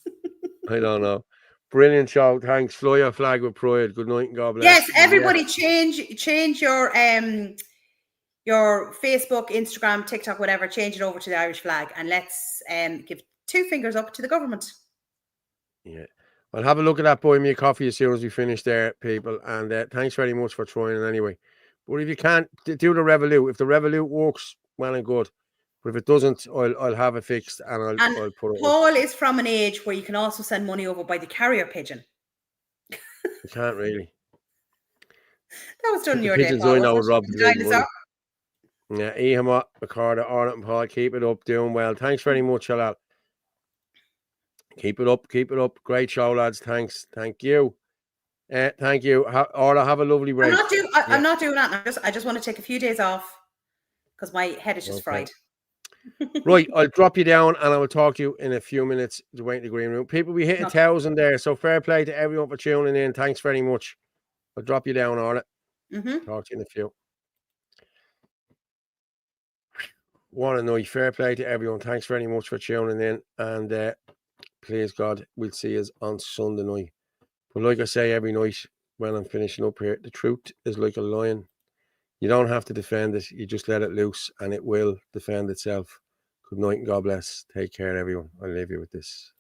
I don't know. Brilliant show. Thanks. Fly your flag with pride. Good night and God bless. Yes, everybody change your Facebook, Instagram, TikTok, whatever, change it over to the Irish flag, and let's give 2 fingers up to the government. Yeah. I'll have a look at that Buy Me a Coffee as soon as we finish there, people. And thanks very much for trying it anyway. But if you can't do the Revolut, if the Revolut works, well and good. But if it doesn't, I'll have it fixed and I'll put it Paul is from an age where you can also send money over by the carrier pigeon. You can't really. That was done in The your day, pigeons Paul, I know wasn't rob it? the The big dinosaur. money. Yeah, Ehama, Ricardo, Arnott and Paul, keep it up, doing well. Thanks very much, Halal. Keep it up. Great show, lads. Thanks. Thank you. Thank you. Orla, have a lovely break. I'm not doing that. I just want to take a few days off because my head is just fried. Right, I'll drop you down and I will talk to you in a few minutes to wait in the green room. People, we hit 1,000 there, so fair play to everyone for tuning in. Thanks very much. I'll drop you down, Orla. Talk to you in a few. What a night. Fair play to everyone. Thanks very much for tuning in. And please God, we'll see us on Sunday night. But like I say every night when I'm finishing up here, the truth is like a lion. You don't have to defend it. You just let it loose and it will defend itself. Good night and God bless. Take care, everyone. I'll leave you with this.